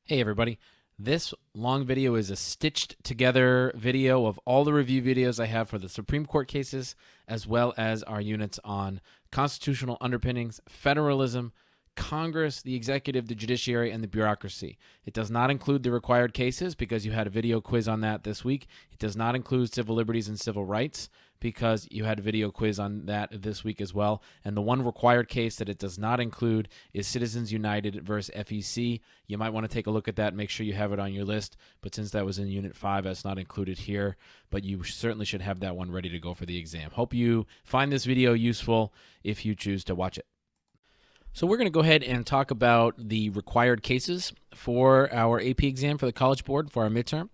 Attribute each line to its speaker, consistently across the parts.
Speaker 1: Hey everybody, this long video is a stitched together video of all the review videos I have for the Supreme Court cases, as well as our units on constitutional underpinnings, federalism, Congress, the executive, the judiciary, and the bureaucracy. It does not include the required cases because you had a video quiz on that this week. It does not include civil liberties and civil rights because you had a video quiz on that this week as well. And the one required case that it does not include is Citizens United versus FEC. You might want to take a look at that, make sure you have it on your list. But since that was in Unit 5, that's not included here. But you certainly should have that one ready to go for the exam. Hope you find this video useful if you choose to watch it. So we're going to go ahead and talk about the required cases for our AP exam for the College Board for our midterm.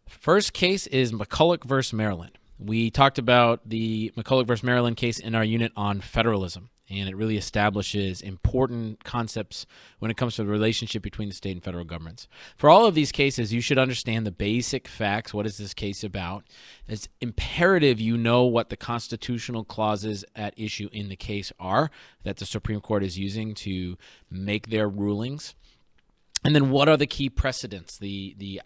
Speaker 1: First case is McCulloch versus Maryland. We talked about the McCulloch versus Maryland case in our unit on federalism, and it really establishes important concepts when it comes to the relationship between the state and federal governments. For all of these cases, you should understand the basic facts. What is this case about? It's imperative you know what the constitutional clauses at issue in the case are that the Supreme Court is using to make their rulings. And then what are the key precedents, the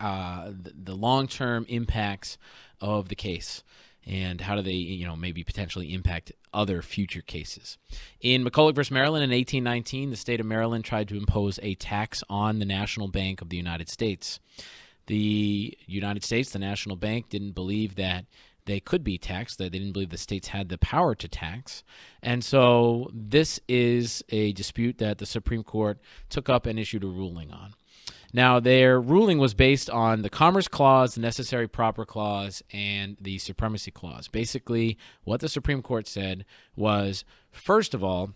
Speaker 1: long-term impacts of the case, and how do they, maybe potentially impact other future cases. In McCulloch versus Maryland in 1819, the state of Maryland tried to impose a tax on the National Bank of the United States. The United States, the National Bank, didn't believe that they could be taxed, that they didn't believe the states had the power to tax. And so this is a dispute that the Supreme Court took up and issued a ruling on. Now, their ruling was based on the Commerce Clause, the Necessary Proper Clause, and the Supremacy Clause. Basically, what the Supreme Court said was, first of all,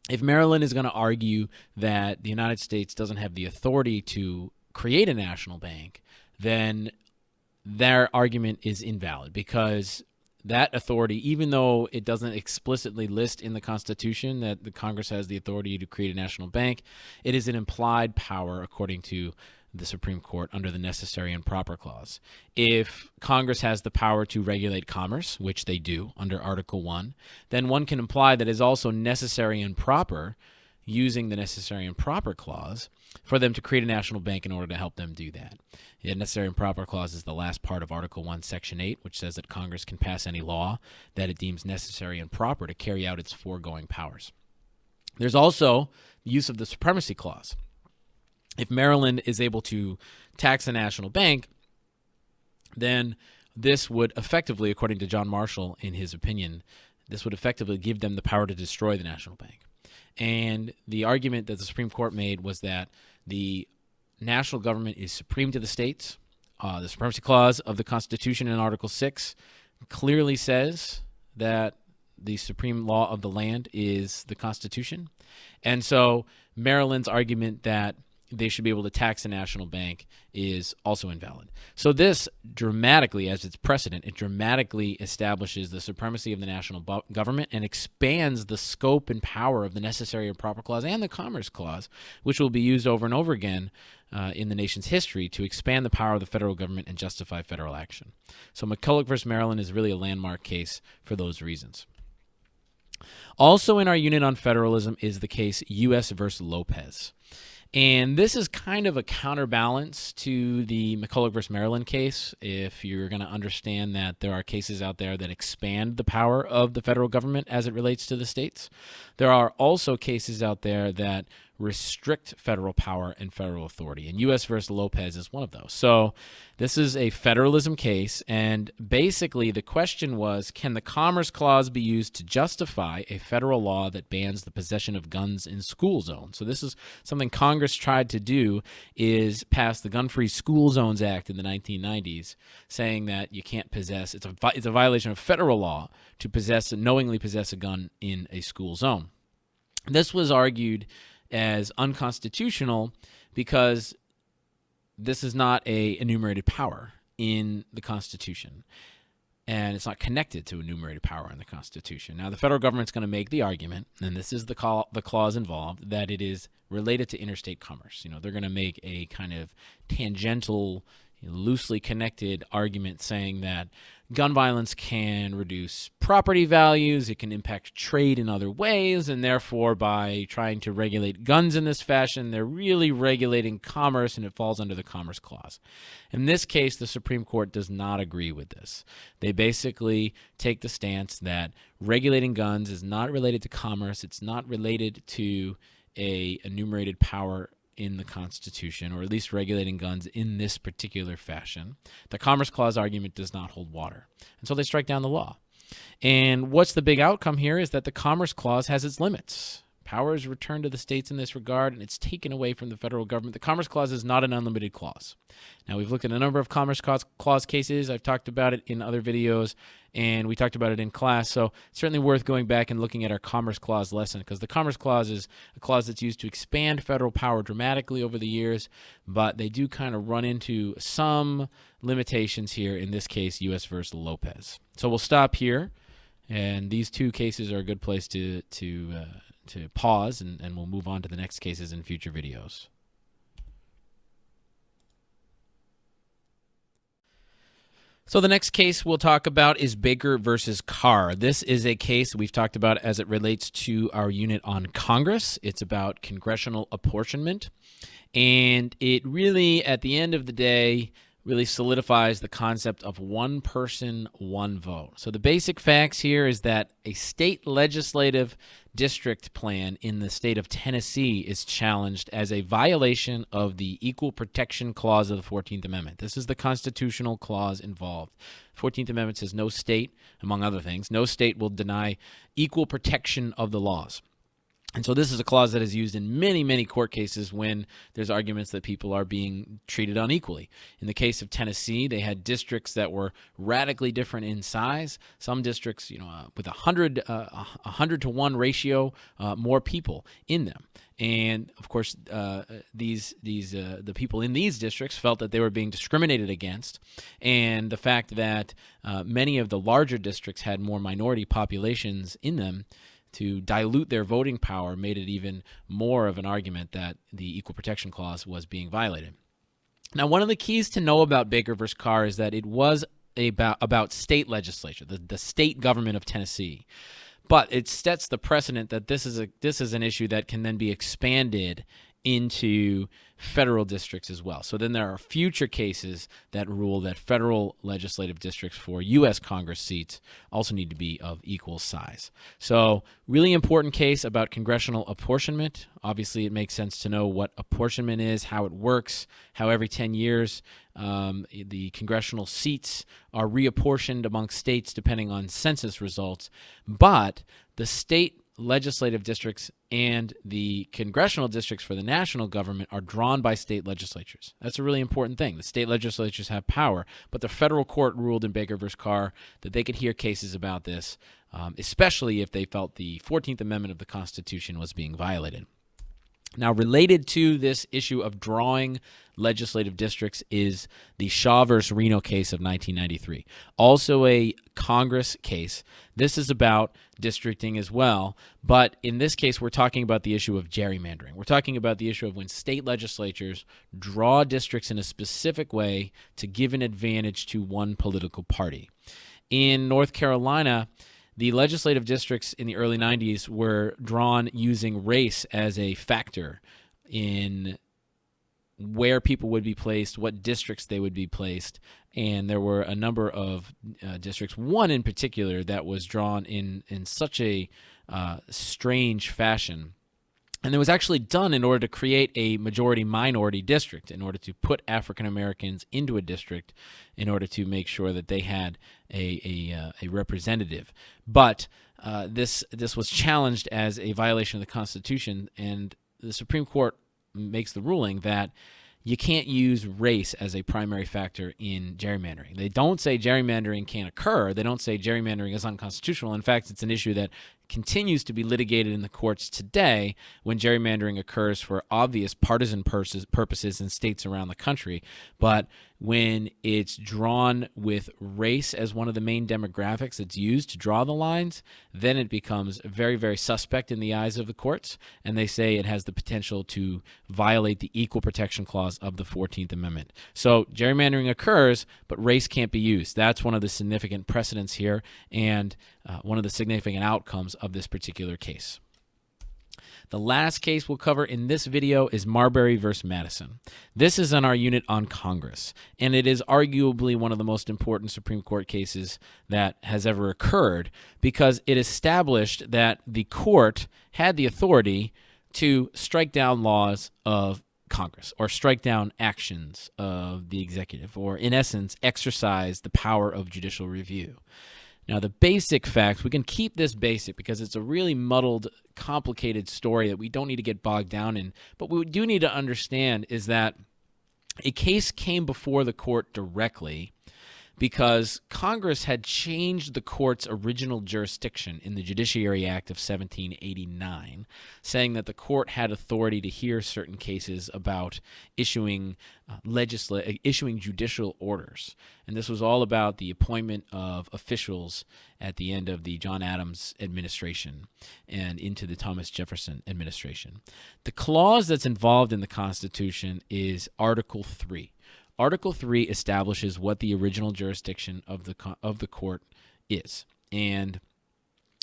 Speaker 1: if Maryland is going to argue that the United States doesn't have the authority to create a national bank, then their argument is invalid because that authority, even though it doesn't explicitly list in the Constitution that the Congress has the authority to create a national bank, it is an implied power according to the Supreme Court under the Necessary and Proper Clause. If Congress has the power to regulate commerce, which they do under Article 1, then one can imply that it is also necessary and proper, using the Necessary and Proper Clause, for them to create a national bank in order to help them do that. The Necessary and Proper Clause is the last part of Article 1, Section 8, which says that Congress can pass any law that it deems necessary and proper to carry out its foregoing powers. There's also the use of the Supremacy Clause. If Maryland is able to tax a national bank, then this would effectively, according to John Marshall in his opinion, this would effectively give them the power to destroy the national bank. And the argument that the Supreme Court made was that the national government is supreme to the states. The Supremacy Clause of the Constitution in Article 6 clearly says that the supreme law of the land is the Constitution. And so Maryland's argument that they should be able to tax a national bank is also invalid. So this dramatically, as its precedent, it dramatically establishes the supremacy of the national government and expands the scope and power of the Necessary and Proper Clause and the Commerce Clause, which will be used over and over again in the nation's history to expand the power of the federal government and justify federal action. So McCulloch versus Maryland is really a landmark case for those reasons. Also in our unit on federalism is the case U.S. versus Lopez. And this is kind of a counterbalance to the McCulloch versus Maryland case. If you're going to understand that there are cases out there that expand the power of the federal government as it relates to the states, there are also cases out there that restrict federal power and federal authority. And U.S. versus Lopez is one of those. So this is a federalism case. And basically the question was, can the Commerce Clause be used to justify a federal law that bans the possession of guns in school zones? So this is something Congress tried to do, is pass the Gun-Free School Zones Act in the 1990s, saying that you can't possess, it's a violation of federal law to knowingly possess a gun in a school zone. This was argued as unconstitutional because this is not a enumerated power in the Constitution, and it's not connected to enumerated power in the Constitution. Now, the federal government's going to make the argument, and this is the clause involved, that it is related to interstate commerce. They're going to make a kind of tangential, loosely connected argument saying that gun violence can reduce property values, it can impact trade in other ways, and therefore by trying to regulate guns in this fashion, they're really regulating commerce, and it falls under the Commerce Clause. In this case, the Supreme Court does not agree with this. They basically take the stance that regulating guns is not related to commerce, it's not related to a enumerated power in the Constitution, or at least regulating guns in this particular fashion. The Commerce Clause argument does not hold water. And so they strike down the law. And what's the big outcome here is that the Commerce Clause has its limits. Power is returned to the states in this regard, and it's taken away from the federal government. The Commerce Clause is not an unlimited clause. Now, we've looked at a number of Commerce Clause cases. I've talked about it in other videos, and we talked about it in class. So it's certainly worth going back and looking at our Commerce Clause lesson, because the Commerce Clause is a clause that's used to expand federal power dramatically over the years, but they do kind of run into some limitations here, in this case, U.S. versus Lopez. So we'll stop here, and these two cases are a good place to pause, and we'll move on to the next cases in future videos. So the next case we'll talk about is Baker versus Carr. This is a case we've talked about as it relates to our unit on Congress. It's about congressional apportionment, and it really, at the end of the day, really solidifies the concept of one person, one vote. So the basic facts here is that a state legislative district plan in the state of Tennessee is challenged as a violation of the Equal Protection Clause of the 14th Amendment. This is the constitutional clause involved. 14th Amendment says no state, among other things, no state will deny equal protection of the laws. And so this is a clause that is used in many, many court cases when there's arguments that people are being treated unequally. In the case of Tennessee, they had districts that were radically different in size. Some districts, with 100 to 1 ratio, more people in them. And of course, the people in these districts felt that they were being discriminated against, and the fact that many of the larger districts had more minority populations in them, to dilute their voting power, made it even more of an argument that the Equal Protection Clause was being violated. Now, one of the keys to know about Baker versus Carr is that it was about state legislature, the state government of Tennessee. But it sets the precedent that this is an issue that can then be expanded into federal districts as well. So then there are future cases that rule that federal legislative districts for U.S. Congress seats also need to be of equal size. So really important case about congressional apportionment. Obviously, it makes sense to know what apportionment is, how it works, how every 10 years the congressional seats are reapportioned among states depending on census results. But the state legislative districts and the congressional districts for the national government are drawn by state legislatures. That's a really important thing. The state legislatures have power, but the federal court ruled in Baker versus Carr that they could hear cases about this, especially if they felt the 14th Amendment of the Constitution was being violated. Now, related to this issue of drawing legislative districts is the Shaw versus Reno case of 1993. Also a Congress case. This is about districting as well, but in this case, we're talking about the issue of gerrymandering. We're talking about the issue of when state legislatures draw districts in a specific way to give an advantage to one political party. In North Carolina, the legislative districts in the early 90s were drawn using race as a factor in where people would be placed, what districts they would be placed, and there were a number of districts, one in particular that was drawn in such a strange fashion. And it was actually done in order to create a majority-minority district, in order to put African Americans into a district, in order to make sure that they had a representative. But this was challenged as a violation of the Constitution, and the Supreme Court makes the ruling that you can't use race as a primary factor in gerrymandering. They don't say gerrymandering can't occur. They don't say gerrymandering is unconstitutional. In fact, it's an issue that continues to be litigated in the courts today when gerrymandering occurs for obvious partisan purposes in states around the country. But when it's drawn with race as one of the main demographics that's used to draw the lines, then it becomes very, very suspect in the eyes of the courts, and they say it has the potential to violate the Equal Protection Clause of the 14th Amendment. So gerrymandering occurs, but race can't be used. That's one of the significant precedents here, and one of the significant outcomes of this particular case. The last case we'll cover in this video is Marbury v. Madison. This is in our unit on Congress, and it is arguably one of the most important Supreme Court cases that has ever occurred because it established that the court had the authority to strike down laws of Congress or strike down actions of the executive, or in essence, exercise the power of judicial review. Now, the basic facts, we can keep this basic because it's a really muddled, complicated story that we don't need to get bogged down in. But what we do need to understand is that a case came before the court directly because Congress had changed the court's original jurisdiction in the Judiciary Act of 1789, saying that the court had authority to hear certain cases about issuing judicial orders. And this was all about the appointment of officials at the end of the John Adams administration and into the Thomas Jefferson administration. The clause that's involved in the Constitution is Article 3. Article 3 establishes what the original jurisdiction of the court is, and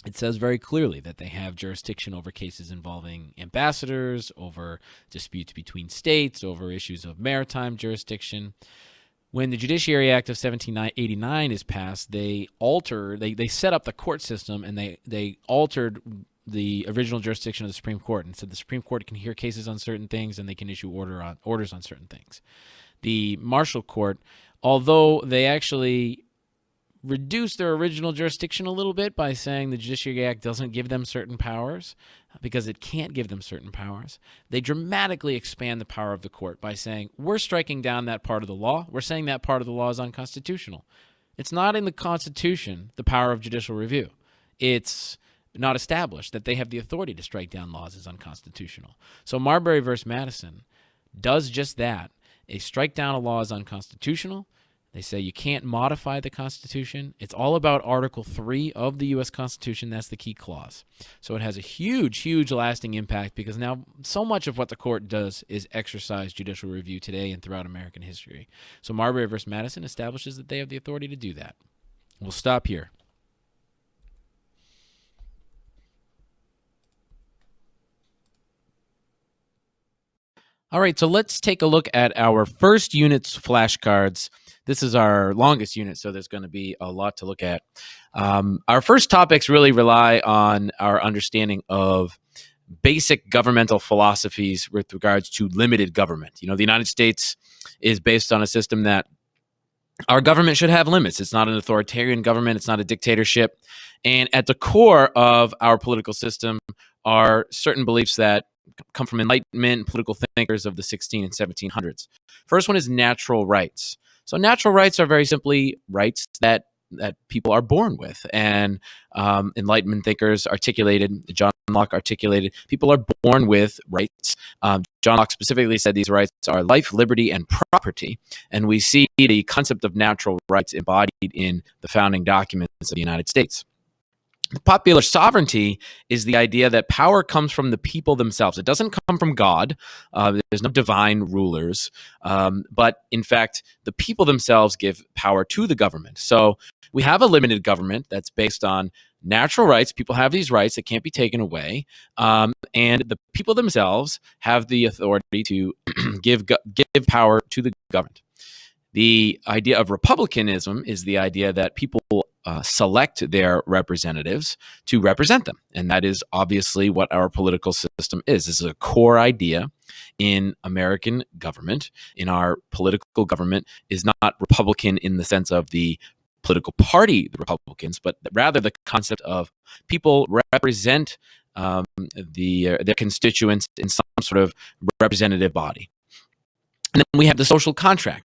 Speaker 1: it says very clearly that they have jurisdiction over cases involving ambassadors, over disputes between states, over issues of maritime jurisdiction. When the Judiciary Act of 1789 is passed, they set up the court system, and they altered the original jurisdiction of the Supreme Court and said the Supreme Court can hear cases on certain things and they can issue orders on certain things. The Marshall Court, although they actually reduced their original jurisdiction a little bit by saying the Judiciary Act doesn't give them certain powers because it can't give them certain powers, they dramatically expand the power of the court by saying, we're striking down that part of the law. We're saying that part of the law is unconstitutional. It's not in the Constitution, the power of judicial review. It's not established that they have the authority to strike down laws as unconstitutional. So Marbury v. Madison does just that. They strike down a law as unconstitutional. They say you can't modify the Constitution. It's all about Article 3 of the U.S. Constitution. That's the key clause. So it has a huge, huge lasting impact because now so much of what the court does is exercise judicial review today and throughout American history. So Marbury v. Madison establishes that they have the authority to do that. We'll stop here. All right, so let's take a look at our first unit's flashcards. This is our longest unit, so there's going to be a lot to look at. Our first topics really rely on our understanding of basic governmental philosophies with regards to limited government. You know, the United States is based on a system that our government should have limits. It's not an authoritarian government. It's not a dictatorship. And at the core of our political system are certain beliefs that come from Enlightenment political thinkers of the 16 and 1700s. First one is natural rights. So natural rights are very simply rights that people are born with. And Enlightenment thinkers articulated, John Locke articulated, people are born with rights. John Locke specifically said these rights are life, liberty, and property. And we see the concept of natural rights embodied in the founding documents of the United States. Popular sovereignty is the idea that power comes from the people themselves. It doesn't come from God. There's no divine rulers. But in fact, the people themselves give power to the government. So we have a limited government that's based on natural rights. People have these rights that can't be taken away. And the people themselves have the authority to give power to the government. The idea of republicanism is the idea that people select their representatives to represent them. And that is obviously what our political system is. This is a core idea in American government. In our political government is not Republican in the sense of the political party, the Republicans, but rather the concept of people represent their constituents in some sort of representative body. And then we have the social contract.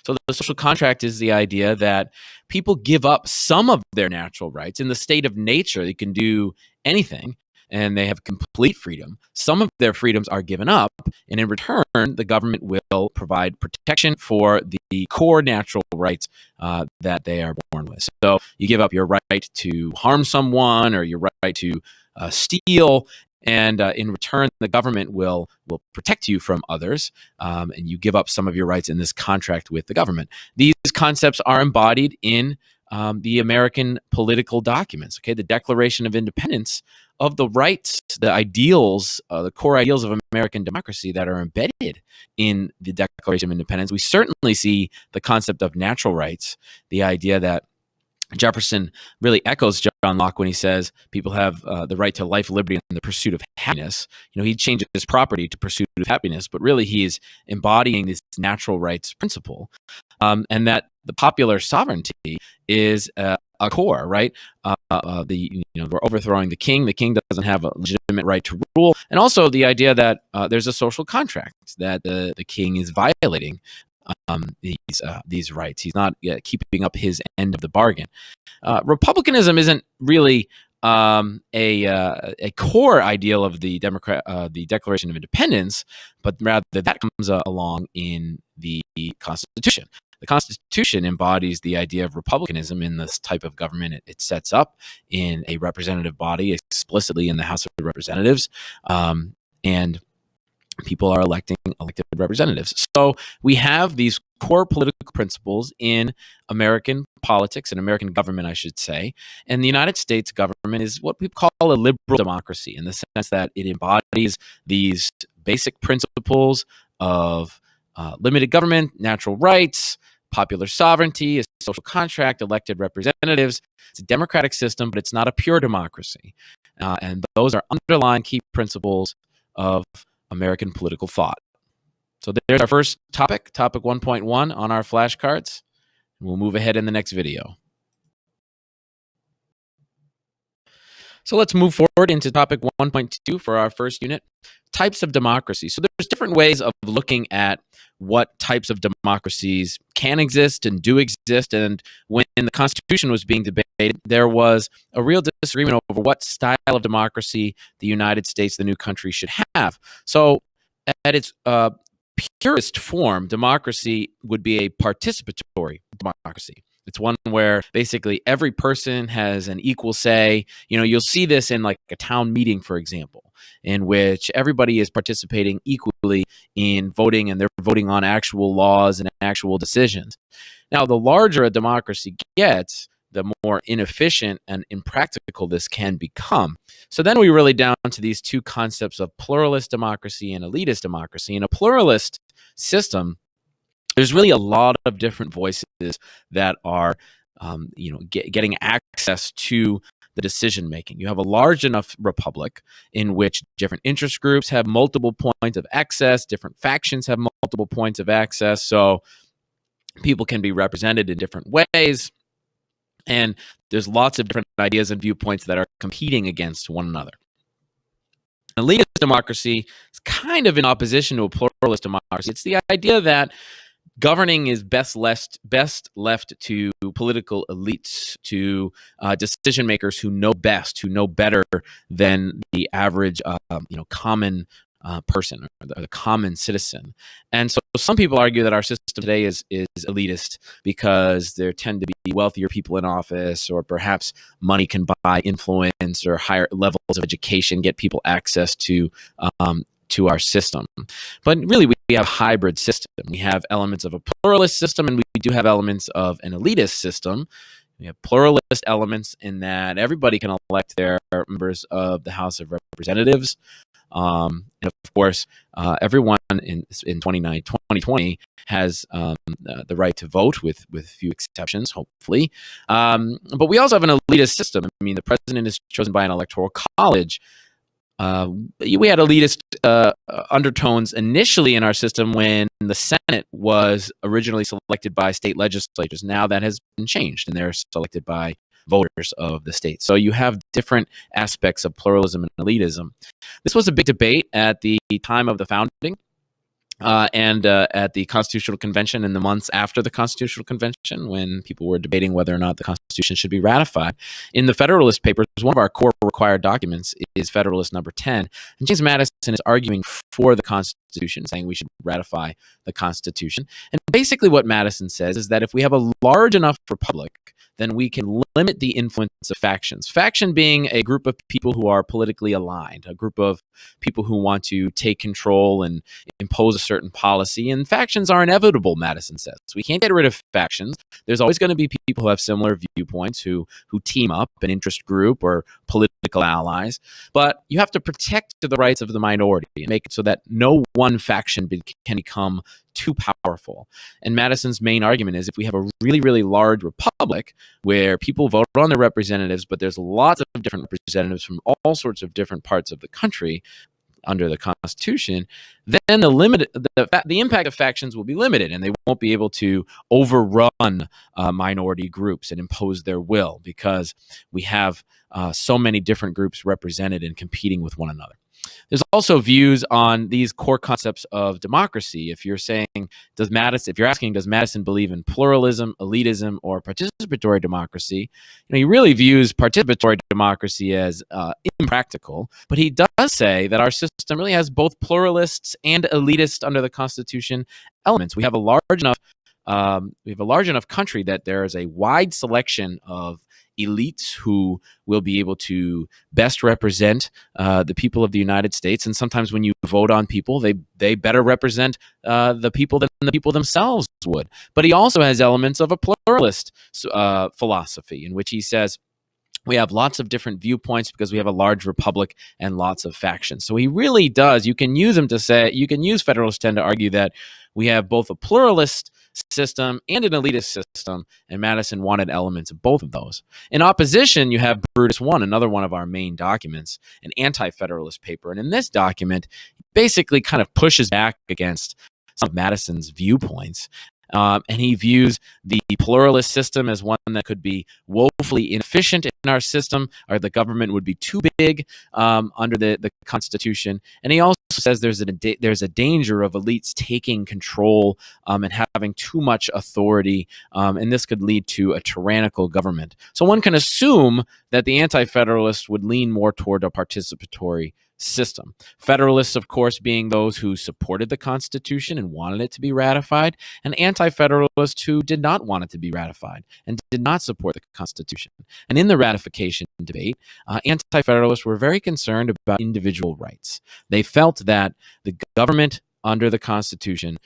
Speaker 1: So the social contract is the idea that people give up some of their natural rights. In the state of nature, they can do anything and they have complete freedom. Some of their freedoms are given up, and in return, the government will provide protection for the core natural rights that they are born with. So you give up your right to harm someone or your right to steal, and in return, the government will protect you from others, and you give up some of your rights in this contract with the government. These concepts are embodied in the American political documents. Okay, the Declaration of Independence, of the rights, the ideals, the core ideals of American democracy that are embedded in the Declaration of Independence. We certainly see the concept of natural rights, the idea that Jefferson really echoes John Locke when he says people have the right to life, liberty, and the pursuit of happiness. He changes his property to pursuit of happiness, but really he is embodying this natural rights principle, and that the popular sovereignty is a core, right? We're overthrowing the king. The king doesn't have a legitimate right to rule, and also the idea that there's a social contract that the king is violating these rights. He's not keeping up his end of the bargain. Republicanism isn't really a core ideal of the Declaration of Independence, but rather that comes along in the Constitution. The Constitution embodies the idea of republicanism in this type of government. It sets up in a representative body, explicitly in the House of Representatives, and people are elected representatives. So we have these core political principles in American politics and American government, I should say. And the United States government is what we call a liberal democracy, in the sense that it embodies these basic principles of limited government, natural rights, popular sovereignty, a social contract, elected representatives. It's a democratic system, but it's not a pure democracy. And those are underlying key principles of American political thought. So there's our first topic 1.1 on our flashcards. We'll move ahead in the next video. So let's move forward into topic 1.2 for our first unit, types of democracy. So there's different ways of looking at what types of democracies can exist and do exist. And when the Constitution was being debated, there was a real disagreement over what style of democracy the United States, the new country, should have. So at its purest form, democracy would be a participatory democracy. It's one where basically every person has an equal say. You'll see this in like a town meeting, for example, in which everybody is participating equally in voting, and they're voting on actual laws and actual decisions. Now, the larger a democracy gets, the more inefficient and impractical this can become. So then we really down to these two concepts of pluralist democracy and elitist democracy. In a pluralist system, there's really a lot of different voices that are, getting access to the decision making. You have a large enough republic in which different interest groups have multiple points of access, different factions have multiple points of access, so people can be represented in different ways, and there's lots of different ideas and viewpoints that are competing against one another. Elitist democracy is kind of in opposition to a pluralist democracy. It's the idea that governing is best left to political elites, to decision makers who know best, who know better than the average, common person or the common citizen. And so some people argue that our system today is elitist because there tend to be wealthier people in office, or perhaps money can buy influence, or higher levels of education get people access to our system. But really, we have a hybrid system. We have elements of a pluralist system, and we do have elements of an elitist system. We have pluralist elements in that everybody can elect their members of the House of Representatives. And of course, everyone in 2020 has the right to vote, with few exceptions, hopefully. But we also have an elitist system. I mean, the president is chosen by an electoral college. We had elitist undertones initially in our system when the Senate was originally selected by state legislatures. Now that has been changed, and they're selected by voters of the state. So you have different aspects of pluralism and elitism. This was a big debate at the time of the founding. and at the Constitutional Convention in the months after the Constitutional Convention, when people were debating whether or not the Constitution should be ratified. In the Federalist Papers, one of our core required documents is Federalist Number 10. And James Madison is arguing for the Constitution, saying we should ratify the Constitution. And basically what Madison says is that if we have a large enough republic, then we can limit the influence of factions. Faction being a group of people who are politically aligned, a group of people who want to take control and impose a certain policy. And factions are inevitable, Madison says. We can't get rid of factions. There's always going to be people who have similar viewpoints, who team up, an interest group or political allies. But you have to protect the rights of the minority and make it so that no one faction can become too powerful. And Madison's main argument is if we have a really, really large republic where people vote on their representatives, but there's lots of different representatives from all sorts of different parts of the country under the Constitution, then the impact of factions will be limited, and they won't be able to overrun minority groups and impose their will, because we have so many different groups represented and competing with one another. There's also views on these core concepts of democracy. If you're saying, does Madison believe in pluralism, elitism, or participatory democracy? He really views participatory democracy as impractical, but he does say that our system really has both pluralists and elitist under the Constitution elements. We have a large enough country that there is a wide selection of elites who will be able to best represent the people of the United States. And sometimes when you vote on people, they better represent the people than the people themselves would. But he also has elements of a pluralist philosophy, in which he says we have lots of different viewpoints because we have a large republic and lots of factions. So he really does. You can use Federalist 10 to argue that we have both a pluralist system and an elitist system, and Madison wanted elements of both of those. In opposition, you have Brutus I, another one of our main documents, an anti-federalist paper. And in this document, basically kind of pushes back against some of Madison's viewpoints. And he views the pluralist system as one that could be woefully inefficient in our system, or the government would be too big under the Constitution. And he also says there's a danger of elites taking control and having too much authority, and this could lead to a tyrannical government. So one can assume that the anti-federalists would lean more toward a participatory system. Federalists, of course, being those who supported the Constitution and wanted it to be ratified, and anti-federalists who did not want it to be ratified and did not support the Constitution. And in the ratification debate, anti-federalists were very concerned about individual rights. They felt that the government under the Constitution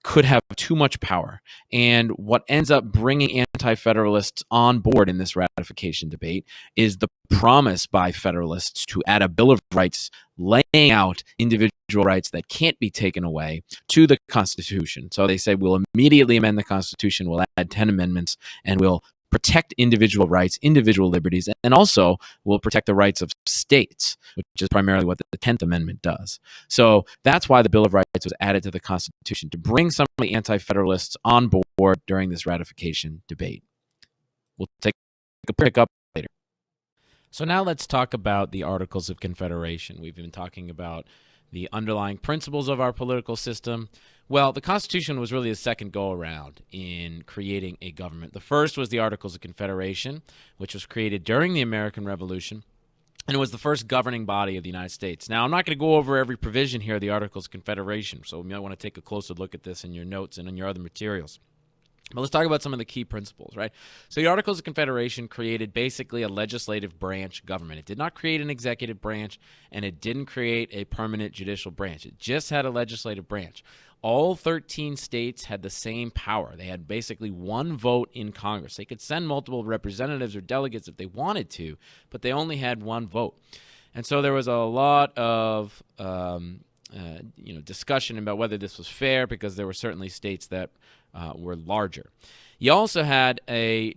Speaker 1: could have too much power. And what ends up bringing anti-federalists on board in this ratification debate is the promise by federalists to add a Bill of Rights laying out individual rights that can't be taken away to the Constitution. So they say we'll immediately amend the Constitution, we'll add 10 amendments, and we'll protect individual rights, individual liberties, and also will protect the rights of states, which is primarily what the 10th Amendment does. So that's why the Bill of Rights was added to the Constitution, to bring some of the anti-federalists on board during this ratification debate. We'll take a pick up later. So now let's talk about the Articles of Confederation. We've been talking about the underlying principles of our political system. Well, the Constitution was really a second go-around in creating a government. The first was the Articles of Confederation, which was created during the American Revolution, and it was the first governing body of the United States. Now, I'm not going to go over every provision here of the Articles of Confederation, so you might want to take a closer look at this in your notes and in your other materials. But let's talk about some of the key principles, right? So the Articles of Confederation created basically a legislative branch government. It did not create an executive branch, and it didn't create a permanent judicial branch. It just had a legislative branch. All 13 states had the same power. They had basically one vote in Congress. They could send multiple representatives or delegates if they wanted to, but they only had one vote. And so there was a lot of discussion about whether this was fair, because there were certainly states that were larger. You also had a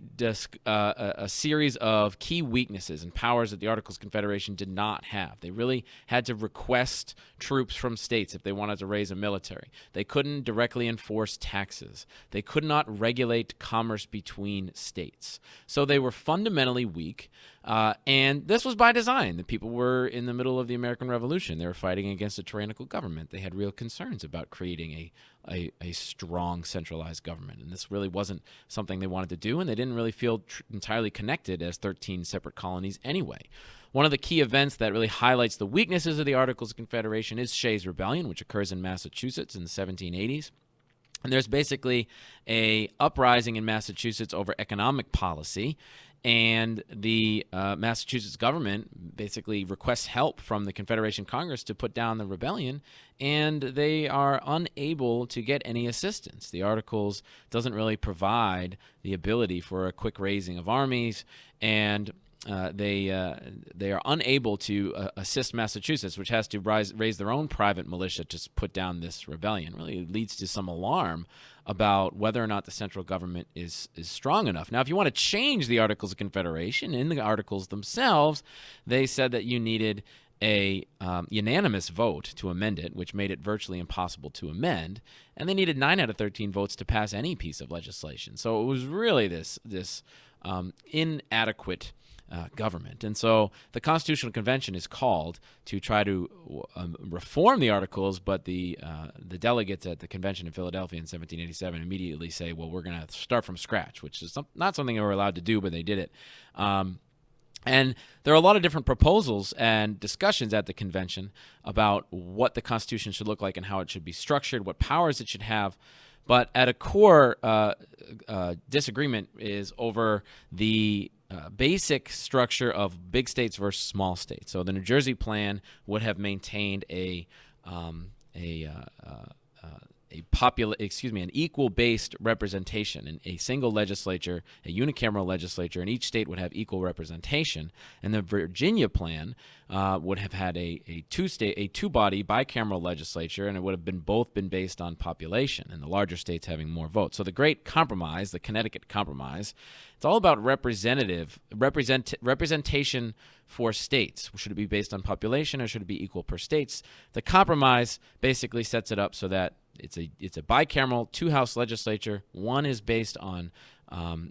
Speaker 1: series of key weaknesses and powers that the Articles of Confederation did not have. They really had to request troops from states if they wanted to raise a military. They couldn't directly enforce taxes. They could not regulate commerce between states. So they were fundamentally weak. And this was by design. The people were in the middle of the American Revolution. They were fighting against a tyrannical government. They had real concerns about creating a strong centralized government. And this really wasn't something they wanted to do, and they didn't really feel entirely connected as 13 separate colonies anyway. One of the key events that really highlights the weaknesses of the Articles of Confederation is Shays' Rebellion, which occurs in Massachusetts in the 1780s. And there's basically a uprising in Massachusetts over economic policy, and the Massachusetts government basically requests help from the Confederation Congress to put down the rebellion, and they are unable to get any assistance. The Articles doesn't really provide the ability for a quick raising of armies, and they are unable to assist Massachusetts, which has to raise their own private militia to put down this rebellion. Really leads to some alarm about whether or not the central government is strong enough. Now, if you want to change the Articles of Confederation, in the Articles themselves, they said that you needed a unanimous vote to amend it, which made it virtually impossible to amend, and they needed 9 out of 13 votes to pass any piece of legislation. So it was really this inadequate government. And so the Constitutional Convention is called to try to reform the Articles, but the delegates at the convention in Philadelphia in 1787 immediately say, well, we're going to start from scratch, which is not something they were allowed to do, but they did it. And there are a lot of different proposals and discussions at the convention about what the Constitution should look like and how it should be structured, what powers it should have. But at a core disagreement is over the basic structure of big states versus small states. So the New Jersey plan would have maintained an equal-based representation in a single legislature, a unicameral legislature, and each state would have equal representation. And the Virginia plan would have had a two-body bicameral legislature, and it would have both been based on population, and the larger states having more votes. So the Great Compromise, the Connecticut Compromise, it's all about representation for states. Should it be based on population or should it be equal per states? The compromise basically sets it up so that it's a bicameral two-house legislature. One is based on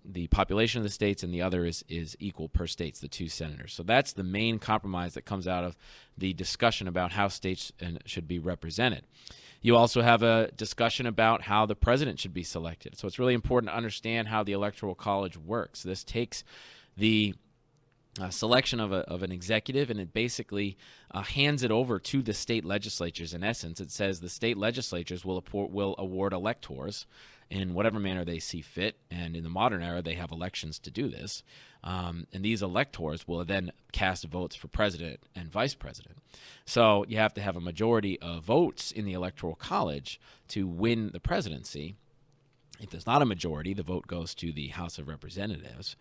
Speaker 1: the population of the states, and the other is equal per states, the 2 senators. So that's the main compromise that comes out of the discussion about how states should be represented. You also have a discussion about how the president should be selected. So it's really important to understand how the Electoral College works. This takes the selection of an executive, and it basically hands it over to the state legislatures. In essence, it says the state legislatures will award electors in whatever manner they see fit, and in the modern era, they have elections to do this. And these electors will then cast votes for president and vice president. So you have to have a majority of votes in the Electoral College to win the presidency. If there's not a majority, the vote goes to the House of Representatives.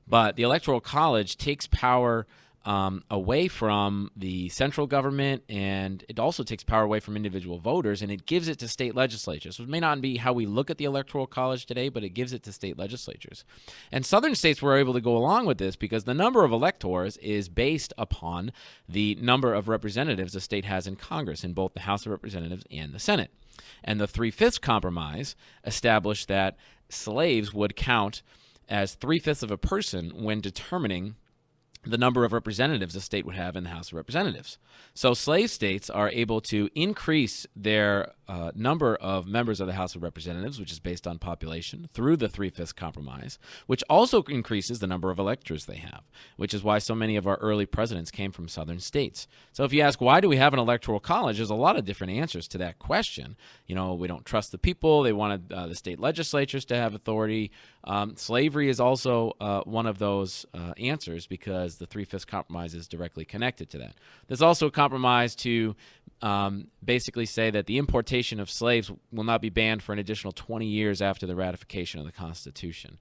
Speaker 1: But the Electoral College takes power away from the central government, and it also takes power away from individual voters, and it gives it to state legislatures. So it may not be how we look at the Electoral College today, but it gives it to state legislatures. And southern states were able to go along with this because the number of electors is based upon the number of representatives a state has in Congress, in both the House of Representatives and the Senate. And the 3/5 Compromise established that slaves would count as 3/5 of a person when determining the number of representatives a state would have in the House of Representatives. So slave states are able to increase their number of members of the House of Representatives, which is based on population, through the 3/5 Compromise, which also increases the number of electors they have, which is why so many of our early presidents came from southern states. So if you ask, why do we have an electoral college, there's a lot of different answers to that question. You know, we don't trust the people. They wanted the state legislatures to have authority. Slavery is also one of those answers because the 3/5 Compromise is directly connected to that. There's also a compromise to basically say that the importation of slaves will not be banned for an additional 20 years after the ratification of the Constitution.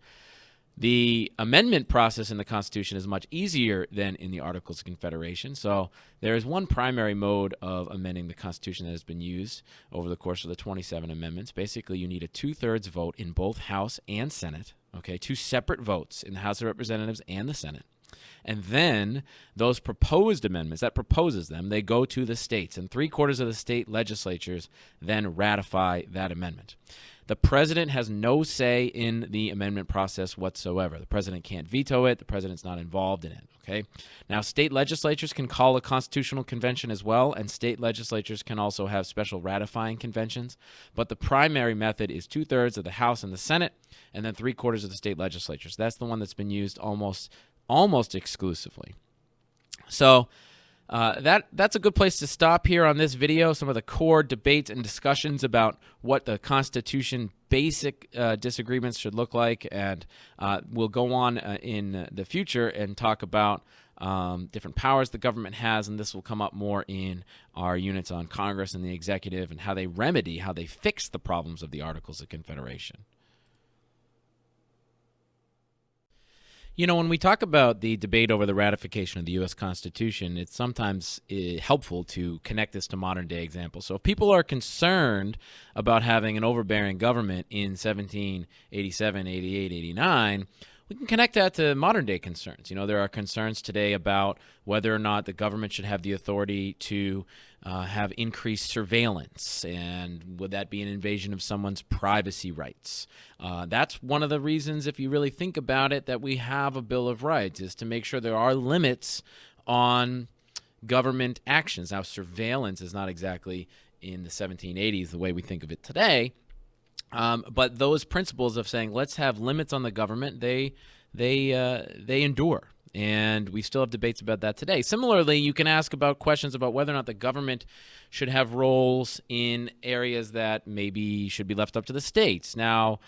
Speaker 1: The amendment process in the Constitution is much easier than in the Articles of Confederation. So there is one primary mode of amending the Constitution that has been used over the course of the 27 amendments. Basically, you need a 2/3 vote in both House and Senate, okay, 2 separate votes in the House of Representatives and the Senate. And then those proposed amendments, that proposes them, they go to the states, and 3/4 of the state legislatures then ratify that amendment. The president has no say in the amendment process whatsoever. The president can't veto it. The president's not involved in it, okay? Now, state legislatures can call a constitutional convention as well, and state legislatures can also have special ratifying conventions. But the primary method is 2/3 of the House and the Senate, and then 3/4 of the state legislatures. That's the one that's been used almost exclusively. So that's a good place to stop here on this video. Some of the core debates and discussions about what the Constitution basic disagreements should look like, and we'll go on in the future and talk about different powers the government has, and this will come up more in our units on Congress and the executive and how they remedy, how they fix the problems of the Articles of Confederation. You know, when we talk about the debate over the ratification of the U.S. Constitution, it's sometimes helpful to connect this to modern-day examples. So if people are concerned about having an overbearing government in 1787, 88, 89, we can connect that to modern-day concerns. You know, there are concerns today about whether or not the government should have the authority to have increased surveillance, and would that be an invasion of someone's privacy rights? That's one of the reasons, if you really think about it, that we have a Bill of Rights, is to make sure there are limits on government actions. Now, surveillance is not exactly in the 1780s the way we think of it today, but those principles of saying let's have limits on the government, they endure. And we still have debates about that today. Similarly, you can ask about questions about whether or not the government should have roles in areas that maybe should be left up to the states. Now,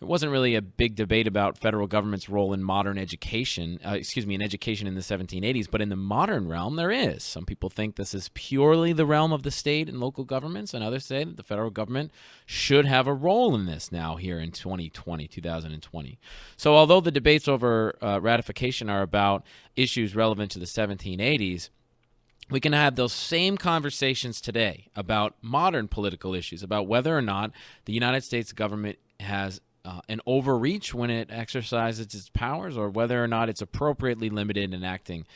Speaker 1: there wasn't really a big debate about federal government's role in modern education, in education in the 1780s, but in the modern realm, there is. Some people think this is purely the realm of the state and local governments, and others say that the federal government should have a role in this now here in 2020. So although the debates over ratification are about issues relevant to the 1780s, we can have those same conversations today about modern political issues, about whether or not the United States government has an overreach when it exercises its powers, or whether or not it's appropriately limited in acting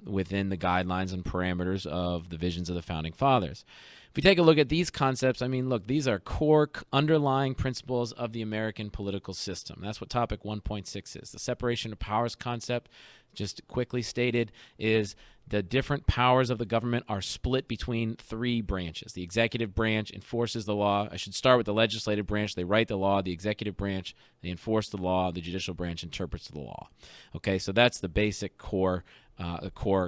Speaker 1: within the guidelines and parameters of the visions of the Founding Fathers. If we take a look at these concepts, I mean, look, these are core underlying principles of the American political system. That's what topic 1.6 is. The separation of powers concept, just quickly stated, is the different powers of the government are split between 3 branches. The executive branch enforces the law. I should start with the legislative branch. They write the law. The executive branch, they enforce the law. The judicial branch interprets the law. Okay, so that's the basic core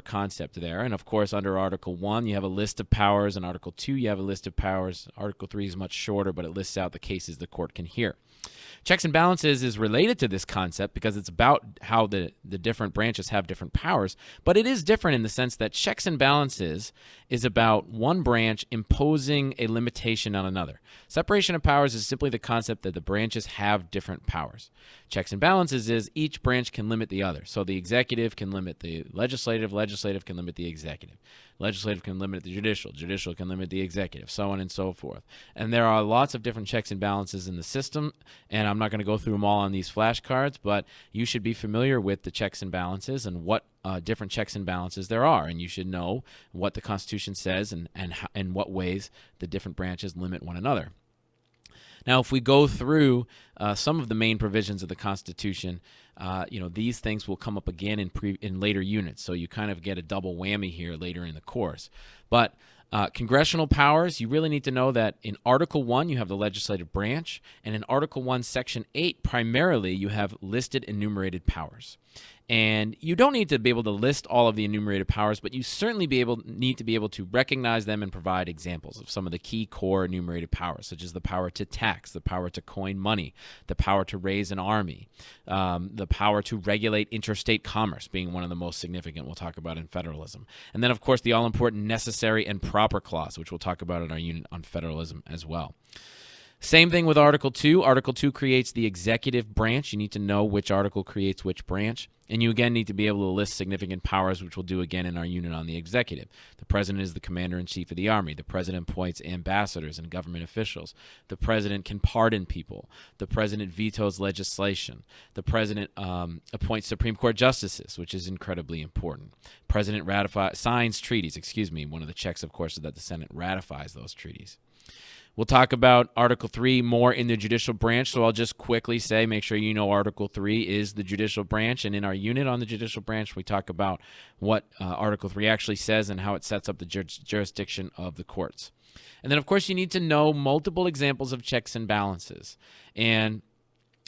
Speaker 1: concept there. And of course, under Article 1, you have a list of powers. In Article 2, you have a list of powers. Article 3 is much shorter, but it lists out the cases the court can hear. Checks and balances is related to this concept because it's about how the different branches have different powers, but it is different in the sense that checks and balances is about one branch imposing a limitation on another. Separation of powers is simply the concept that the branches have different powers. Checks and balances is each branch can limit the other. So the executive can limit the legislative can limit the executive. Legislative can limit the judicial can limit the executive, so on and so forth. And there are lots of different checks and balances in the system, and I'm not going to go through them all on these flashcards, but you should be familiar with the checks and balances and what different checks and balances there are, and you should know what the Constitution says and what ways the different branches limit one another. Now, if we go through some of the main provisions of the Constitution, these things will come up again in later units, so you kind of get a double whammy here later in the course. But congressional powers, you really need to know that in Article 1, you have the legislative branch, and in Article 1, Section 8, primarily, you have listed enumerated powers. And you don't need to be able to list all of the enumerated powers, but you certainly need to be able to recognize them and provide examples of some of the key core enumerated powers, such as the power to tax, the power to coin money, the power to raise an army, the power to regulate interstate commerce being one of the most significant we'll talk about in federalism. And then, of course, the all-important necessary and proper clause, which we'll talk about in our unit on federalism as well. Same thing with Article 2. Article 2 creates the executive branch. You need to know which article creates which branch. And you again need to be able to list significant powers, which we'll do again in our unit on the executive. The president is the commander-in-chief of the army. The president appoints ambassadors and government officials. The president can pardon people. The president vetoes legislation. The president appoints Supreme Court justices, which is incredibly important. President signs treaties. One of the checks, of course, is that the Senate ratifies those treaties. We'll talk about Article 3 more in the judicial branch, so I'll just quickly say, make sure you know Article 3 is the judicial branch, and in our unit on the judicial branch, we talk about what Article 3 actually says and how it sets up the jurisdiction of the courts. And then, of course, you need to know multiple examples of checks and balances. And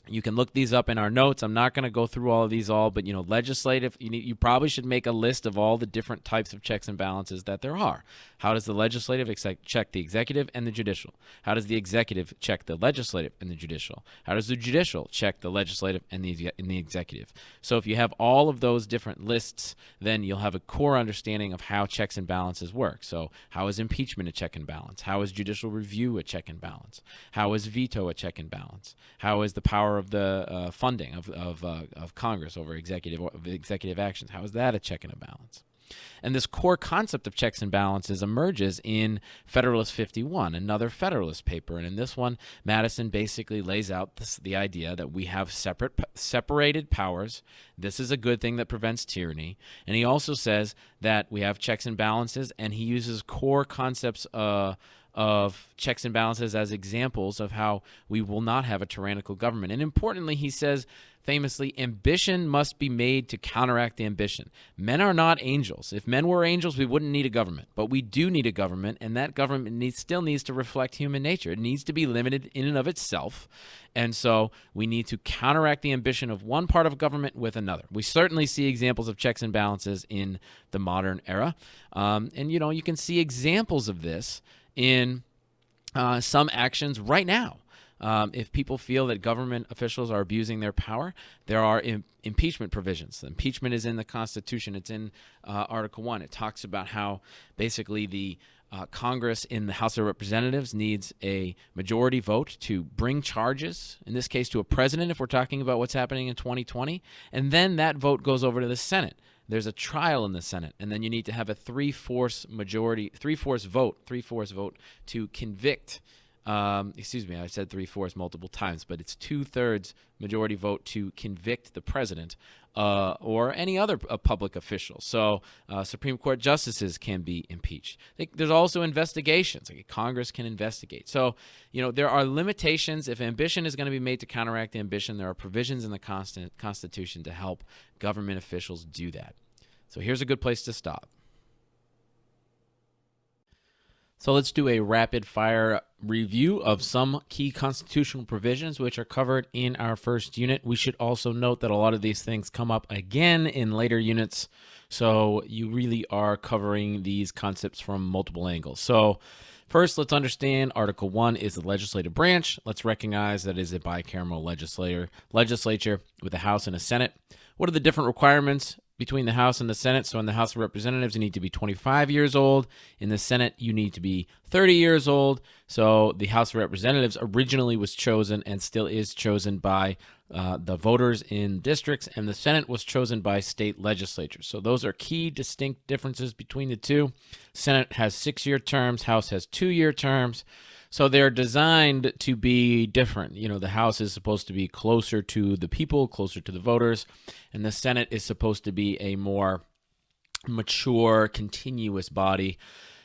Speaker 1: you can look these up in our notes. I'm not going to go through all of these but legislative, you probably should make a list of all the different types of checks and balances that there are. How does the legislative check the executive and the judicial? How does the executive check the legislative and the judicial? How does the judicial check the legislative and the executive? So if you have all of those different lists, then you'll have a core understanding of how checks and balances work. So how is impeachment a check and balance? How is judicial review a check and balance? How is veto a check and balance? How is the power of the funding of Congress over executive actions? How is that a check and a balance? And this core concept of checks and balances emerges in Federalist 51, another Federalist paper. And in this one, Madison basically lays out the idea that we have separated powers. This is a good thing that prevents tyranny. And he also says that we have checks and balances, and he uses core concepts of checks and balances as examples of how we will not have a tyrannical government. And importantly, he says, famously, ambition must be made to counteract ambition. Men are not angels. If men were angels, we wouldn't need a government. But we do need a government, and that government still needs to reflect human nature. It needs to be limited in and of itself. And so we need to counteract the ambition of one part of government with another. We certainly see examples of checks and balances in the modern era. And you can see examples of this in some actions right now. If people feel that government officials are abusing their power, there are impeachment provisions. Impeachment is in the Constitution. It's in Article 1. It talks about how basically the Congress in the House of Representatives needs a majority vote to bring charges, in this case to a president if we're talking about what's happening in 2020, and then that vote goes over to the Senate. There's a trial in the Senate, and then you need to have a three-fourths vote to convict. I said three-fourths multiple times, but it's 2/3 majority vote to convict the president or any other public official. So Supreme Court justices can be impeached. There's also investigations. Congress can investigate. So, there are limitations. If ambition is going to be made to counteract ambition, there are provisions in the Constitution to help government officials do that. So here's a good place to stop. So let's do a rapid-fire review of some key constitutional provisions which are covered in our first unit. We should also note that a lot of these things come up again in later units, so you really are covering these concepts from multiple angles. So first, let's understand Article 1 is the legislative branch. Let's recognize that it is a bicameral legislature with a House and a Senate. What are the different requirements between the House and the Senate? So in the House of Representatives, you need to be 25 years old. In the Senate, you need to be 30 years old. So the House of Representatives originally was chosen and still is chosen by the voters in districts, and the Senate was chosen by state legislatures. So those are key distinct differences between the two. Senate has 6-year terms. House has 2-year terms. So they're designed to be different. The House is supposed to be closer to the people, closer to the voters, and the Senate is supposed to be a more mature, continuous body,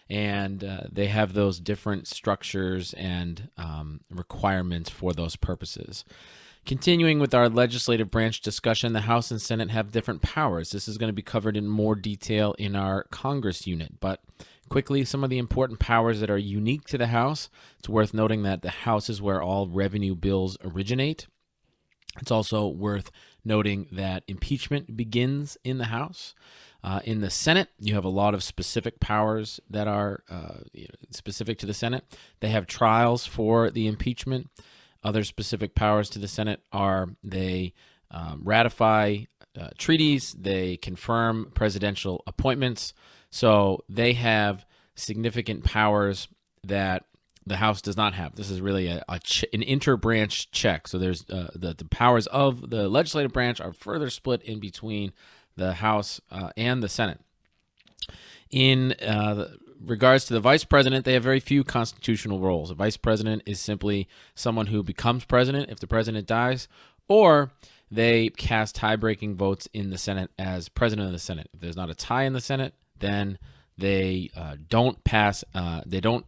Speaker 1: and they have those different structures and requirements for those purposes. Continuing with our legislative branch discussion, the House and Senate have different powers. This is going to be covered in more detail in our Congress unit, but quickly, some of the important powers that are unique to the House. It's worth noting that the House is where all revenue bills originate. It's also worth noting that impeachment begins in the House. In the Senate, you have a lot of specific powers that are specific to the Senate. They have trials for the impeachment. Other specific powers to the Senate are they ratify treaties, they confirm presidential appointments. So they have significant powers that the House does not have. This is really an interbranch check. So there's the powers of the legislative branch are further split in between the House and the Senate. In regards to the vice president, they have very few constitutional roles. A vice president is simply someone who becomes president if the president dies, or they cast tie-breaking votes in the Senate as president of the Senate. If there's not a tie in the Senate, then they don't pass. They don't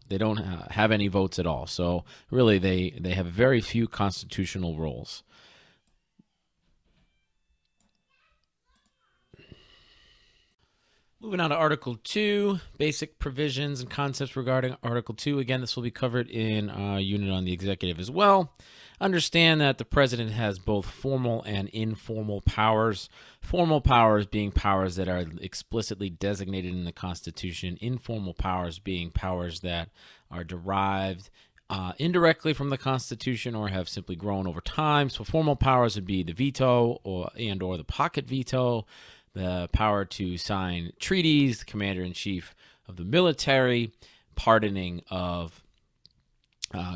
Speaker 1: have any votes at all. So really, they have very few constitutional roles. Moving on to Article 2, basic provisions and concepts regarding Article 2. Again, this will be covered in our unit on the executive as well. Understand that the president has both formal and informal powers. Formal powers being powers that are explicitly designated in the Constitution. Informal powers being powers that are derived indirectly from the Constitution or have simply grown over time. So formal powers would be the veto or the pocket veto, the power to sign treaties, the commander-in-chief of the military, pardoning of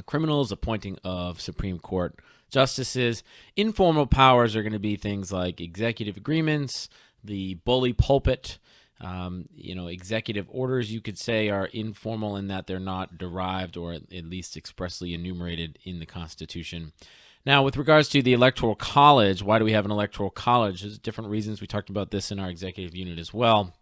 Speaker 1: criminals, appointing of Supreme Court justices. Informal powers are going to be things like executive agreements, the bully pulpit. Executive orders, you could say, are informal in that they're not derived or at least expressly enumerated in the Constitution. Now, with regards to the Electoral College, why do we have an Electoral College? There's different reasons. We talked about this in our executive unit as well.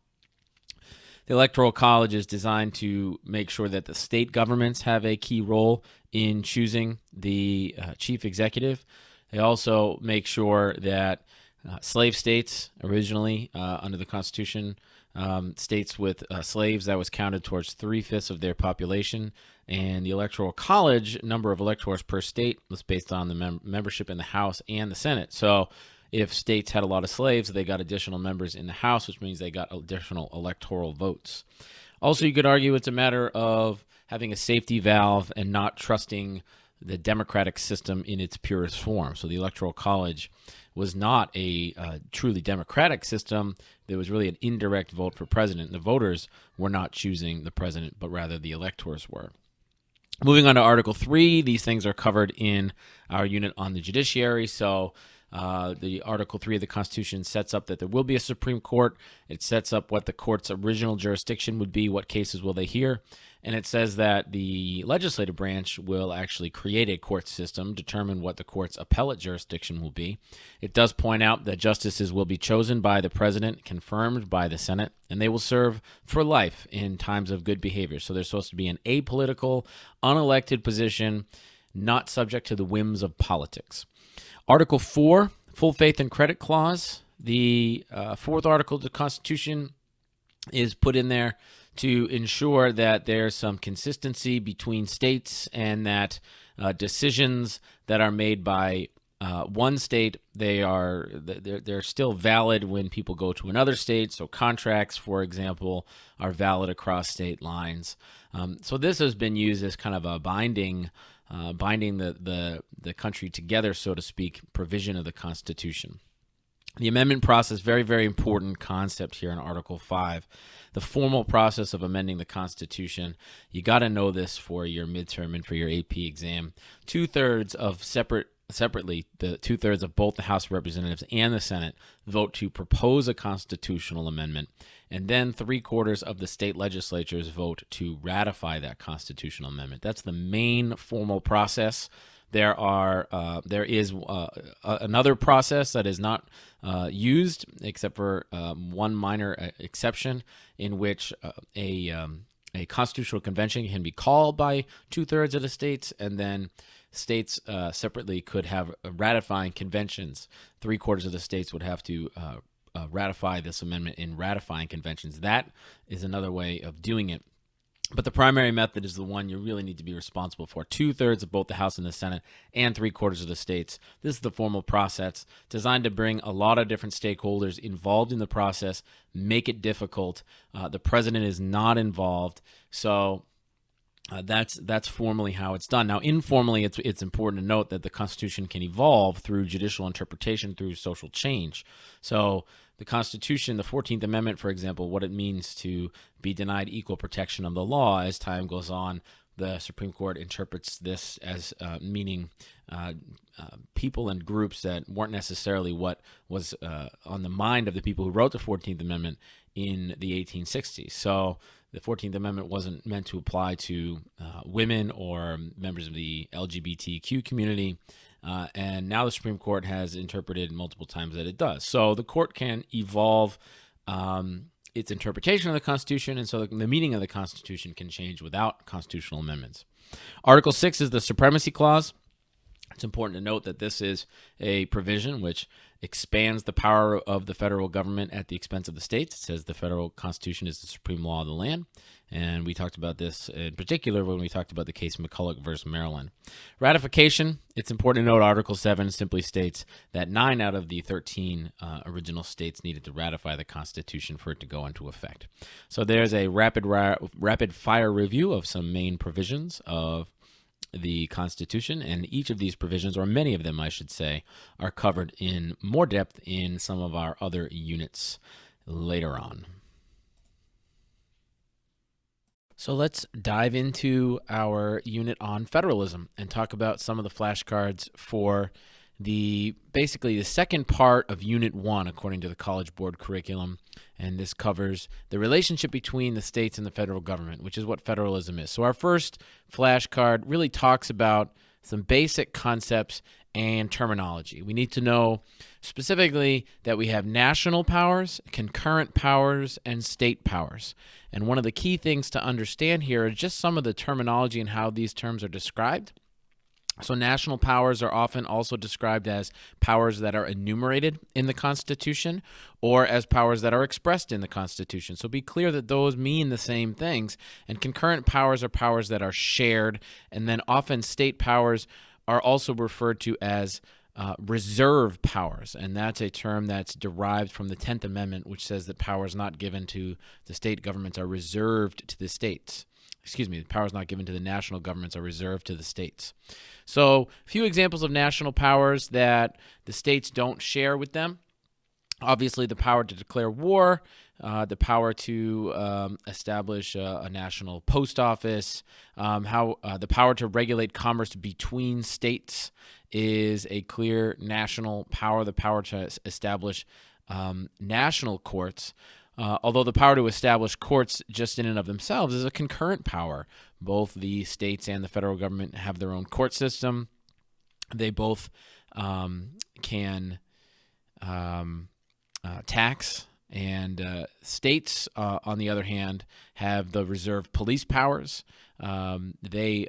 Speaker 1: The Electoral College is designed to make sure that the state governments have a key role in choosing the chief executive. They also make sure that slave states, originally under the Constitution, states with slaves, that was counted towards 3/5 of their population. And the Electoral College number of electors per state was based on the membership in the House and the Senate. So if states had a lot of slaves, they got additional members in the House, which means they got additional electoral votes. Also, you could argue it's a matter of having a safety valve and not trusting the democratic system in its purest form. So the Electoral College was not a truly democratic system. There was really an indirect vote for president. The voters were not choosing the president, but rather the electors were. Moving on to Article 3, these things are covered in our unit on the judiciary. So the Article 3 of the Constitution sets up that there will be a Supreme Court. It sets up what the court's original jurisdiction would be, what cases will they hear. And it says that the legislative branch will actually create a court system, determine what the court's appellate jurisdiction will be. It does point out that justices will be chosen by the president, confirmed by the Senate, and they will serve for life in times of good behavior. So they're supposed to be an apolitical, unelected position, not subject to the whims of politics. Article 4, full faith and credit clause. The fourth article of the Constitution is put in there to ensure that there's some consistency between states and that decisions that are made by one state, they're still valid when people go to another state. So contracts, for example, are valid across state lines. So this has been used as kind of a binding the country together, so to speak, provision of the Constitution. The amendment process, very, very important concept here in Article 5. The formal process of amending the Constitution, you got to know this for your midterm and for your AP exam. Separately, the 2/3 of both the House of Representatives and the Senate vote to propose a constitutional amendment, and then 3/4 of the state legislatures vote to ratify that constitutional amendment. That's the main formal process. There is another process that is not used, except for one minor exception, in which a constitutional convention can be called by 2/3 of the states, and then states separately could have ratifying conventions. 3/4 of the states would have to ratify this amendment in ratifying conventions. That is another way of doing it. But the primary method is the one you really need to be responsible for. 2/3 of both the House and the Senate and 3/4 of the states. This is the formal process designed to bring a lot of different stakeholders involved in the process, make it difficult. The president is not involved. So that's formally how it's done. Now, informally, it's important to note that the Constitution can evolve through judicial interpretation, through social change. So the Constitution, the 14th Amendment, for example, what it means to be denied equal protection of the law as time goes on, the Supreme Court interprets this as meaning people and groups that weren't necessarily what was on the mind of the people who wrote the 14th Amendment in the 1860s. So the 14th Amendment wasn't meant to apply to women or members of the LGBTQ community. And now the Supreme Court has interpreted multiple times that it does. So the court can evolve its interpretation of the Constitution, and so the meaning of the Constitution can change without constitutional amendments. Article 6 is the Supremacy Clause. It's important to note that this is a provision which expands the power of the federal government at the expense of the states. It says the federal Constitution is the supreme law of the land. And we talked about this in particular when we talked about the case McCulloch versus Maryland. Ratification, it's important to note Article 7 simply states that 9 out of the 13 original states needed to ratify the Constitution for it to go into effect. So there's a rapid fire review of some main provisions of the Constitution, and each of these provisions, or many of them I should say, are covered in more depth in some of our other units later on. So let's dive into our unit on federalism and talk about some of the flashcards for basically the second part of Unit 1 according to the College Board curriculum. And this covers the relationship between the states and the federal government, which is what federalism is. So our first flashcard really talks about some basic concepts and terminology. We need to know specifically that we have national powers, concurrent powers, and state powers. And one of the key things to understand here is just some of the terminology and how these terms are described. So national powers are often also described as powers that are enumerated in the Constitution or as powers that are expressed in the Constitution. So be clear that those mean the same things. And concurrent powers are powers that are shared. And then often state powers are also referred to as reserve powers. And that's a term that's derived from the 10th Amendment, which says that powers not given to the state governments are reserved to the states. The powers not given to the national governments are reserved to the states. So a few examples of national powers that the states don't share with them. Obviously, the power to declare war, the power to establish a national post office, the power to regulate commerce between states is a clear national power, the power to establish national courts. Although the power to establish courts just in and of themselves is a concurrent power. Both the states and the federal government have their own court system. They both can tax, and states, on the other hand, have the reserved police powers. They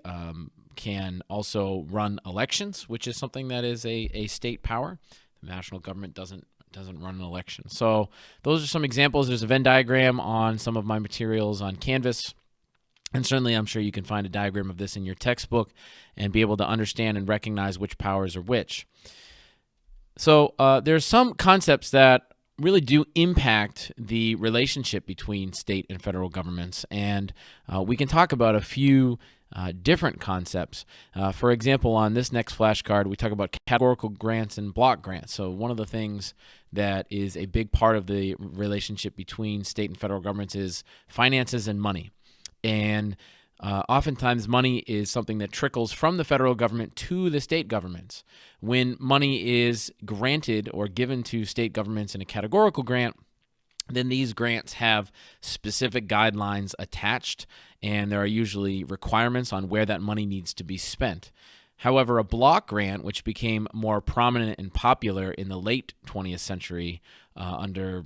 Speaker 1: can also run elections, which is something that is a state power. The national government doesn't run an election. So those are some examples. There's a Venn diagram on some of my materials on Canvas. And certainly I'm sure you can find a diagram of this in your textbook and be able to understand and recognize which powers are which. So there's some concepts that really do impact the relationship between state and federal governments. And we can talk about a few different concepts. For example, on this next flashcard, we talk about categorical grants and block grants. So one of the things that is a big part of the relationship between state and federal governments is finances and money. And oftentimes money is something that trickles from the federal government to the state governments. When money is granted or given to state governments in a categorical grant, then these grants have specific guidelines attached, and there are usually requirements on where that money needs to be spent. However, a block grant, which became more prominent and popular in the late 20th century under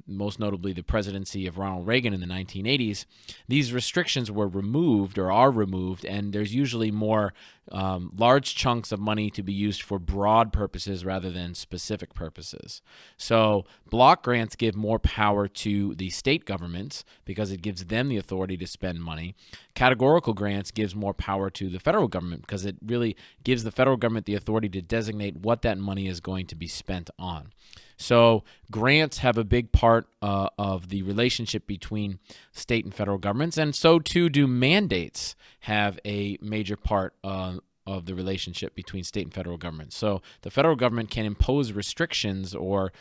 Speaker 1: most notably the presidency of Ronald Reagan in the 1980s, these restrictions were removed or are removed, and there's usually more large chunks of money to be used for broad purposes rather than specific purposes. So block grants give more power to the state governments because it gives them the authority to spend money. Categorical grants gives more power to the federal government because it really gives the federal government the authority to designate what that money is going to be spent on. So grants have a big part of the relationship between state and federal governments, and so too do mandates have a major part of the relationship between state and federal government. So the federal government can impose restrictions or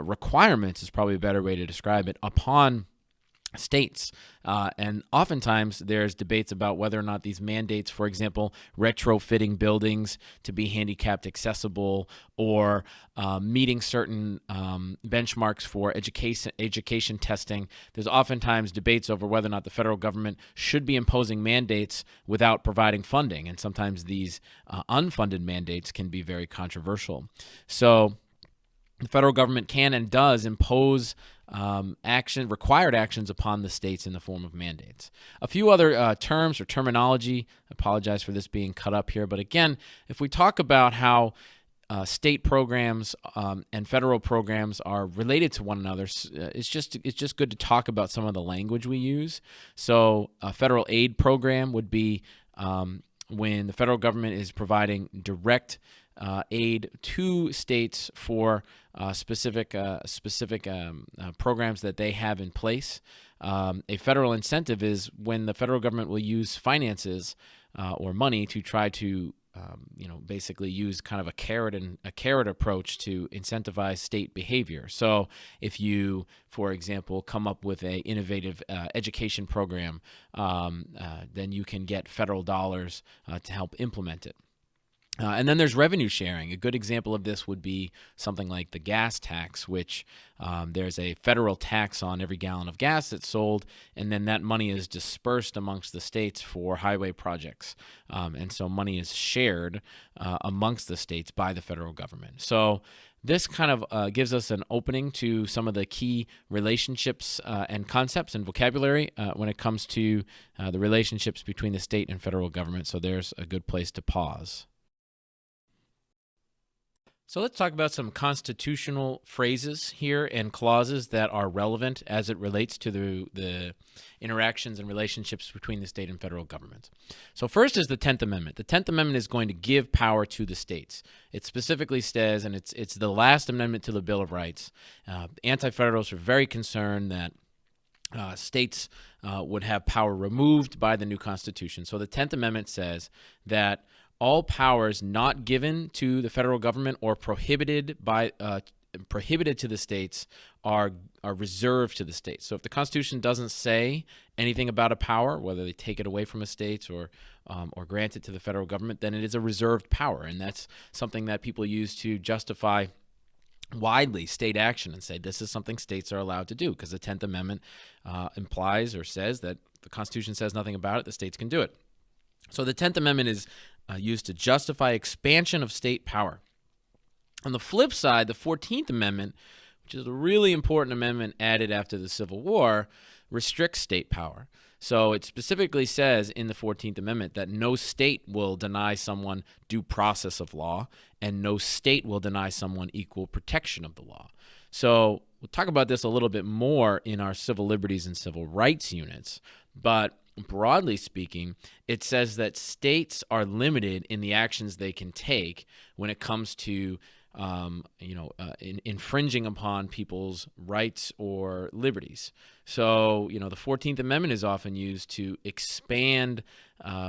Speaker 1: requirements is probably a better way to describe it upon states. And oftentimes there's debates about whether or not these mandates, for example, retrofitting buildings to be handicapped accessible, or meeting certain benchmarks for education testing. There's oftentimes debates over whether or not the federal government should be imposing mandates without providing funding. And sometimes these unfunded mandates can be very controversial. So the federal government can and does impose required actions upon the states in the form of mandates. A few other terms or terminology. I apologize for this being cut up here, but again, if we talk about how state programs and federal programs are related to one another, it's just good to talk about some of the language we use. So a federal aid program would be when the federal government is providing direct aid to states for specific programs that they have in place. A federal incentive is when the federal government will use finances or money to try to basically use kind of a carrot approach to incentivize state behavior. So if you, for example, come up with a innovative education program, then you can get federal dollars to help implement it. And then there's revenue sharing. A good example of this would be something like the gas tax, which there's a federal tax on every gallon of gas that's sold, and then that money is dispersed amongst the states for highway projects. And so money is shared amongst the states by the federal government. So this kind of gives us an opening to some of the key relationships and concepts and vocabulary when it comes to the relationships between the state and federal government. So there's a good place to pause. So let's talk about some constitutional phrases here and clauses that are relevant as it relates to the interactions and relationships between the state and federal government. So first is the 10th Amendment. The 10th Amendment is going to give power to the states. It specifically says, and it's the last amendment to the Bill of Rights, anti-federalists are very concerned that states would have power removed by the new Constitution. So the 10th Amendment says that all powers not given to the federal government or prohibited to the states are reserved to the states. So if the Constitution doesn't say anything about a power, whether they take it away from a state or grant it to the federal government, then it is a reserved power, and that's something that people use to justify widely state action and say this is something states are allowed to do because the 10th Amendment implies or says that the Constitution says nothing about it, the states can do it. So the 10th Amendment is used to justify expansion of state power. On the flip side, the 14th Amendment, which is a really important amendment added after the Civil War, restricts state power. So it specifically says in the 14th Amendment that no state will deny someone due process of law, and no state will deny someone equal protection of the law. So we'll talk about this a little bit more in our civil liberties and civil rights units, but broadly speaking, it says that states are limited in the actions they can take when it comes to infringing upon people's rights or liberties. So, the 14th Amendment is often used to expand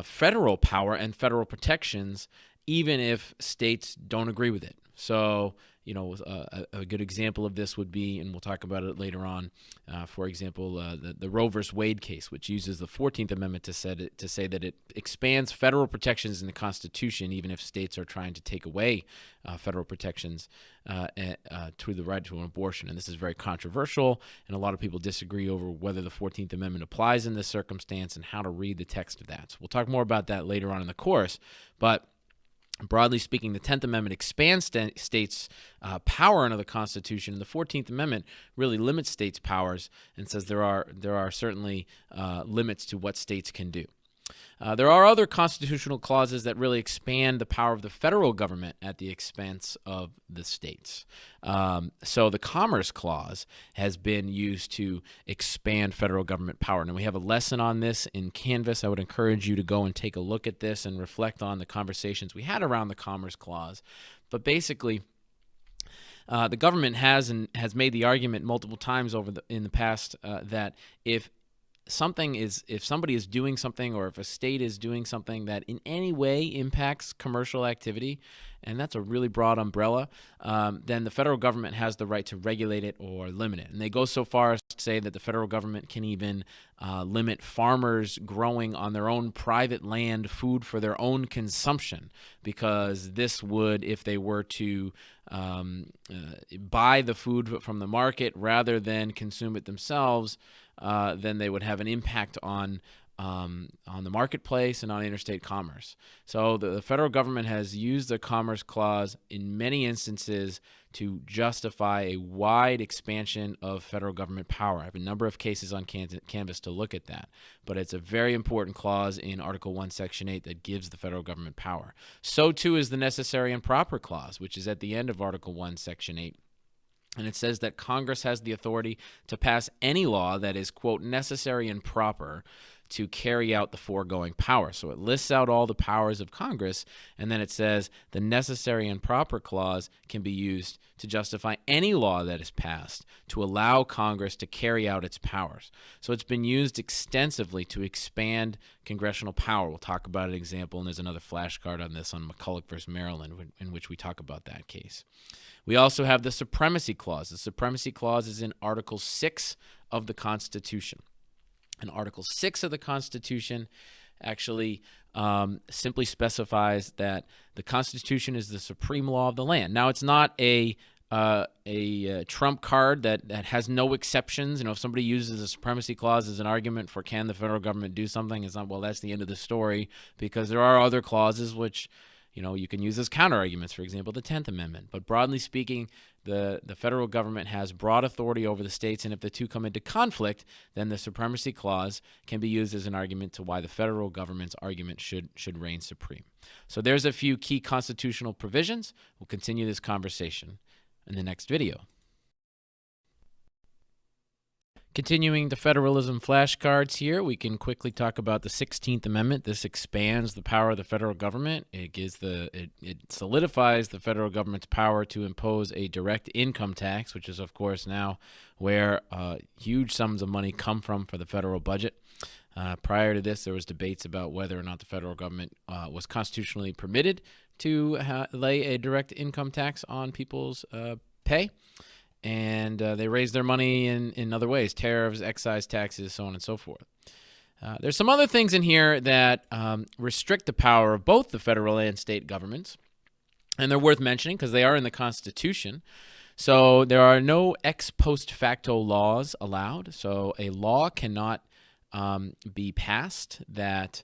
Speaker 1: federal power and federal protections, even if states don't agree with it. So, a good example of this would be, and we'll talk about it later on, for example, the Roe v. Wade case, which uses the 14th Amendment to say that it expands federal protections in the Constitution, even if states are trying to take away federal protections to the right to an abortion. And this is very controversial, and a lot of people disagree over whether the 14th Amendment applies in this circumstance and how to read the text of that. So we'll talk more about that later on in the course, but broadly speaking, the 10th Amendment expands states' power under the Constitution, and the 14th Amendment really limits states' powers and says there are certainly limits to what states can do. There are other constitutional clauses that really expand the power of the federal government at the expense of the states. So the Commerce Clause has been used to expand federal government power. Now, we have a lesson on this in Canvas. I would encourage you to go and take a look at this and reflect on the conversations we had around the Commerce Clause. But basically, the government has made the argument multiple times in the past that if if somebody is doing something, or if a state is doing something that in any way impacts commercial activity, and that's a really broad umbrella, then the federal government has the right to regulate it or limit it. And they go so far as to say that the federal government can even limit farmers growing on their own private land food for their own consumption, because this would, if they were to buy the food from the market rather than consume it themselves, then they would have an impact on the marketplace and on interstate commerce. So the federal government has used the Commerce Clause in many instances to justify a wide expansion of federal government power. I have a number of cases on Canvas to look at that, but it's a very important clause in Article 1, Section 8 that gives the federal government power. So too is the Necessary and Proper Clause, which is at the end of Article 1, Section 8. And it says that Congress has the authority to pass any law that is, quote, necessary and proper to carry out the foregoing power. So it lists out all the powers of Congress, and then it says the Necessary and Proper Clause can be used to justify any law that is passed to allow Congress to carry out its powers. So it's been used extensively to expand congressional power. We'll talk about an example, and there's another flashcard on this on McCulloch versus Maryland, in which we talk about that case. We also have the Supremacy Clause. The Supremacy Clause is in Article 6 of the Constitution. And Article 6 of the Constitution actually simply specifies that the Constitution is the supreme law of the land. Now, it's not a trump card that has no exceptions. You know, if somebody uses the Supremacy Clause as an argument for can the federal government do something, it's not, well, that's the end of the story, because there are other clauses which, you know, you can use as counter-arguments, for example, the 10th Amendment. But broadly speaking, the federal government has broad authority over the states, and if the two come into conflict, then the Supremacy Clause can be used as an argument to why the federal government's argument should reign supreme. So there's a few key constitutional provisions. We'll continue this conversation in the next video. Continuing the federalism flashcards here, we can quickly talk about the 16th Amendment. This expands the power of the federal government. It solidifies the federal government's power to impose a direct income tax, which is, of course, now where huge sums of money come from for the federal budget. Prior to this, there was debates about whether or not the federal government was constitutionally permitted to lay a direct income tax on people's pay. And they raise their money in other ways, tariffs, excise taxes, so on and so forth. There's some other things in here that restrict the power of both the federal and state governments, and they're worth mentioning because they are in the Constitution. So there are no ex post facto laws allowed. So a law cannot be passed that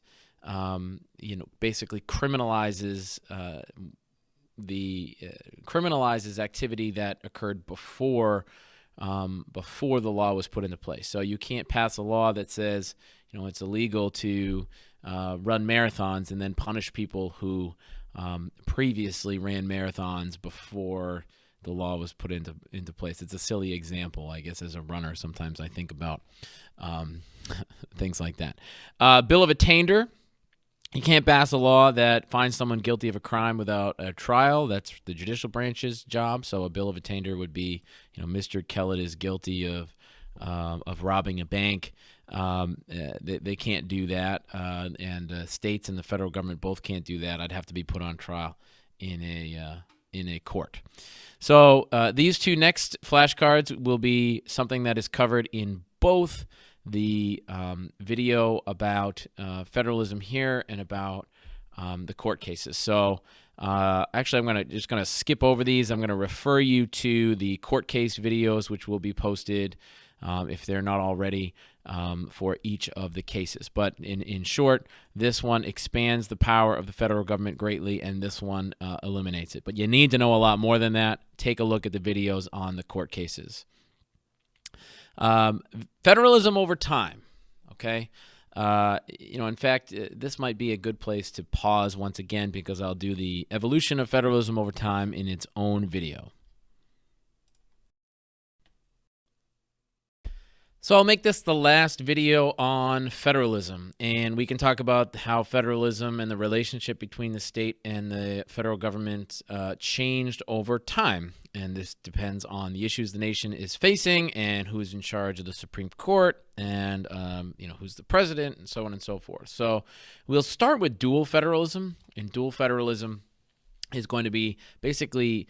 Speaker 1: basically criminalizes criminalizes activity that occurred before the law was put into place. So you can't pass a law that says, it's illegal to run marathons and then punish people who previously ran marathons before the law was put into place. It's a silly example, I guess, as a runner. Sometimes I think about things like that. Bill of Attainder. You can't pass a law that finds someone guilty of a crime without a trial. That's the judicial branch's job. So a bill of attainder would be, Mr. Kellett is guilty of robbing a bank. They can't do that, and states and the federal government both can't do that. I'd have to be put on trial in a court. So these two next flashcards will be something that is covered in both the video about federalism here and about the court cases. So actually, I'm just going to skip over these. I'm going to refer you to the court case videos, which will be posted if they're not already for each of the cases. But in short, this one expands the power of the federal government greatly, and this one eliminates it. But you need to know a lot more than that. Take a look at the videos on the court cases. Federalism over time, okay? In fact, this might be a good place to pause once again because I'll do the evolution of federalism over time in its own video. So I'll make this the last video on federalism, and we can talk about how federalism and the relationship between the state and the federal government changed over time. And this depends on the issues the nation is facing and who's in charge of the Supreme Court and who's the president and so on and so forth. So we'll start with dual federalism, and dual federalism is going to be basically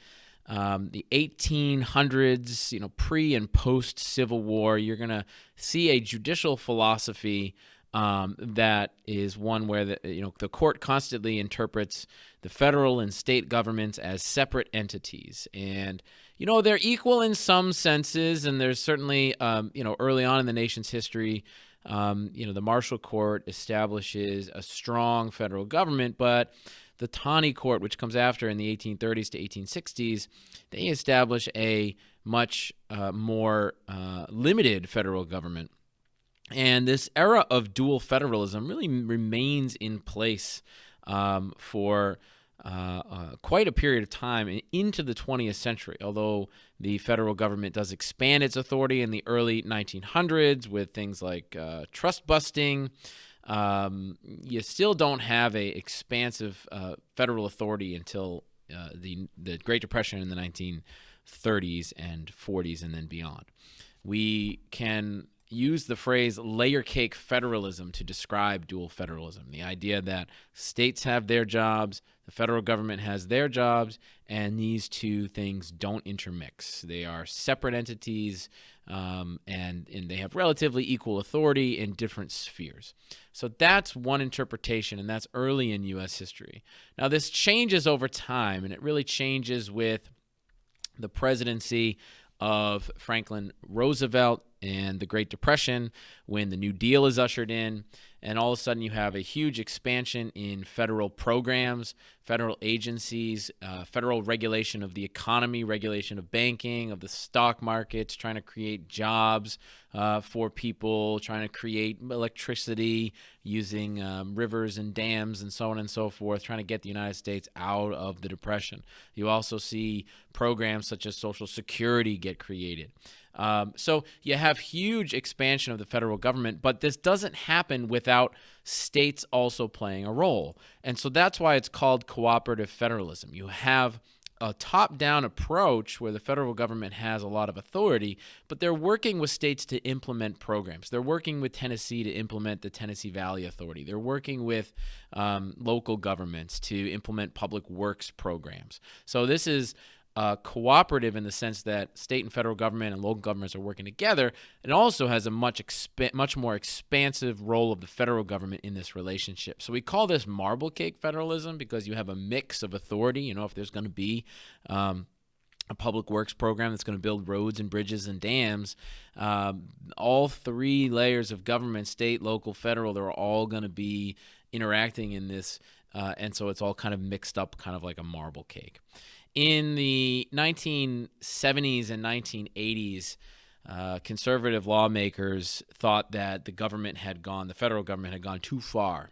Speaker 1: the 1800s, pre and post Civil War. You're going to see a judicial philosophy that is one where the court constantly interprets the federal and state governments as separate entities, and they're equal in some senses. And there's certainly early on in the nation's history, the Marshall Court establishes a strong federal government, but the Taney Court, which comes after in the 1830s to 1860s, they establish a much more limited federal government. And this era of dual federalism really remains in place for quite a period of time into the 20th century, although the federal government does expand its authority in the early 1900s with things like trust busting. You still don't have a expansive federal authority until the Great Depression in the 1930s and 40s and then beyond. We can use the phrase layer cake federalism to describe dual federalism, the idea that states have their jobs, the federal government has their jobs, and these two things don't intermix. They are separate entities, and they have relatively equal authority in different spheres. So that's one interpretation, and that's early in U.S. history. Now, this changes over time, and it really changes with the presidency of Franklin Roosevelt and the Great Depression, when the New Deal is ushered in, and all of a sudden you have a huge expansion in federal programs, federal agencies, federal regulation of the economy, regulation of banking, of the stock markets, trying to create jobs for people, trying to create electricity using rivers and dams and so on and so forth, trying to get the United States out of the Depression. You also see programs such as Social Security get created. So you have huge expansion of the federal government, but this doesn't happen without states also playing a role. And so that's why it's called cooperative federalism. You have a top-down approach where the federal government has a lot of authority, but they're working with states to implement programs. They're working with Tennessee to implement the Tennessee Valley Authority. They're working with local governments to implement public works programs. So this is cooperative in the sense that state and federal government and local governments are working together. It also has a much more expansive role of the federal government in this relationship. So we call this marble cake federalism because you have a mix of authority. If there's going to be a public works program that's going to build roads and bridges and dams, all three layers of government, state, local, federal, they're all going to be interacting in this, and so it's all kind of mixed up, kind of like a marble cake. In the 1970s and 1980s, conservative lawmakers thought that the federal government had gone too far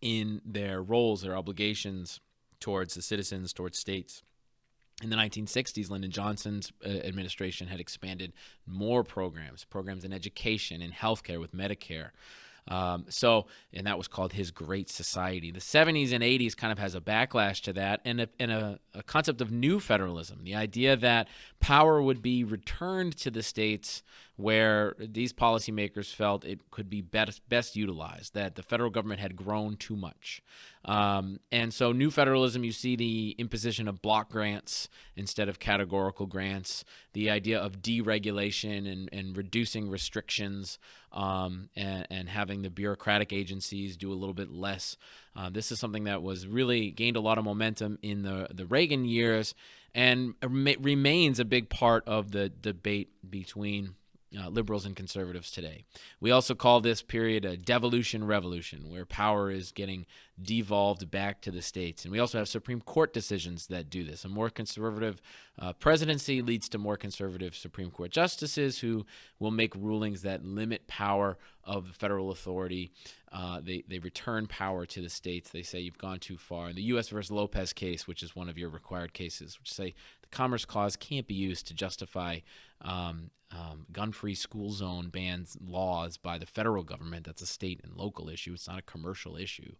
Speaker 1: in their roles, their obligations towards the citizens, towards states. In the 1960s, Lyndon Johnson's administration had expanded more programs in education and healthcare with Medicare. And that was called his Great Society. The 70s and 80s kind of has a backlash to that, and a concept of new federalism, the idea that power would be returned to the states where these policymakers felt it could be best utilized, that the federal government had grown too much. And so new federalism, you see the imposition of block grants instead of categorical grants, the idea of deregulation and reducing restrictions, and having the bureaucratic agencies do a little bit less. This is something that was really gained a lot of momentum in the Reagan years and remains a big part of the debate between liberals and conservatives today. We also call this period a devolution revolution, where power is getting devolved back to the states. And we also have Supreme Court decisions that do this. A more conservative presidency leads to more conservative Supreme Court justices who will make rulings that limit power of the federal authority. They return power to the states. They say you've gone too far. In the U.S. versus Lopez case, which is one of your required cases, which say the Commerce Clause can't be used to justify gun-free school zone bans laws by the federal government. That's a state and local issue. It's not a commercial issue.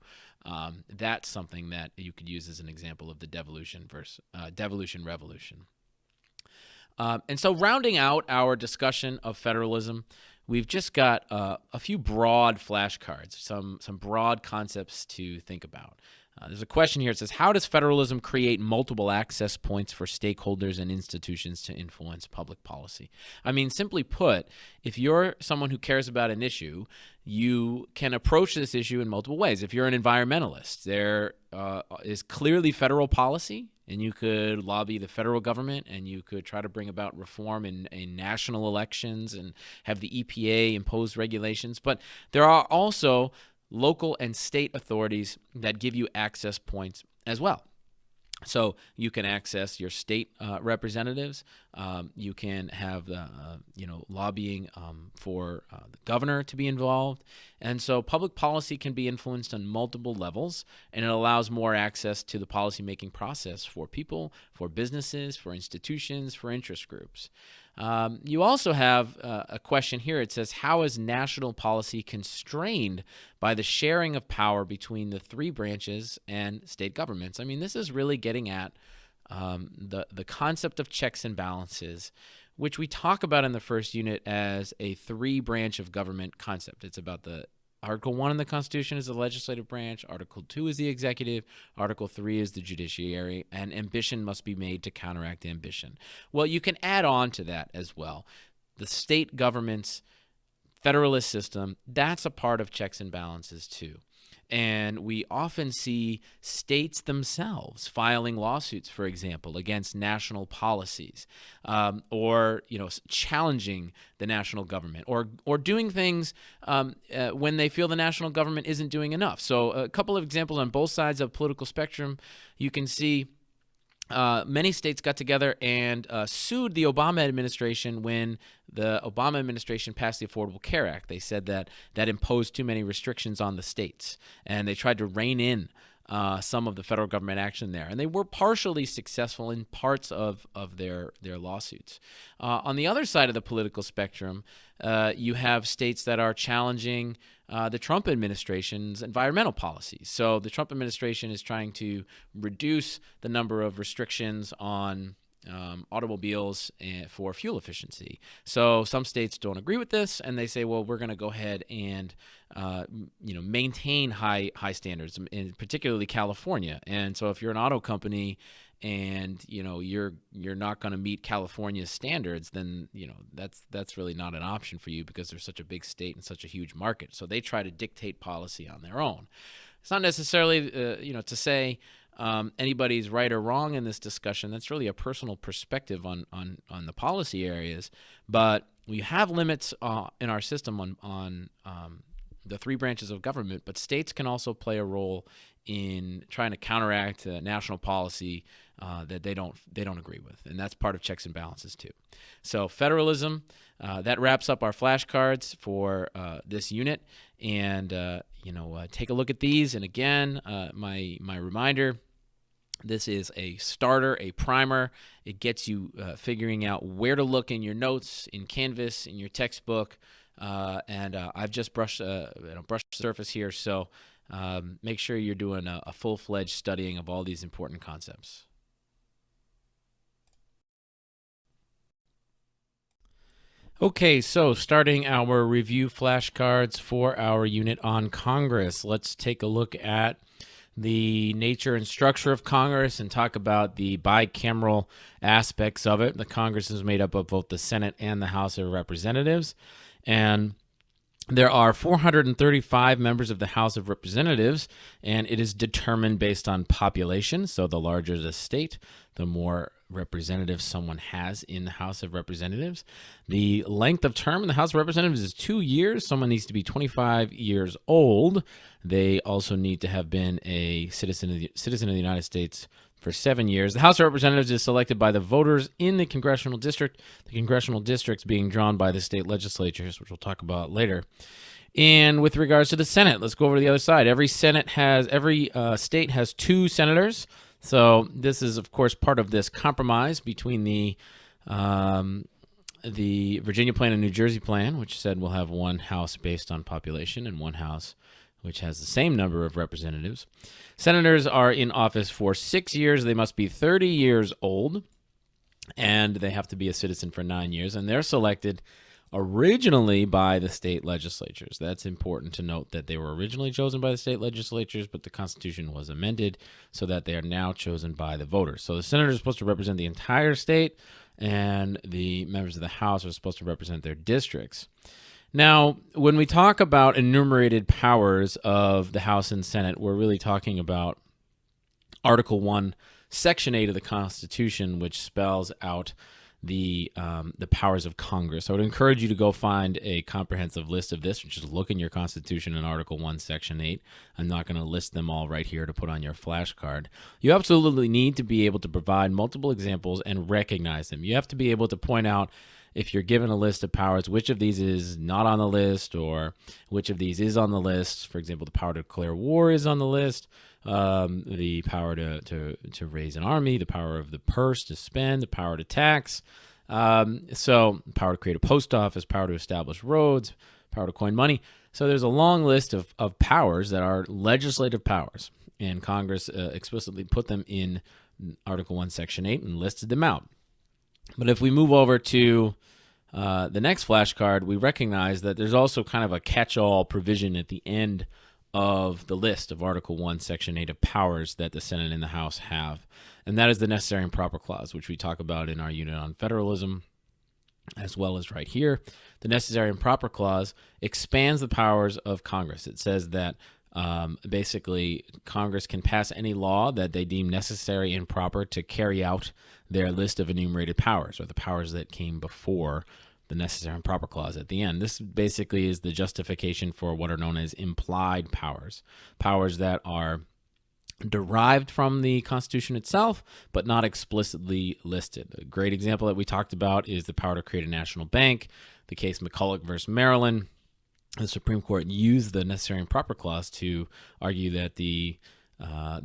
Speaker 1: That's something that you could use as an example of the devolution versus devolution revolution. And so rounding out our discussion of federalism, we've just got a few broad flashcards, some broad concepts to think about. There's a question here. It says, how does federalism create multiple access points for stakeholders and institutions to influence public policy? I mean, simply put, if you're someone who cares about an issue, you can approach this issue in multiple ways. If you're an environmentalist, there is clearly federal policy, and you could lobby the federal government, and you could try to bring about reform in national elections and have the EPA impose regulations. But there are also local and state authorities that give you access points as well. So you can access your state representatives. You can have lobbying for the governor to be involved. And so public policy can be influenced on multiple levels, and it allows more access to the policymaking process for people, for businesses, for institutions, for interest groups. You also have a question here. It says, how is national policy constrained by the sharing of power between the three branches and state governments? I mean, this is really getting at the concept of checks and balances, which we talk about in the first unit as a three-branch of government concept. It's about the Article 1 in the Constitution is the legislative branch, Article 2 is the executive, Article 3 is the judiciary, and ambition must be made to counteract ambition. Well, you can add on to that as well. The state government's federalist system, that's a part of checks and balances too. And we often see states themselves filing lawsuits, for example, against national policies, or challenging the national government, or doing things when they feel the national government isn't doing enough. So a couple of examples on both sides of the political spectrum. You can see many states got together and sued the Obama administration when the Obama administration passed the Affordable Care Act. They said that imposed too many restrictions on the states, and they tried to rein in some of the federal government action there. And they were partially successful in parts of their lawsuits. On the other side of the political spectrum, you have states that are challenging the Trump administration's environmental policies. So the Trump administration is trying to reduce the number of restrictions on automobiles for fuel efficiency. So some states don't agree with this, and they say, well, we're going to go ahead and maintain high standards, in particularly California. And so if you're an auto company and you're not going to meet California's standards, then that's really not an option for you, because there's such a big state and such a huge market. So they try to dictate policy on their own. It's not necessarily to say anybody's right or wrong in this discussion. That's really a personal perspective on the policy areas. But we have limits in our system on the three branches of government, but states can also play a role in trying to counteract national policy that they don't agree with, and that's part of checks and balances too. So federalism, that wraps up our flashcards for this unit, and take a look at these. And again, my reminder: this is a starter, a primer. It gets you figuring out where to look in your notes, in Canvas, in your textbook, and I've just brushed the surface here. So make sure you're doing a full-fledged studying of all these important concepts. Okay, so starting our review flashcards for our unit on Congress, let's take a look at the nature and structure of Congress and talk about the bicameral aspects of it. The Congress is made up of both the Senate and the House of Representatives, and there are 435 members of the House of Representatives, and it is determined based on population. So the larger the state, the more representatives someone has in the House of Representatives. The length of term in the House of Representatives is 2 years. Someone needs to be 25 years old. They also need to have been a citizen of the United States for 7 years. The House of Representatives is selected by the voters in the congressional district, the congressional districts being drawn by the state legislatures, which we'll talk about later. And with regards to the Senate, let's go over to the other side. Every state has 2 senators. So this is, of course, part of this compromise between the Virginia plan and New Jersey plan, which said we'll have 1 House based on population and 1 House which has the same number of representatives. Senators are in office for 6 years. They must be 30 years old, and they have to be a citizen for 9 years, and they're selected originally by the state legislatures. That's important to note, that they were originally chosen by the state legislatures, but the Constitution was amended so that they are now chosen by the voters. So the senators are supposed to represent the entire state, and the members of the House are supposed to represent their districts. Now, when we talk about enumerated powers of the House and Senate, we're really talking about Article 1, Section 8 of the Constitution, which spells out the powers of Congress. I would encourage you to go find a comprehensive list of this. Just look in your Constitution in Article 1, Section 8. I'm not going to list them all right here to put on your flashcard. You absolutely need to be able to provide multiple examples and recognize them. You have to be able to point out, if you're given a list of powers, which of these is not on the list, or which of these is on the list. For example, the power to declare war is on the list, the power to raise an army, the power of the purse to spend, the power to tax, so power to create a post office, power to establish roads, power to coin money. So there's a long list of powers that are legislative powers, and Congress explicitly put them in Article 1, Section 8 and listed them out. But if we move over to the next flashcard, we recognize that there's also kind of a catch-all provision at the end of the list of Article 1, Section 8 of powers that the Senate and the House have. And that is the Necessary and Proper Clause, which we talk about in our unit on federalism, as well as right here. The Necessary and Proper Clause expands the powers of Congress. It says that basically Congress can pass any law that they deem necessary and proper to carry out their list of enumerated powers, or the powers that came before the Necessary and Proper Clause at the end. This basically is the justification for what are known as implied powers, powers that are derived from the Constitution itself, but not explicitly listed. A great example that we talked about is the power to create a national bank, the case McCulloch versus Maryland. The Supreme Court used the Necessary and Proper Clause to argue that the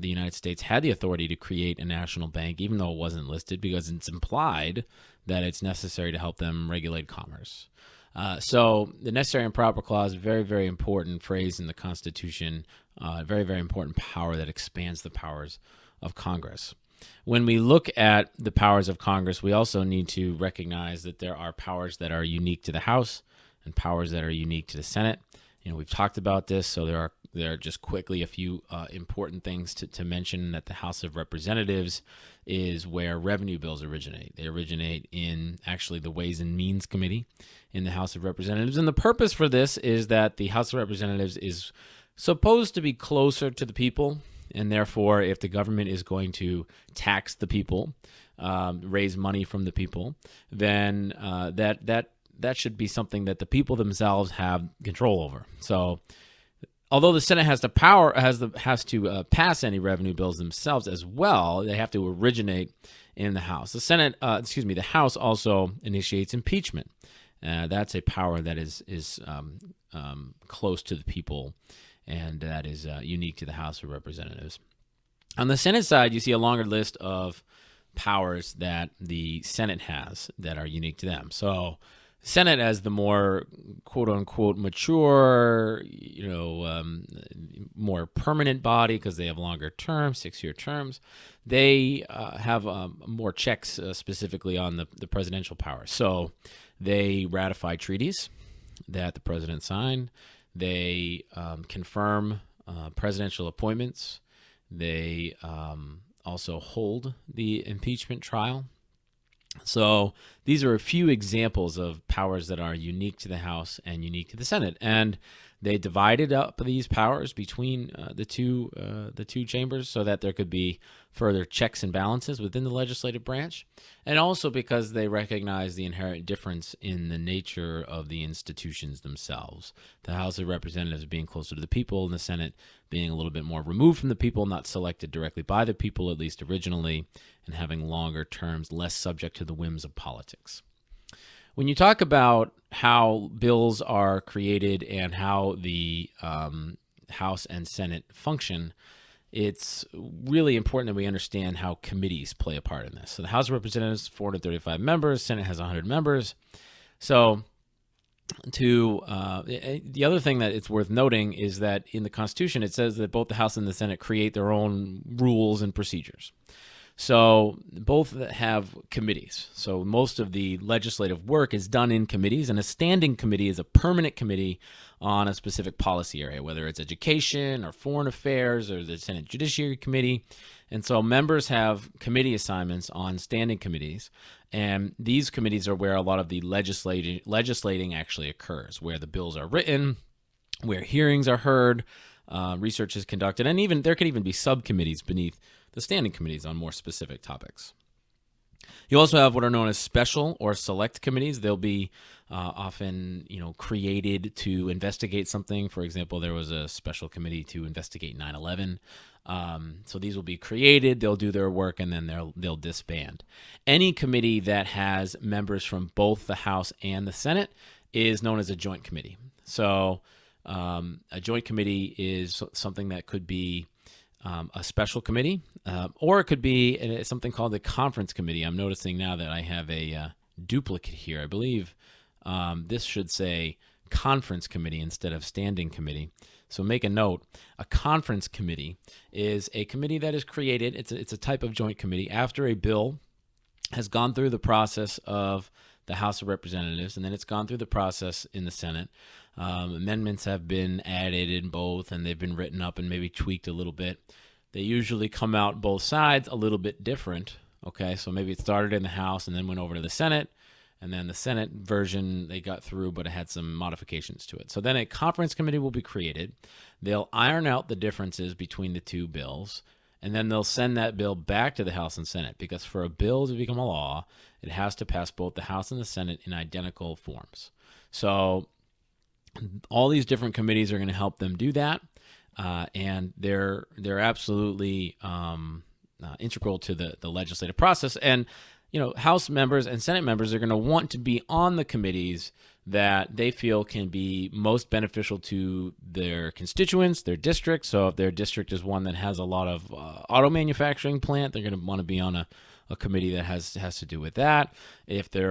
Speaker 1: United States had the authority to create a national bank, even though it wasn't listed, because it's implied that it's necessary to help them regulate commerce. So the Necessary and Proper Clause, very, very important phrase in the Constitution, very, very important power that expands the powers of Congress. When we look at the powers of Congress, we also need to recognize that there are powers that are unique to the House and powers that are unique to the Senate. You know, we've talked about this, so there are just quickly a few important things to mention. That the House of Representatives is where revenue bills originate. They originate in actually the Ways and Means Committee in the House of Representatives. And the purpose for this is that the House of Representatives is supposed to be closer to the people, and therefore if the government is going to tax the people, raise money from the people, then that should be something that the people themselves have control over. So although the Senate has to pass any revenue bills themselves as well, they have to originate in the House. The House also initiates impeachment. That's a power that is close to the people, and that is unique to the House of Representatives. On the Senate side, you see a longer list of powers that the Senate has that are unique to them. So Senate, as the more quote-unquote mature, more permanent body, because they have longer terms, 6-year terms, they have more checks specifically on the presidential power. So they ratify treaties that the president signed. They confirm presidential appointments. They also hold the impeachment trial. So these are a few examples of powers that are unique to the House and unique to the Senate. And they divided up these powers between the two chambers so that there could be further checks and balances within the legislative branch, and also because they recognize the inherent difference in the nature of the institutions themselves. The House of Representatives being closer to the people, and the Senate being a little bit more removed from the people, not selected directly by the people, at least originally, and having longer terms, less subject to the whims of politics. When you talk about how bills are created and how the House and Senate function, it's really important that we understand how committees play a part in this. So the House of Representatives, 435 members, Senate has 100 members. So the other thing that it's worth noting is that in the Constitution, it says that both the House and the Senate create their own rules and procedures. So both have committees. So most of the legislative work is done in committees, and a standing committee is a permanent committee on a specific policy area, whether it's education or foreign affairs or the Senate Judiciary Committee. And so members have committee assignments on standing committees, and these committees are where a lot of the legislating actually occurs, where the bills are written, where hearings are heard, research is conducted, and even there could even be subcommittees beneath the standing committees on more specific topics. You also have what are known as special or select committees. They'll be often, created to investigate something. For example, there was a special committee to investigate 9/11. So these will be created. They'll do their work, and then they'll disband. Any committee that has members from both the House and the Senate is known as a joint committee. So a joint committee is something that could be a special committee, or it could be something called the conference committee. I'm noticing now that I have a duplicate here. I believe this should say conference committee instead of standing committee. So make a note. A conference committee is a committee that is created. It's a type of joint committee after a bill has gone through the process of the House of Representatives, and then it's gone through the process in the Senate. Amendments have been added in both, and they've been written up and maybe tweaked a little bit. They usually come out both sides a little bit different. Okay, so maybe it started in the House and then went over to the Senate, and then the Senate version they got through, but it had some modifications to it. So then a conference committee will be created. They'll iron out the differences between the two bills, and then they'll send that bill back to the House and Senate, because for a bill to become a law, it has to pass both the House and the Senate in identical forms. So all these different committees are going to help them do that, and they're absolutely integral to the legislative process. And House members and Senate members are going to want to be on the committees that they feel can be most beneficial to their constituents, their district. So if their district is one that has a lot of auto manufacturing plant, they're going to want to be on a committee that has to do with that. If they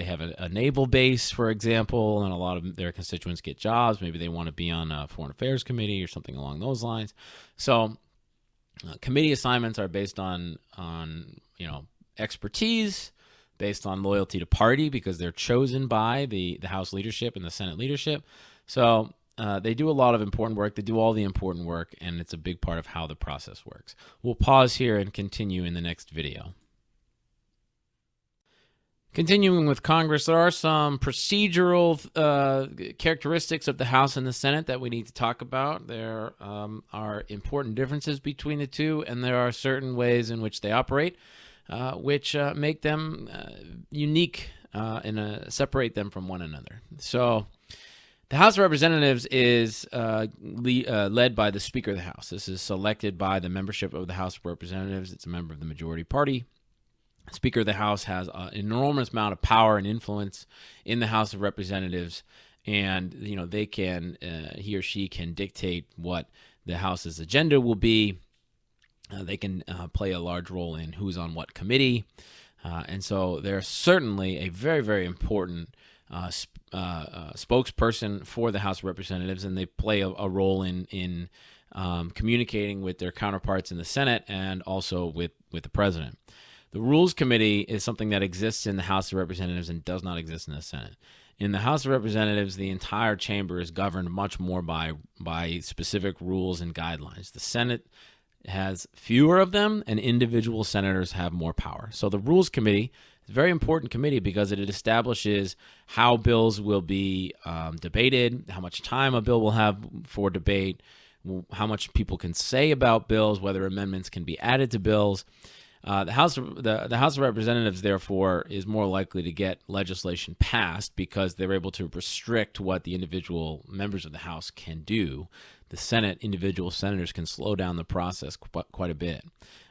Speaker 1: have a naval base, for example, and a lot of their constituents get jobs, maybe they want to be on a foreign affairs committee or something along those lines. So committee assignments are based on expertise, based on loyalty to party, because they're chosen by the House leadership and the Senate leadership. So they do a lot of important work. They do all the important work, and it's a big part of how the process works. We'll pause here and continue in the next video. Continuing with Congress, there are some procedural characteristics of the House and the Senate that we need to talk about. There are important differences between the two, and there are certain ways in which they operate, which make them unique and separate them from one another. So the House of Representatives is led by the Speaker of the House. This is selected by the membership of the House of Representatives. It's a member of the majority party. Speaker of the House has an enormous amount of power and influence in the House of Representatives, and they can he or she can dictate what the House's agenda will be. They can play a large role in who's on what committee, and so they're certainly a very, very important spokesperson for the House of Representatives, and they play a role in communicating with their counterparts in the Senate and also with the President. The Rules Committee is something that exists in the House of Representatives and does not exist in the Senate. In the House of Representatives, the entire chamber is governed much more by specific rules and guidelines. The Senate has fewer of them, and individual senators have more power. So the Rules Committee is It's a very important committee because it establishes how bills will be debated, how much time a bill will have for debate, how much people can say about bills, whether amendments can be added to bills. The House of Representatives, therefore, is more likely to get legislation passed because they're able to restrict what the individual members of the House can do. The Senate, individual senators can slow down the process quite a bit.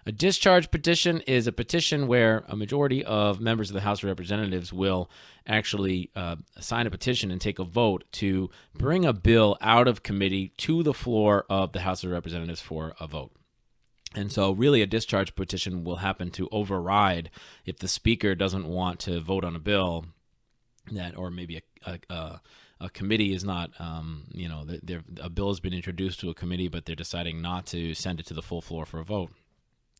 Speaker 1: A discharge petition is a petition where a majority of members of the House of Representatives will actually sign a petition and take a vote to bring a bill out of committee to the floor of the House of Representatives for a vote. And so really a discharge petition will happen to override if the speaker doesn't want to vote on a bill that, or maybe a committee is not, a bill has been introduced to a committee, but they're deciding not to send it to the full floor for a vote.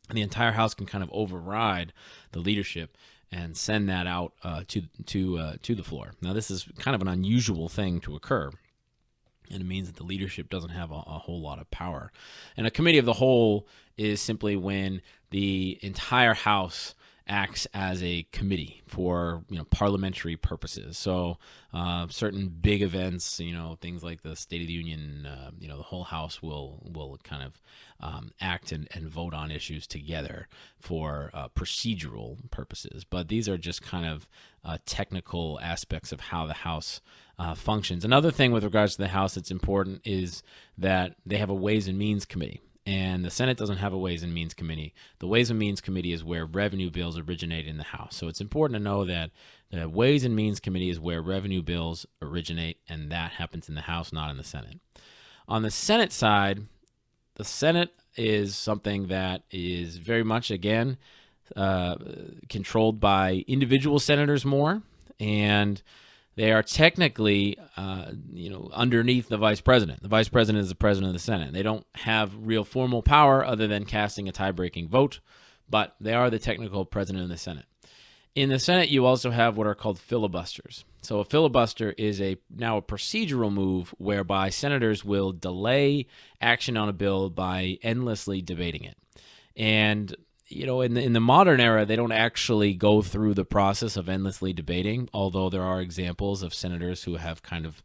Speaker 1: And the entire House can kind of override the leadership and send that out to the floor. Now, this is kind of an unusual thing to occur, and it means that the leadership doesn't have a whole lot of power. And a committee of the whole is simply when the entire House acts as a committee for parliamentary purposes. So certain big events, things like the State of the Union, the whole House will kind of act and vote on issues together for procedural purposes. But these are just kind of technical aspects of how the House functions. Another thing with regards to the House that's important is that they have a Ways and Means Committee. And the Senate doesn't have a Ways and Means Committee. The Ways and Means Committee is where revenue bills originate in the House. So it's important to know that the Ways and Means Committee is where revenue bills originate, and that happens in the House, not in the Senate. On the Senate side, the Senate is something that is very much, again, controlled by individual senators more, and they are technically, underneath the vice president. The vice president is the president of the Senate. They don't have real formal power other than casting a tie-breaking vote, but they are the technical president of the Senate. In the Senate, you also have what are called filibusters. So a filibuster is now a procedural move whereby senators will delay action on a bill by endlessly debating it. And in the modern era, they don't actually go through the process of endlessly debating, although there are examples of senators who have kind of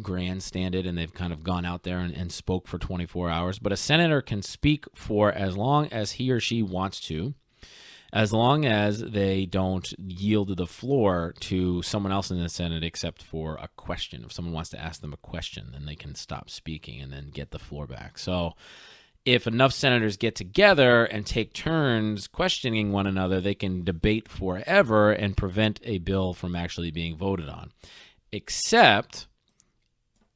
Speaker 1: grandstanded and they've kind of gone out there and spoke for 24 hours. But a senator can speak for as long as he or she wants to, as long as they don't yield the floor to someone else in the Senate except for a question. If someone wants to ask them a question, then they can stop speaking and then get the floor back. So if enough senators get together and take turns questioning one another, they can debate forever and prevent a bill from actually being voted on. Except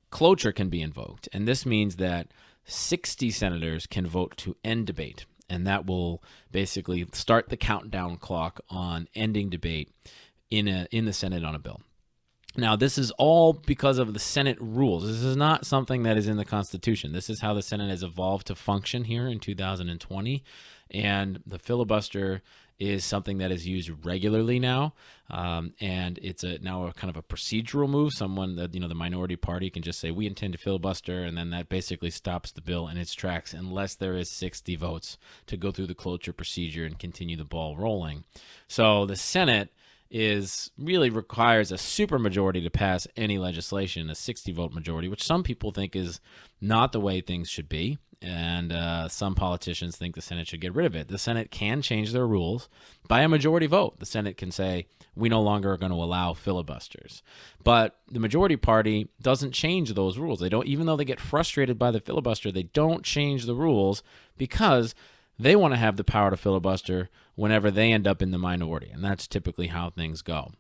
Speaker 1: cloture can be invoked, and this means that 60 senators can vote to end debate, and that will basically start the countdown clock on ending debate in the Senate on a bill. Now, this is all because of the Senate rules. This is not something that is in the Constitution. This is how the Senate has evolved to function here in 2020. And the filibuster is something that is used regularly now. And it's now a kind of a procedural move. Someone that, the minority party can just say, we intend to filibuster. And then that basically stops the bill in its tracks unless there is 60 votes to go through the cloture procedure and continue the ball rolling. So the Senate really requires a supermajority to pass any legislation, a 60-vote majority, which some people think is not the way things should be, and some politicians think the Senate should get rid of it. The Senate can change their rules by a majority vote. The Senate can say, we no longer are going to allow filibusters. But the majority party doesn't change those rules. They don't, even though they get frustrated by the filibuster, they don't change the rules because they want to have the power to filibuster whenever they end up in the minority, and that's typically how things go.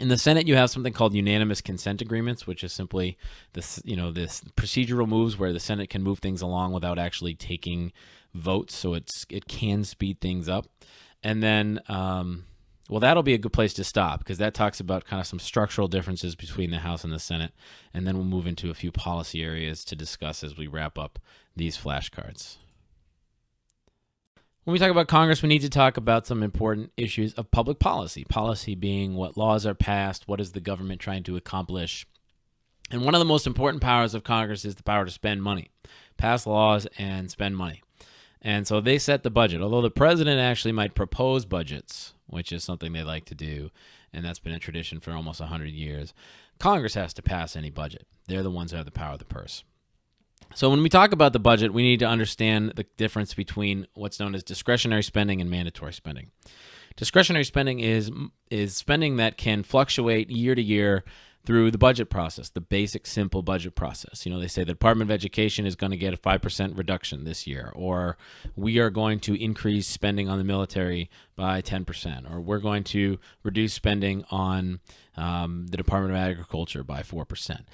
Speaker 1: In the Senate, you have something called unanimous consent agreements, which is simply this procedural moves where the Senate can move things along without actually taking votes, so it can speed things up. And then, that'll be a good place to stop because that talks about kind of some structural differences between the House and the Senate, and then we'll move into a few policy areas to discuss as we wrap up these flashcards. When we talk about Congress, we need to talk about some important issues of public policy. Policy being what laws are passed, what is the government trying to accomplish. And one of the most important powers of Congress is the power to spend money, pass laws and spend money. And so they set the budget, although the president actually might propose budgets, which is something they like to do, and that's been a tradition for almost 100 years. Congress has to pass any budget. They're the ones who have the power of the purse. So when we talk about the budget, we need to understand the difference between what's known as discretionary spending and mandatory spending. Discretionary spending is spending that can fluctuate year to year through the budget process, the basic, simple budget process. They say the Department of Education is going to get a 5% reduction this year, or we are going to increase spending on the military by 10%, or we're going to reduce spending on the Department of Agriculture by 4%.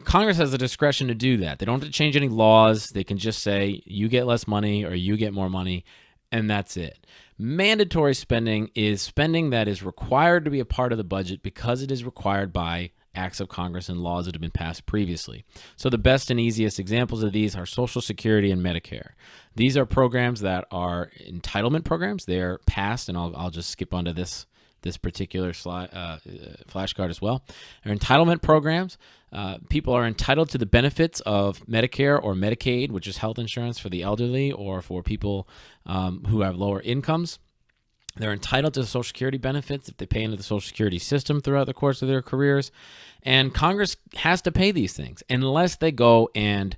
Speaker 1: Congress has the discretion to do that. They don't have to change any laws. They can just say, you get less money or you get more money, and that's it. Mandatory spending is spending that is required to be a part of the budget because it is required by acts of Congress and laws that have been passed previously. So the best and easiest examples of these are Social Security and Medicare. These are programs that are entitlement programs. They're passed, and I'll just skip onto this particular flashcard as well. They're entitlement programs. People are entitled to the benefits of Medicare or Medicaid, which is health insurance for the elderly or for people who have lower incomes. They're entitled to Social Security benefits if they pay into the Social Security system throughout the course of their careers. And Congress has to pay these things unless they go and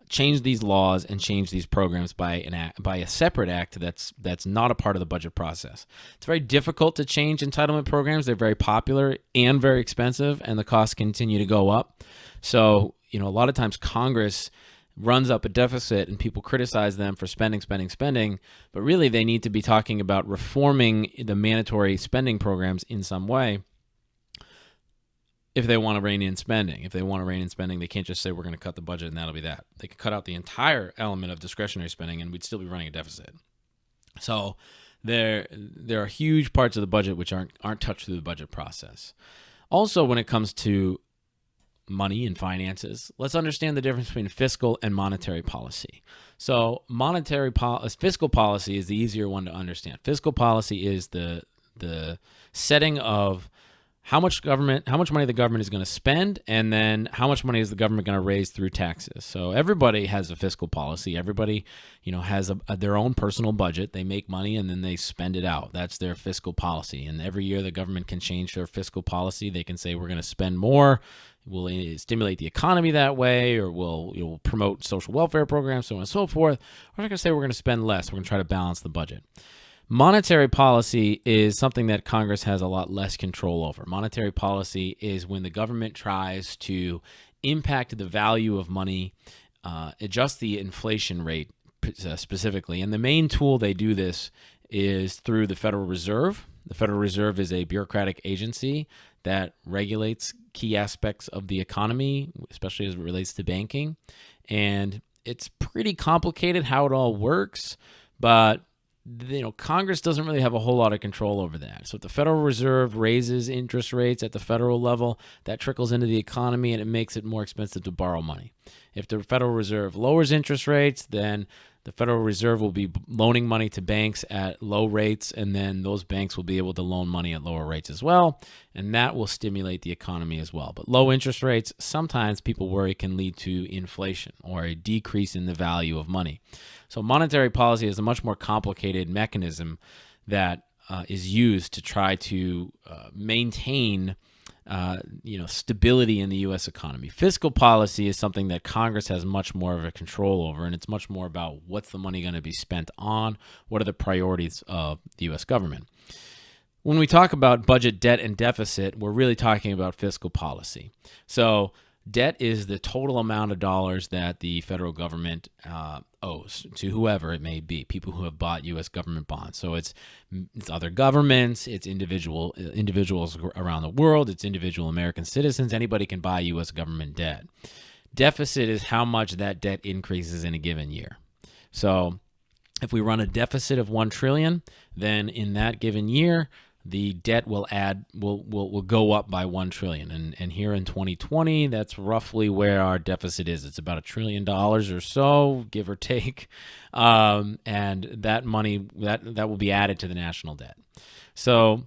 Speaker 1: change these laws and change these programs by a separate act that's not a part of the budget process. It's very difficult to change entitlement programs. They're very popular and very expensive, and the costs continue to go up. So, a lot of times Congress runs up a deficit and people criticize them for spending, but really they need to be talking about reforming the mandatory spending programs in some way if they want to rein in spending. If they want to rein in spending, they can't just say we're going to cut the budget and that'll be that. They could cut out the entire element of discretionary spending and we'd still be running a deficit. So there are huge parts of the budget which aren't touched through the budget process. Also, when it comes to money and finances, let's understand the difference between fiscal and monetary policy. So fiscal policy is the easier one to understand. Fiscal policy is the setting of how much money the government is going to spend, and then how much money is the government going to raise through taxes. So everybody has a fiscal policy. Everybody, has their own personal budget. They make money and then they spend it out. That's their fiscal policy. And every year the government can change their fiscal policy. They can say we're going to spend more. We'll stimulate the economy that way, or we'll promote social welfare programs, so on and so forth. Or they're going to say we're going to spend less. We're going to try to balance the budget. Monetary policy is something that Congress has a lot less control over. Monetary policy is when the government tries to impact the value of money, adjust the inflation rate specifically. And the main tool they do this is through the Federal Reserve. The Federal Reserve is a bureaucratic agency that regulates key aspects of the economy, especially as it relates to banking. And it's pretty complicated how it all works, but Congress doesn't really have a whole lot of control over that. So if the Federal Reserve raises interest rates at the federal level, that trickles into the economy and it makes it more expensive to borrow money. If the Federal Reserve lowers interest rates, then the Federal Reserve will be loaning money to banks at low rates, and then those banks will be able to loan money at lower rates as well, and that will stimulate the economy as well. But low interest rates, sometimes people worry, can lead to inflation or a decrease in the value of money. So monetary policy is a much more complicated mechanism that is used to try to maintain stability in the U.S. economy. Fiscal policy is something that Congress has much more of a control over, and it's much more about what's the money going to be spent on, what are the priorities of the U.S. government. When we talk about budget, debt, and deficit, we're really talking about fiscal policy. So debt is the total amount of dollars that the federal government owes to whoever it may be, people who have bought U.S. government bonds. So it's other governments, it's individuals around the world, it's individual American citizens. Anybody can buy U.S. government debt. Deficit is how much that debt increases in a given year. So if we run a deficit of $1 trillion, then in that given year, the debt will go up by $1 trillion. And here in 2020, that's roughly where our deficit is. It's about $1 trillion or so, give or take. And that money, that will be added to the national debt. So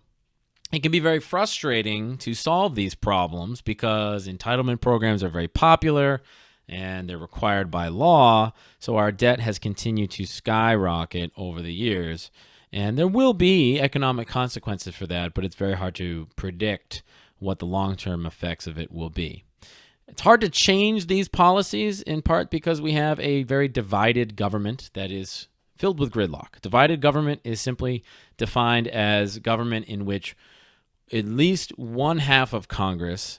Speaker 1: it can be very frustrating to solve these problems because entitlement programs are very popular. and they're required by law. So our debt has continued to skyrocket over the years. And there will be economic consequences for that, but it's very hard to predict what the long-term effects of it will be. It's hard to change these policies, in part because we have a very divided government that is filled with gridlock. Divided government is simply defined as government in which at least one half of Congress,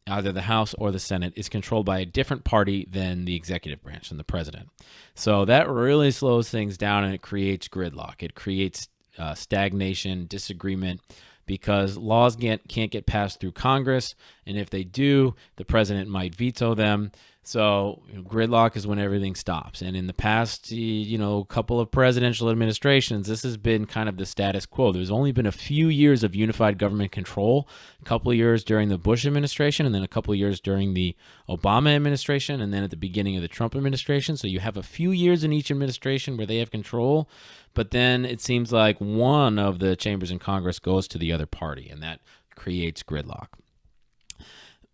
Speaker 1: either the House or the Senate, is controlled by a different party than the executive branch and the president. So that really slows things down, and it creates gridlock. It creates stagnation, disagreement, because laws can't get passed through Congress, and if they do, the president might veto them. So gridlock is when everything stops. And in the past, couple of presidential administrations, this has been kind of the status quo. There's only been a few years of unified government control, a couple of years during the Bush administration, and then a couple of years during the Obama administration, and then at the beginning of the Trump administration. So you have a few years in each administration where they have control, but then it seems like one of the chambers in Congress goes to the other party, and that creates gridlock.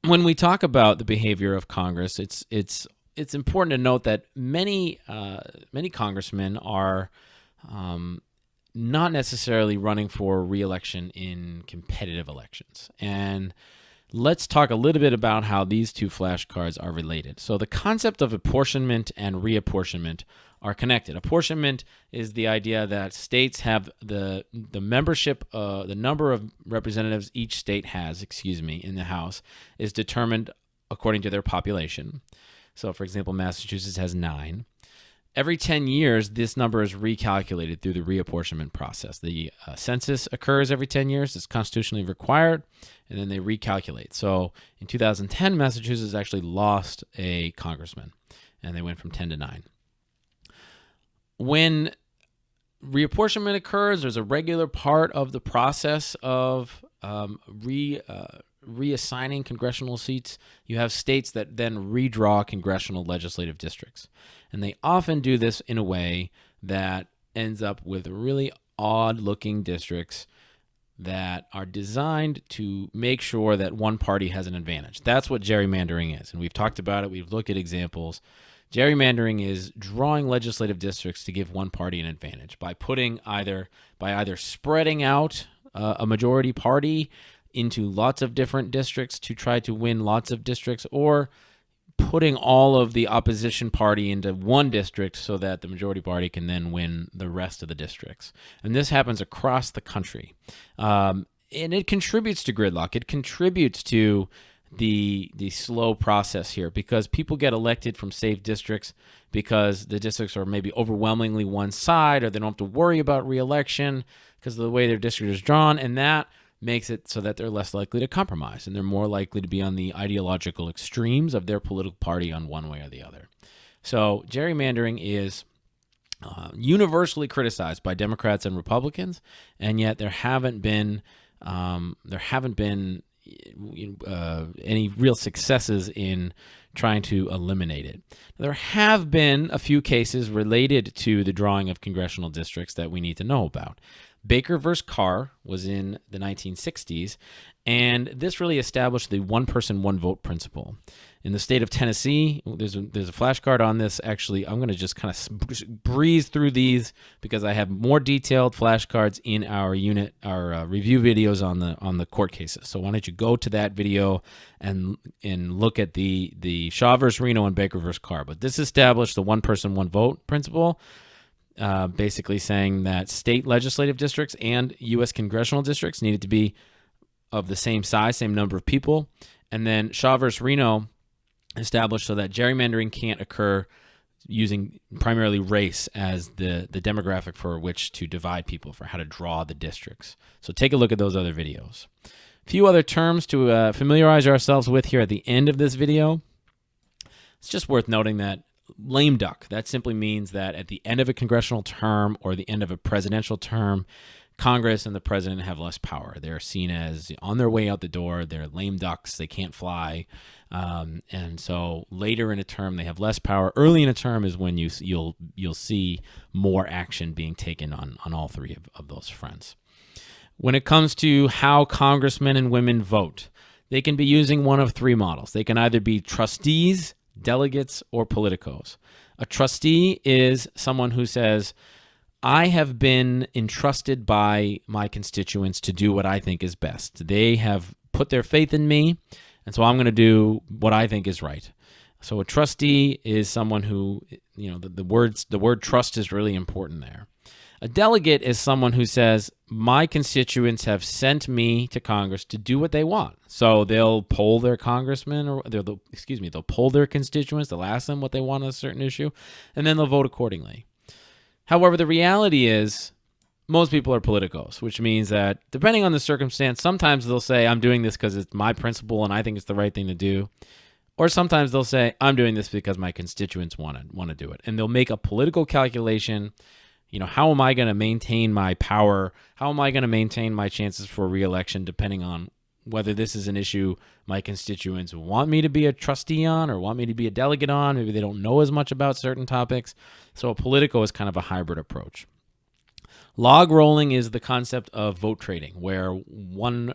Speaker 1: When we talk about the behavior of Congress, it's important to note that many congressmen are not necessarily running for re-election in competitive elections. And let's talk a little bit about how these two flashcards are related. So the concept of apportionment and reapportionment are connected. Apportionment is the idea that states have the membership, the number of representatives each state has, in the House, is determined according to their population. So, for example, Massachusetts has 9. Every 10 years, this number is recalculated through the reapportionment process. The census occurs every 10 years. It's constitutionally required, and then they recalculate. So in 2010, Massachusetts actually lost a congressman, and they went from 10 to 9. When reapportionment occurs, there's a regular part of the process of reassigning congressional seats. You have states that then redraw congressional legislative districts. And they often do this in a way that ends up with really odd-looking districts that are designed to make sure that one party has an advantage. That's what gerrymandering is. And we've talked about it. We've looked at examples. Gerrymandering is drawing legislative districts to give one party an advantage by either spreading out a majority party into lots of different districts to try to win lots of districts, or putting all of the opposition party into one district so that the majority party can then win the rest of the districts. And this happens across the country. And it contributes to gridlock. It contributes to the slow process here, because people get elected from safe districts because the districts are maybe overwhelmingly one side, or they don't have to worry about re-election because of the way their district is drawn, and that makes it so that they're less likely to compromise, and they're more likely to be on the ideological extremes of their political party on one way or the other. So gerrymandering is universally criticized by Democrats and Republicans, and yet there haven't been any real successes in trying to eliminate it. There have been a few cases related to the drawing of congressional districts that we need to know about. Baker versus Carr was in the 1960s, and this really established the one person, one vote principle. In the state of Tennessee, there's a flashcard on this. Actually, I'm going to just kind of breeze through these because I have more detailed flashcards in our review videos on the court cases. So why don't you go to that video and look at the Shaw versus Reno and Baker versus Carr. But this established the one person, one vote principle, basically saying that state legislative districts and U.S. congressional districts needed to be of the same size, same number of people. And then Shaw versus Reno established so that gerrymandering can't occur using primarily race as the demographic for which to divide people, for how to draw the districts. So take a look at those other videos. A few other terms to familiarize ourselves with here at the end of this video. It's just worth noting that lame duck, that simply means that at the end of a congressional term or the end of a presidential term, Congress and the president have less power. They're seen as on their way out the door. They're lame ducks. They can't fly. And so later in a term, they have less power. Early in a term is when you'll see more action being taken on all three of those fronts. When it comes to how congressmen and women vote, they can be using one of three models. They can either be trustees, delegates or politicos. A trustee is someone who says, I have been entrusted by my constituents to do what I think is best. They have put their faith in me, and so I'm going to do what I think is right. So a trustee is someone who, the word trust is really important there. A delegate is someone who says, my constituents have sent me to Congress to do what they want. So they'll poll their congressmen, or they'll poll their constituents. They'll ask them what they want on a certain issue, and then they'll vote accordingly. However, the reality is most people are politicos, which means that depending on the circumstance, sometimes they'll say, I'm doing this because it's my principle and I think it's the right thing to do. Or sometimes they'll say, I'm doing this because my constituents want to do it. And they'll make a political calculation. How am I going to maintain my power? How am I going to maintain my chances for re-election, depending on whether this is an issue my constituents want me to be a trustee on or want me to be a delegate on. Maybe they don't know as much about certain topics. So a politico is kind of a hybrid approach. Log rolling is the concept of vote trading, where one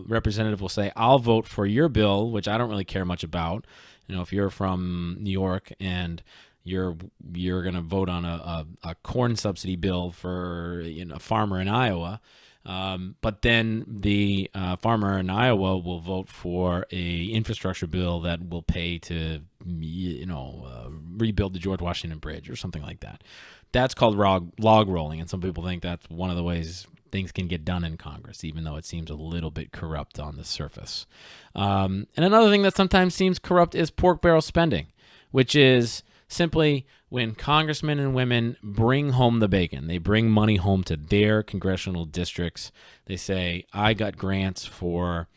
Speaker 1: representative will say, I'll vote for your bill, which I don't really care much about. If you're from New York and you're going to vote on a corn subsidy bill for a farmer in Iowa, but then the farmer in Iowa will vote for a infrastructure bill that will pay to rebuild the George Washington Bridge or something like that. That's called log rolling, and some people think that's one of the ways things can get done in Congress, even though it seems a little bit corrupt on the surface. And another thing that sometimes seems corrupt is pork barrel spending, which is simply when congressmen and women bring home the bacon. They bring money home to their congressional districts. They say, I got grants for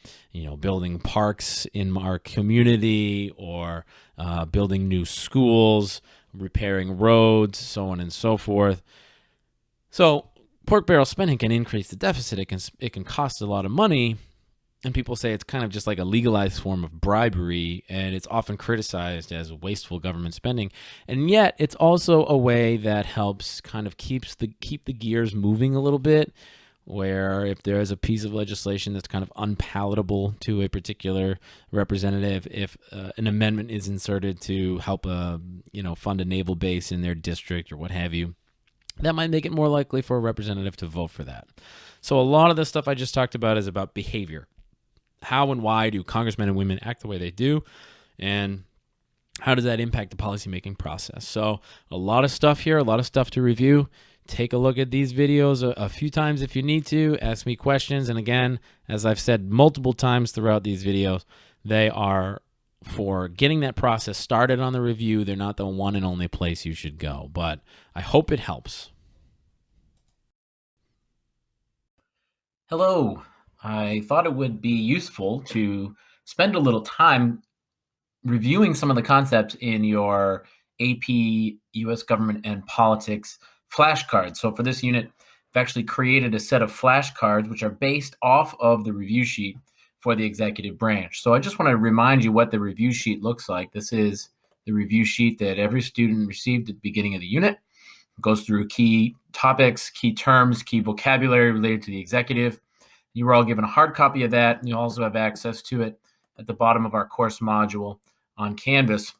Speaker 1: building parks in our community, or building new schools, repairing roads, so on and so forth. So pork barrel spending can increase the deficit. It can cost a lot of money, and people say it's kind of just like a legalized form of bribery, and it's often criticized as wasteful government spending. And yet it's also a way that helps kind of keep the gears moving a little bit, where if there is a piece of legislation that's kind of unpalatable to a particular representative, if an amendment is inserted to help fund a naval base in their district or what have you, that might make it more likely for a representative to vote for that. So a lot of the stuff I just talked about is about behavior. How and why do congressmen and women act the way they do, and how does that impact the policymaking process? So a lot of stuff here, a lot of stuff to review. Take a look at these videos a few times if you need to. Ask me questions. And again, as I've said multiple times throughout these videos, they are for getting that process started on the review. They're not the one and only place you should go, but I hope it helps.
Speaker 2: Hello. I thought it would be useful to spend a little time reviewing some of the concepts in your AP U.S. Government and Politics flashcards. So for this unit, I've actually created a set of flashcards which are based off of the review sheet for the executive branch. So I just want to remind you what the review sheet looks like. This is the review sheet that every student received at the beginning of the unit. It goes through key topics, key terms, key vocabulary related to the executive. You were all given a hard copy of that, and you also have access to it at the bottom of our course module on Canvas.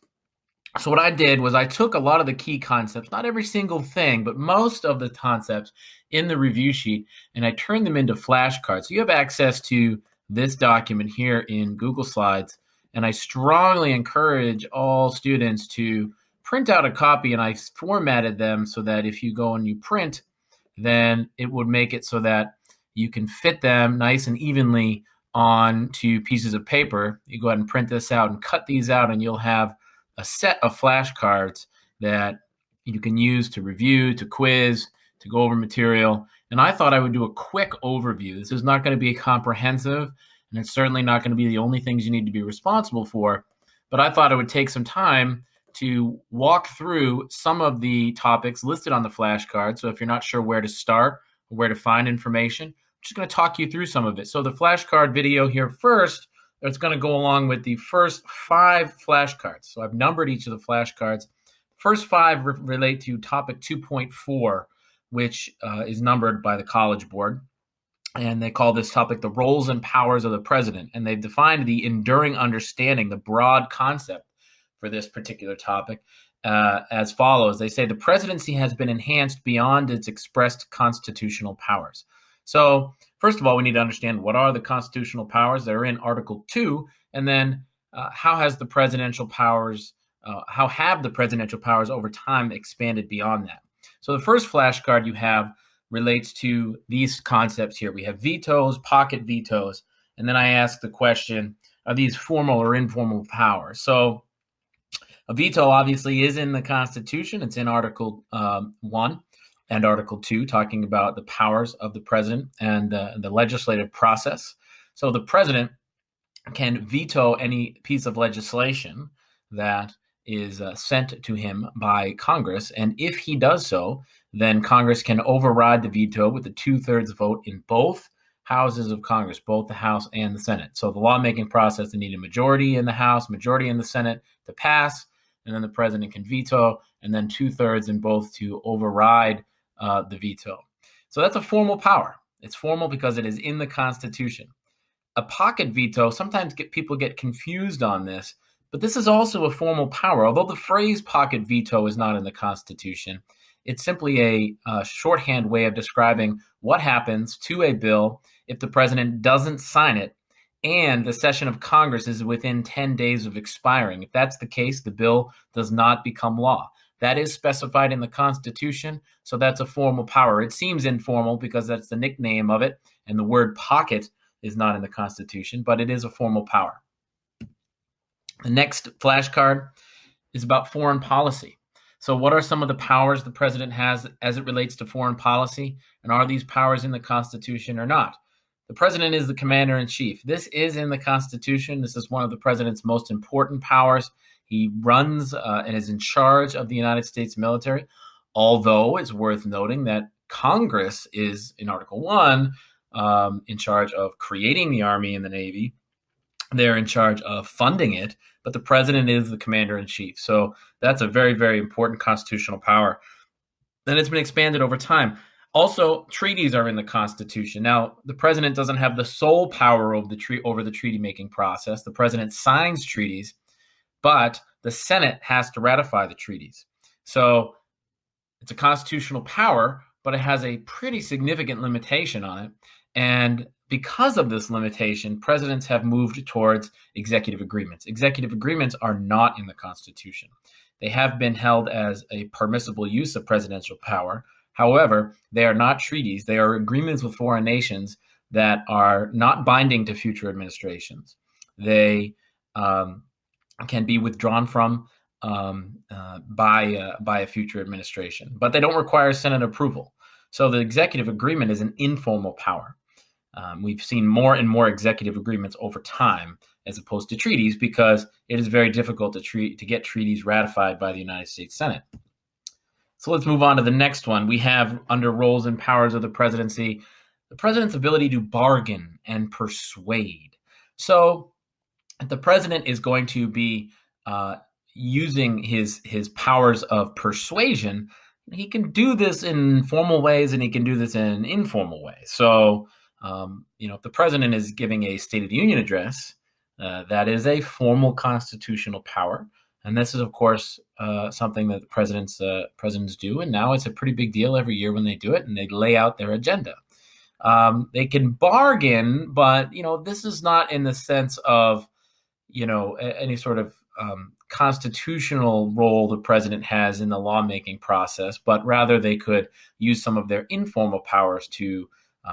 Speaker 2: So what I did was I took a lot of the key concepts, not every single thing, but most of the concepts in the review sheet, and I turned them into flashcards. So you have access to this document here in Google Slides, and I strongly encourage all students to print out a copy, and I formatted them so that if you go and you print, then it would make it so that you can fit them nice and evenly onto pieces of paper. You go ahead and print this out and cut these out, and you'll have a set of flashcards that you can use to review, to quiz, to go over material. And I thought I would do a quick overview. This is not going to be comprehensive, and it's certainly not going to be the only things you need to be responsible for. But I thought it would take some time to walk through some of the topics listed on the flashcard. So if you're not sure where to start or where to find information, I'm just going to talk you through some of it. So the flashcard video here first, it's going to go along with the first 5 flashcards. So I've numbered each of the flashcards. First 5 relate to topic 2.4, which is numbered by the College Board. And they call this topic the roles and powers of the president. And they've defined the enduring understanding, the broad concept for this particular topic as follows. They say the presidency has been enhanced beyond its expressed constitutional powers. So first of all, we need to understand what are the constitutional powers that are in Article 2, and then how have the presidential powers over time expanded beyond that. So the first flashcard you have relates to these concepts here. We have vetoes, pocket vetoes, and then I ask the question, are these formal or informal powers? So a veto obviously is in the Constitution. It's in Article 1 and Article 2, talking about the powers of the president and the legislative process. So the president can veto any piece of legislation that is sent to him by Congress. And if he does so, then Congress can override the veto with a 2/3 vote in both houses of Congress, both the House and the Senate. So the lawmaking process, they need a majority in the House, majority in the Senate to pass, and then the president can veto, and then 2/3 in both to override the veto. So that's a formal power. It's formal because it is in the Constitution. A pocket veto, sometimes people get confused on this, but this is also a formal power. Although the phrase pocket veto is not in the Constitution, it's simply a shorthand way of describing what happens to a bill if the president doesn't sign it and the session of Congress is within 10 days of expiring. If that's the case, the bill does not become law. That is specified in the Constitution, so that's a formal power. It seems informal because that's the nickname of it, and the word pocket is not in the Constitution, but it is a formal power. The next flashcard is about foreign policy. So what are some of the powers the president has as it relates to foreign policy, and are these powers in the Constitution or not? The president is the commander-in-chief. This is in the Constitution. This is one of the president's most important powers. He runs and is in charge of the United States military, although it's worth noting that Congress is, in Article 1, in charge of creating the Army and the Navy. They're in charge of funding it, but the president is the commander-in-chief. So that's a very, very important constitutional power. And it's been expanded over time. Also, treaties are in the Constitution. Now, the president doesn't have the sole power over the treaty-making process. The president signs treaties, but the Senate has to ratify the treaties. So it's a constitutional power, but it has a pretty significant limitation on it. And because of this limitation, presidents have moved towards executive agreements. Executive agreements are not in the Constitution. They have been held as a permissible use of presidential power. However, they are not treaties. They are agreements with foreign nations that are not binding to future administrations. They can be withdrawn from by a future administration, but they don't require Senate approval. So the executive agreement is an informal power. We've seen more and more executive agreements over time as opposed to treaties because it is very difficult to get treaties ratified by the United States Senate. So let's move on to the next one. We have, under roles and powers of the presidency, the president's ability to bargain and persuade. So the president is going to be using his powers of persuasion. He can do this in formal ways and he can do this in informal ways. So, if the president is giving a State of the Union address, that is a formal constitutional power. And this is, of course, something that the presidents do. And now it's a pretty big deal every year when they do it and they lay out their agenda. They can bargain, but, this is not in the sense of, any sort of constitutional role the president has in the lawmaking process, but rather they could use some of their informal powers to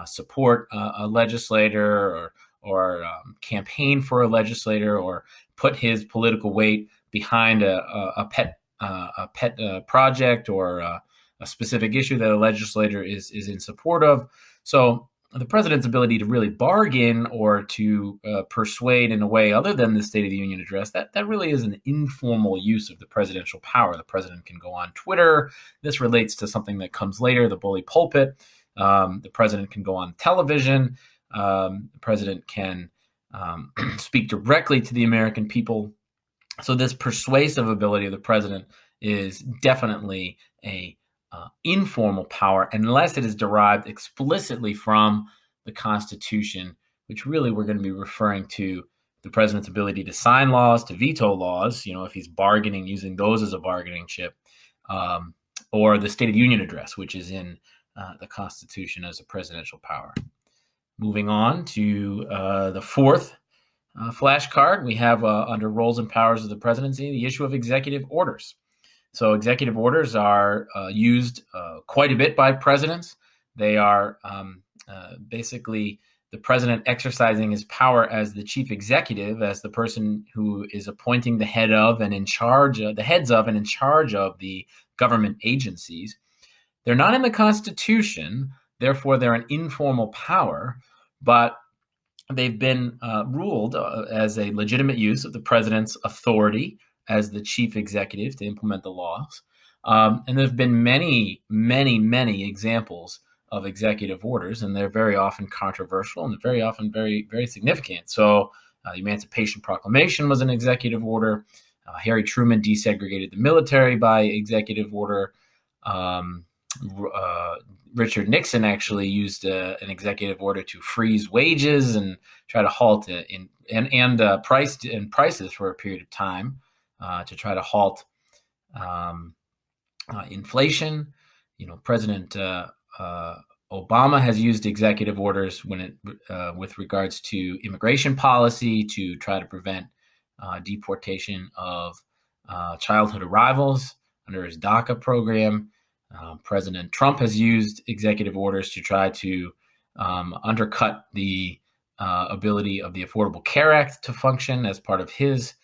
Speaker 2: support a legislator or campaign for a legislator or put his political weight behind a pet project or a specific issue that a legislator is in support of. So the president's ability to really bargain or to persuade in a way other than the State of the Union address, that really is an informal use of the presidential power. The president can go on Twitter. This relates to something that comes later, the bully pulpit. The president can go on television. The president can speak directly to the American people. So this persuasive ability of the president is definitely a informal power, unless it is derived explicitly from the Constitution, which really we're going to be referring to the president's ability to sign laws, to veto laws, if he's bargaining, using those as a bargaining chip, or the State of Union address, which is in the Constitution as a presidential power. Moving on to the fourth flashcard, we have under roles and powers of the presidency, the issue of executive orders. So executive orders are used quite a bit by presidents. They are basically the president exercising his power as the chief executive, as the person who is appointing the heads of and in charge of the government agencies. They're not in the Constitution, therefore they're an informal power, but they've been ruled as a legitimate use of the president's authority as the chief executive to implement the laws. And there's been many, many, many examples of executive orders, and they're very often controversial and very often very, very significant. So the Emancipation Proclamation was an executive order. Harry Truman desegregated the military by executive order. Richard Nixon actually used an executive order to freeze wages and try to halt prices for a period of time to try to halt inflation. President Obama has used executive orders with regards to immigration policy to try to prevent deportation of childhood arrivals under his DACA program. President Trump has used executive orders to try to undercut the ability of the Affordable Care Act to function as part of his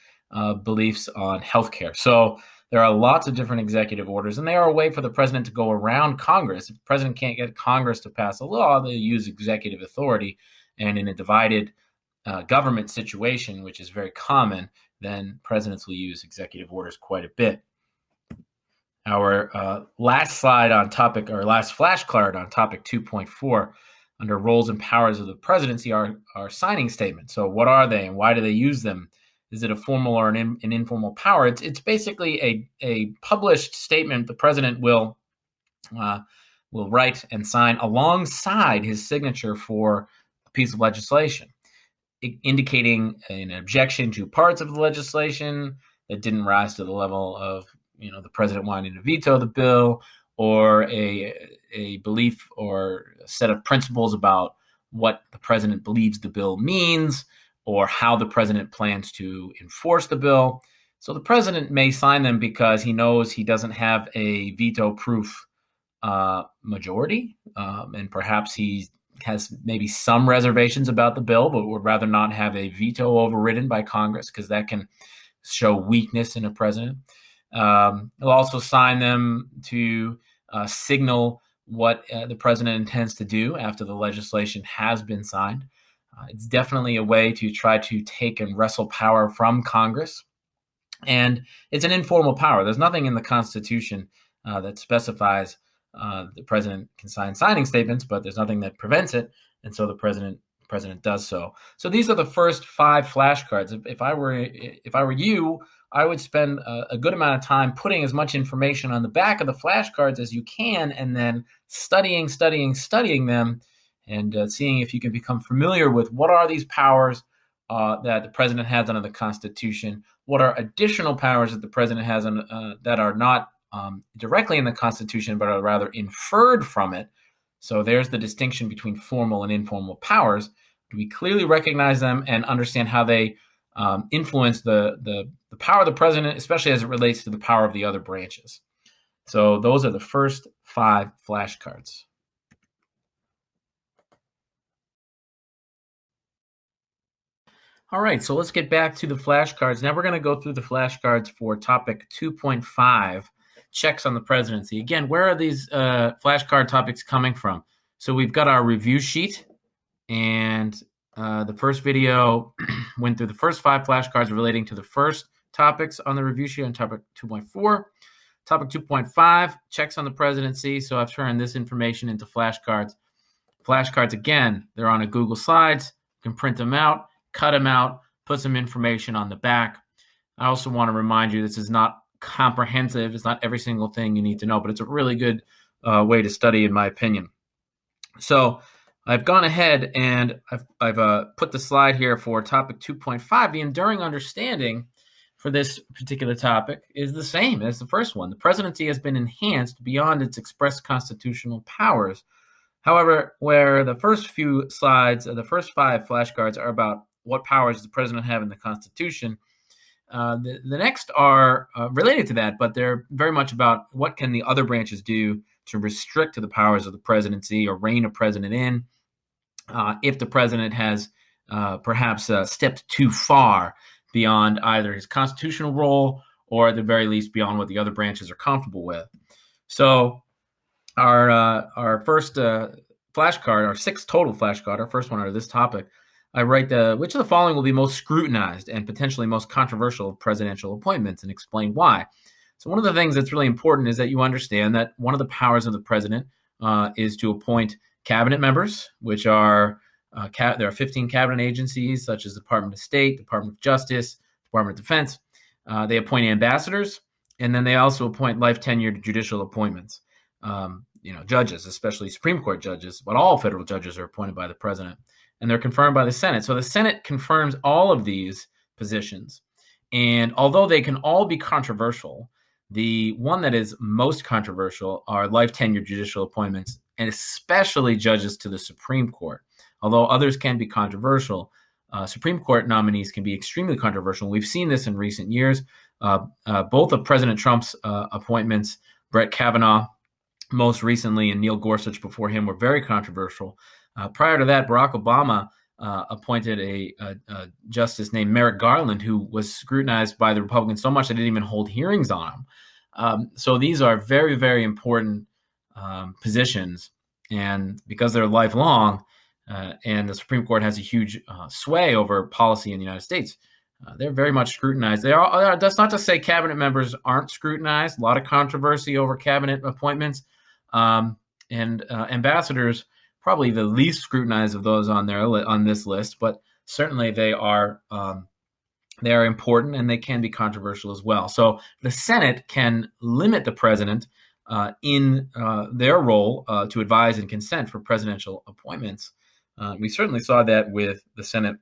Speaker 2: beliefs on healthcare. So there are lots of different executive orders, and they are a way for the president to go around Congress. If the president can't get Congress to pass a law, they use executive authority. And in a divided government situation, which is very common, then presidents will use executive orders quite a bit. Our last slide on topic, or last flashcard on topic 2.4, under roles and powers of the presidency are signing statements. So what are they and why do they use them? Is it a formal or an informal power? It's basically a published statement the president will write and sign alongside his signature for a piece of legislation, indicating an objection to parts of the legislation that didn't rise to the level of the president wanting to veto the bill, or a belief or a set of principles about what the president believes the bill means, or how the president plans to enforce the bill. So the president may sign them because he knows he doesn't have a veto-proof majority, and perhaps he has maybe some reservations about the bill, but would rather not have a veto overridden by Congress, because that can show weakness in a president. He'll also sign them to signal what the president intends to do after the legislation has been signed. It's definitely a way to try to take and wrestle power from Congress. And it's an informal power. There's nothing in the Constitution that specifies the president can sign signing statements, but there's nothing that prevents it. And so the president does so. So these are the first 5 flashcards. If I were you, I would spend a good amount of time putting as much information on the back of the flashcards as you can, and then studying them, and seeing if you can become familiar with what are these powers that the president has under the Constitution, what are additional powers that the president has that are not directly in the Constitution, but are rather inferred from it. So there's the distinction between formal and informal powers. Do we clearly recognize them and understand how they influence the power of the president, especially as it relates to the power of the other branches? So those are the first 5 flashcards. All right, so let's get back to the flashcards. Now we're going to go through the flashcards for topic 2.5, checks on the presidency. Again, where are these flashcard topics coming from? So we've got our review sheet, and the first video went through the first 5 flashcards relating to the first topics on the review sheet on topic 2.4. Topic 2.5, checks on the presidency. So I've turned this information into flashcards. Flashcards, again, they're on a Google Slides. You can print them out, cut them out, put some information on the back. I also want to remind you, this is not comprehensive. It's not every single thing you need to know, but it's a really good way to study, in my opinion. So I've gone ahead and I've put the slide here for topic 2.5. The enduring understanding for this particular topic is the same as the first one. The presidency has been enhanced beyond its express constitutional powers. However, where the first few slides, the first 5 flashcards are about what powers does the president have in the Constitution, the next are related to that, but they're very much about what can the other branches do to restrict the powers of the presidency or rein a president in if the president has perhaps stepped too far beyond either his constitutional role or at the very least beyond what the other branches are comfortable with. So our first flashcard, our 6th total flashcard, our first one under this topic, I write which of the following will be most scrutinized and potentially most controversial of presidential appointments, and explain why. So one of the things that's really important is that you understand that one of the powers of the president is to appoint cabinet members, which are there are 15 cabinet agencies such as the Department of State, Department of Justice, Department of Defense. They appoint ambassadors, and then they also appoint life tenured judicial appointments. Judges, especially Supreme Court judges, but all federal judges are appointed by the president, and they're confirmed by the Senate. So the Senate confirms all of these positions. And although they can all be controversial, the one that is most controversial are life tenure judicial appointments, and especially judges to the Supreme Court. Although others can be controversial, Supreme Court nominees can be extremely controversial. We've seen this in recent years. Both of President Trump's appointments, Brett Kavanaugh most recently and Neil Gorsuch before him, were very controversial. Prior to that, Barack Obama appointed a justice named Merrick Garland, who was scrutinized by the Republicans so much they didn't even hold hearings on him. So these are very, very important positions, and because they're lifelong, and the Supreme Court has a huge sway over policy in the United States, they're very much scrutinized. That's not to say cabinet members aren't scrutinized. A lot of controversy over cabinet appointments, and ambassadors, probably the least scrutinized of those on this list, but certainly they are important, and they can be controversial as well. So the Senate can limit the president in their role to advise and consent for presidential appointments. We certainly saw that with the Senate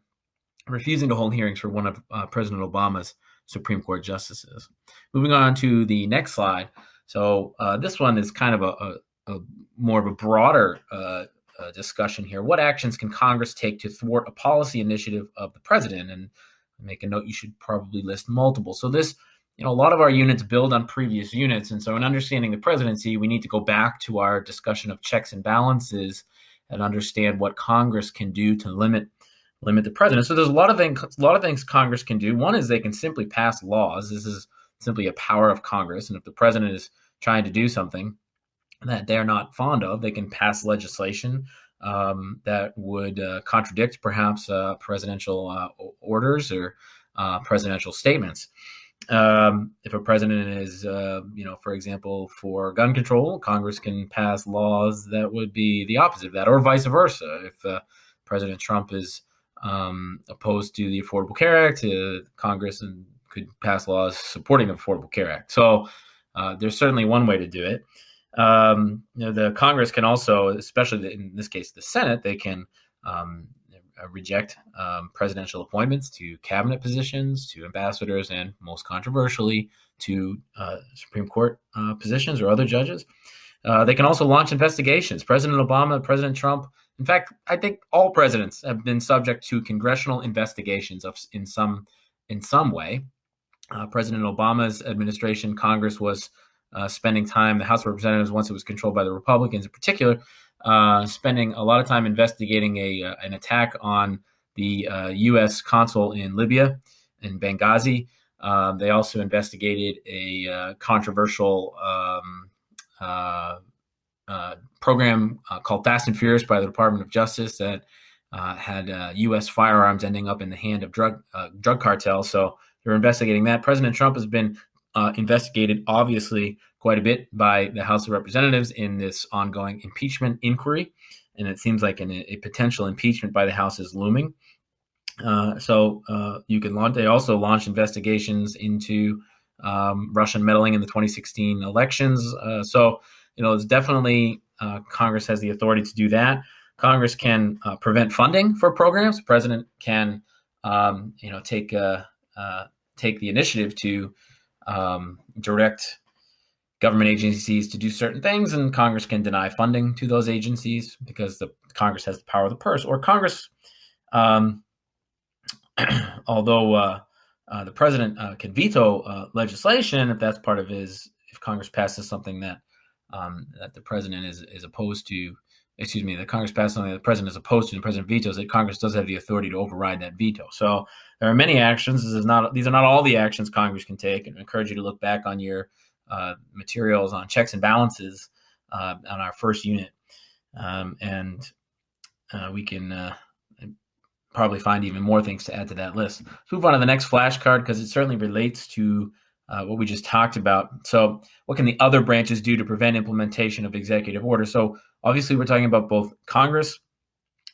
Speaker 2: refusing to hold hearings for one of President Obama's Supreme Court justices. Moving on to the next slide. So this one is kind of a more of a broader discussion here. What actions can Congress take to thwart a policy initiative of the president? And make a note, you should probably list multiple. So this, a lot of our units build on previous units. And so in understanding the presidency, we need to go back to our discussion of checks and balances and understand what Congress can do to limit the president. So there's a lot of things Congress can do. One is they can simply pass laws. This is simply a power of Congress. And if the president is trying to do something that they're not fond of, they can pass legislation that would contradict perhaps presidential orders or presidential statements. If a president is, for example, for gun control, Congress can pass laws that would be the opposite of that, or vice versa. If President Trump is opposed to the Affordable Care Act, Congress could pass laws supporting the Affordable Care Act. So there's certainly one way to do it. The Congress can also, especially in this case, the Senate, they can reject presidential appointments to cabinet positions, to ambassadors, and most controversially, to Supreme Court positions or other judges. They can also launch investigations. President Obama, President Trump, in fact, I think all presidents have been subject to congressional investigations in some way. President Obama's administration, Congress was spending time, the House of Representatives, once it was controlled by the Republicans in particular, spending a lot of time investigating an attack on the U.S. consul in Libya, in Benghazi. They also investigated a controversial program called Fast and Furious by the Department of Justice that had U.S. firearms ending up in the hand of drug cartels. So they're investigating that. President Trump has been investigated, obviously, quite a bit by the House of Representatives in this ongoing impeachment inquiry, and it seems like a potential impeachment by the House is looming. You can launch. They also launched investigations into Russian meddling in the 2016 elections. It's definitely Congress has the authority to do that. Congress can prevent funding for programs. The president can, take the initiative to direct government agencies to do certain things, and Congress can deny funding to those agencies because the Congress has the power of the purse. Or Congress, although the president can veto legislation if that's part of if Congress passes something that the president is opposed to. The Congress passes something that the president is opposed to and the president vetoes it, Congress does have the authority to override that veto. So there are many actions. These are not all the actions Congress can take. And I encourage you to look back on your materials on checks and balances on our first unit. And we can probably find even more things to add to that list. Let's move on to the next flashcard because it certainly relates to what we just talked about. So what can the other branches do to prevent implementation of executive orders? So obviously we're talking about both Congress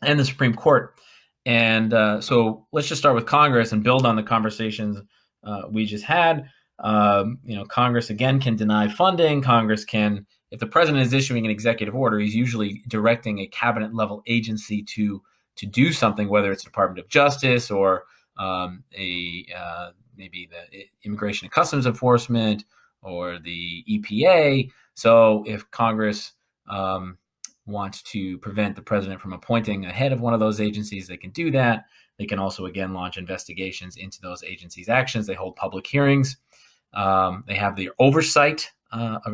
Speaker 2: and the Supreme Court. And so let's just start with Congress and build on the conversations we just had. Congress, again, can deny funding. Congress can, if the president is issuing an executive order, he's usually directing a cabinet level agency to do something, whether it's the Department of Justice or maybe the Immigration and Customs Enforcement or the EPA. So if Congress wants to prevent the president from appointing a head of one of those agencies, they can do that. They can also, again, launch investigations into those agencies' actions. They hold public hearings. They have the oversight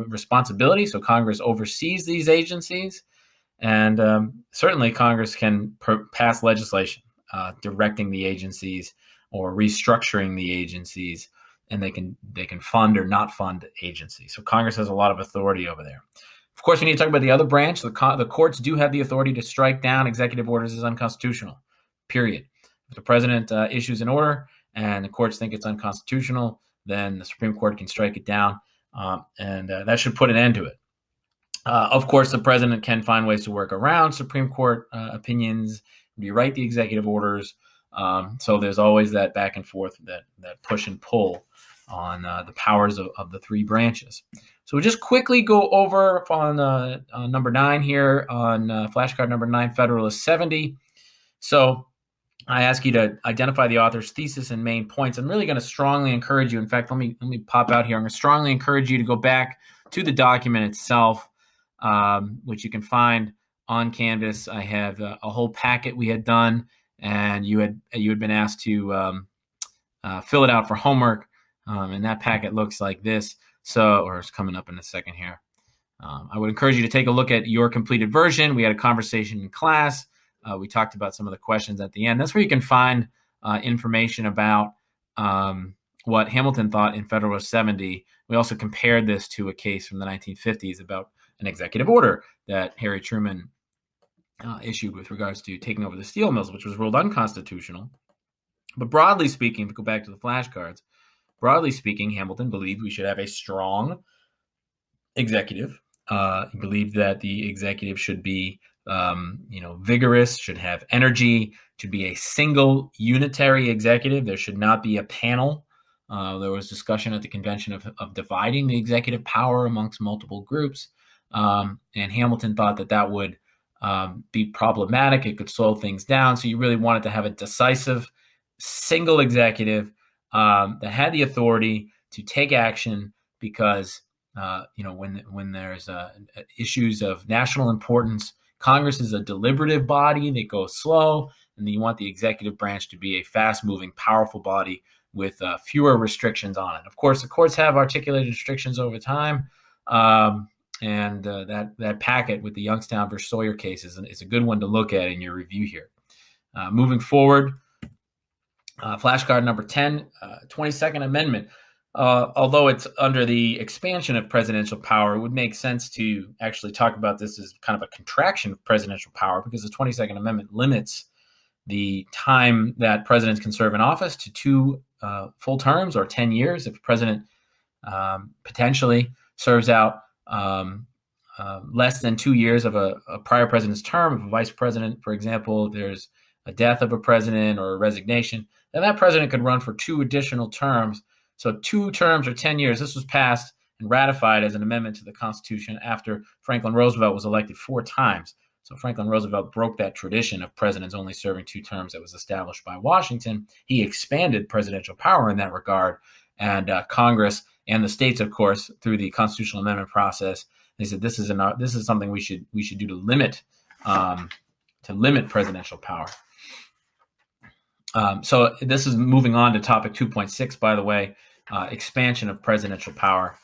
Speaker 2: responsibility. So Congress oversees these agencies. And certainly Congress can pass legislation directing the agencies or restructuring the agencies, and they can fund or not fund agencies. So Congress has a lot of authority over there. Of course, we need to talk about the other branch. The courts do have the authority to strike down executive orders as unconstitutional, period. If the president issues an order and the courts think it's unconstitutional, then the Supreme Court can strike it down, and that should put an end to it. Of course, the president can find ways to work around Supreme Court opinions, rewrite the executive orders. So there's always that back and forth, that push and pull on the powers of the three branches. So we'll just quickly go over on number 9 here on flashcard number 9, Federalist 70. So I ask you to identify the author's thesis and main points. I'm really going to strongly encourage you. In fact, let me pop out here. I'm going to strongly encourage you to go back to the document itself, which you can find on Canvas. I have a whole packet we had done, and you had been asked to fill it out for homework, and that packet looks like this. Or it's coming up in a second here. I would encourage you to take a look at your completed version. We had a conversation in class. We talked about some of the questions at the end. That's where you can find information about what Hamilton thought in Federalist 70. We also compared this to a case from the 1950s about an executive order that Harry Truman issued with regards to taking over the steel mills, which was ruled unconstitutional. But broadly speaking, to go back to the flashcards, broadly speaking, Hamilton believed we should have a strong executive. He believed that the executive should be vigorous, should have energy, should be a single unitary executive. There should not be a panel. There was discussion at the convention of dividing the executive power amongst multiple groups. And Hamilton thought that would be problematic. It could slow things down. So you really wanted to have a decisive single executive that had the authority to take action because, when there's issues of national importance, Congress is a deliberative body that goes slow, and you want the executive branch to be a fast-moving, powerful body with fewer restrictions on it. Of course, the courts have articulated restrictions over time, and that packet with the Youngstown versus Sawyer case is a good one to look at in your review here. Moving forward, flashcard number 10, 22nd Amendment. Although it's under the expansion of presidential power, it would make sense to actually talk about this as kind of a contraction of presidential power because the 22nd Amendment limits the time that presidents can serve in office to 2 full terms or 10 years. If a president potentially serves out less than 2 years of a prior president's term, if a vice president, for example, if there's a death of a president or a resignation, then that president could run for 2 additional terms. So 2 terms or 10 years. This was passed and ratified as an amendment to the Constitution after Franklin Roosevelt was elected 4 times. So Franklin Roosevelt broke that tradition of presidents only serving 2 terms that was established by Washington. He expanded presidential power in that regard, and Congress and the states, of course, through the constitutional amendment process, they said this is something we should do to limit presidential power. So this is moving on to topic 2.6, by the way, expansion of presidential power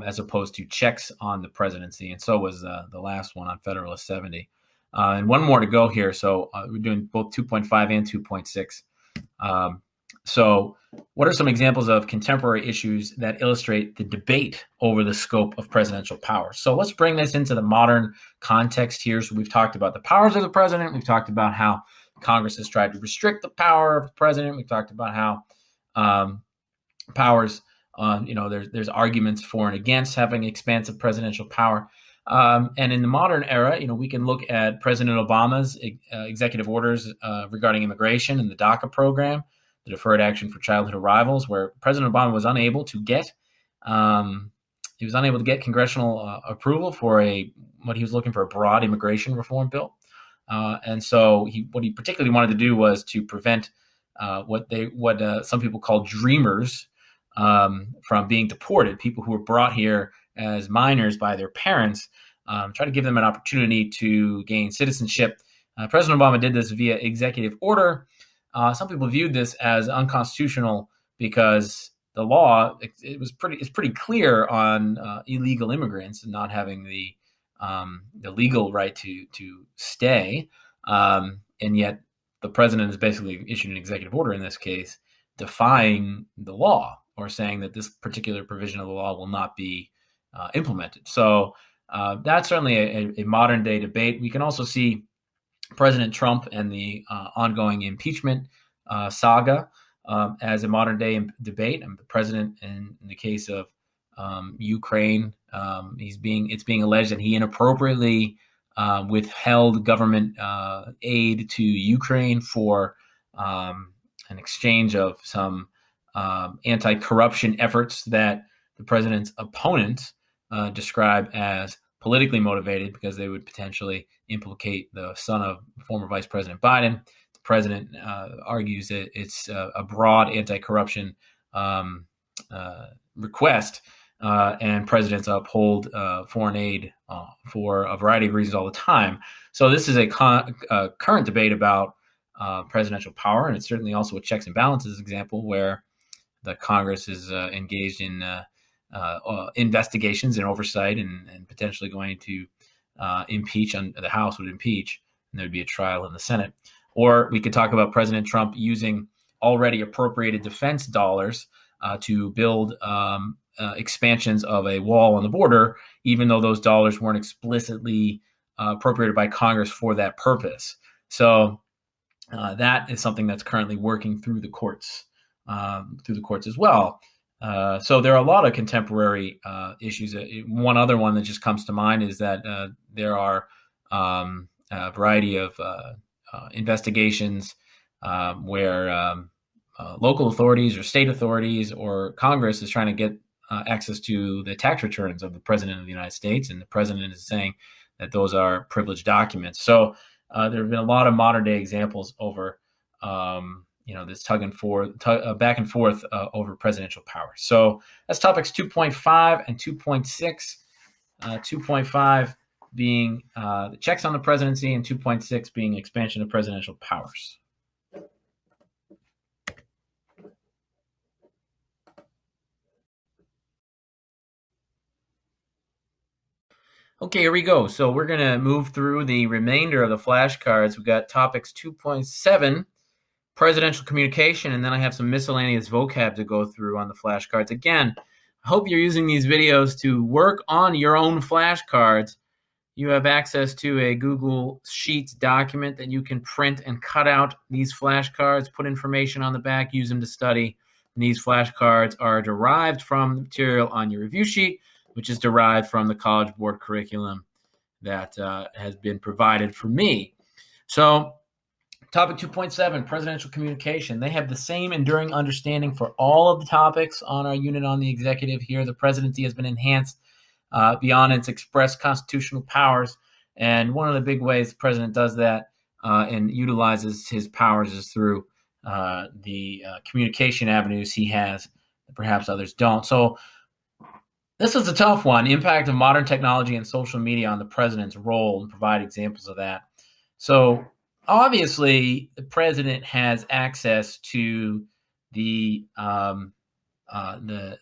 Speaker 2: as opposed to checks on the presidency. And so was the last one on Federalist 70. And one more to go here. So we're doing both 2.5 and 2.6. So what are some examples of contemporary issues that illustrate the debate over the scope of presidential power? So let's bring this into the modern context here. So we've talked about the powers of the president. We've talked about how Congress has tried to restrict the power of the president. We've talked about how powers, there's arguments for and against having expansive presidential power. And in the modern era, we can look at President Obama's executive orders regarding immigration and the DACA program, the Deferred Action for Childhood Arrivals, where President Obama was unable to get congressional approval for what he was looking for, a broad immigration reform bill. And so what he particularly wanted to do was to prevent what some people call dreamers from being deported, people who were brought here as minors by their parents, try to give them an opportunity to gain citizenship. President Obama did this via executive order. Some people viewed this as unconstitutional because the law is pretty clear on illegal immigrants and not having the legal right to stay, and yet the president has basically issued an executive order in this case defying the law or saying that this particular provision of the law will not be implemented. So that's certainly a modern day debate. We can also see President Trump and the ongoing impeachment saga as a modern day debate. The president, in the case of Ukraine, it's being alleged that he inappropriately withheld government aid to Ukraine for an exchange of some anti-corruption efforts that the president's opponents describe as politically motivated because they would potentially implicate the son of former Vice President Biden. The president argues that it's a broad anti-corruption request, and presidents uphold foreign aid for a variety of reasons all the time. So this is a current debate about presidential power, and it's certainly also a checks and balances example where the Congress is engaged in investigations and oversight and potentially going to impeach, the House would impeach, and there'd be a trial in the Senate. Or we could talk about President Trump using already appropriated defense dollars to build expansions of a wall on the border, even though those dollars weren't explicitly appropriated by Congress for that purpose. So that is something that's currently working through the courts as well. So there are a lot of contemporary issues. One other one that just comes to mind is that there are a variety of investigations where local authorities or state authorities or Congress is trying to get access to the tax returns of the President of the United States, and the President is saying that those are privileged documents. So there have been a lot of modern day examples over this back and forth over presidential power. So that's topics 2.5 and 2.6. 2.5 being the checks on the presidency, and 2.6 being expansion of presidential powers. Okay, here we go. So we're going to move through the remainder of the flashcards. We've got topics 2.7, presidential communication, and then I have some miscellaneous vocab to go through on the flashcards. Again, I hope you're using these videos to work on your own flashcards. You have access to a Google Sheets document that you can print and cut out these flashcards, put information on the back, use them to study. And these flashcards are derived from the material on your review sheet, which is derived from the College Board curriculum that has been provided for me. So topic 2.7, presidential communication. They have the same enduring understanding for all of the topics on our unit on the executive here. The presidency has been enhanced beyond its express constitutional powers And one of the big ways the president does that and utilizes his powers is through the communication avenues he has that perhaps others don't. So this is a tough one. Impact of modern technology and social media on the president's role, and provide examples of that. So obviously, the president has access to the the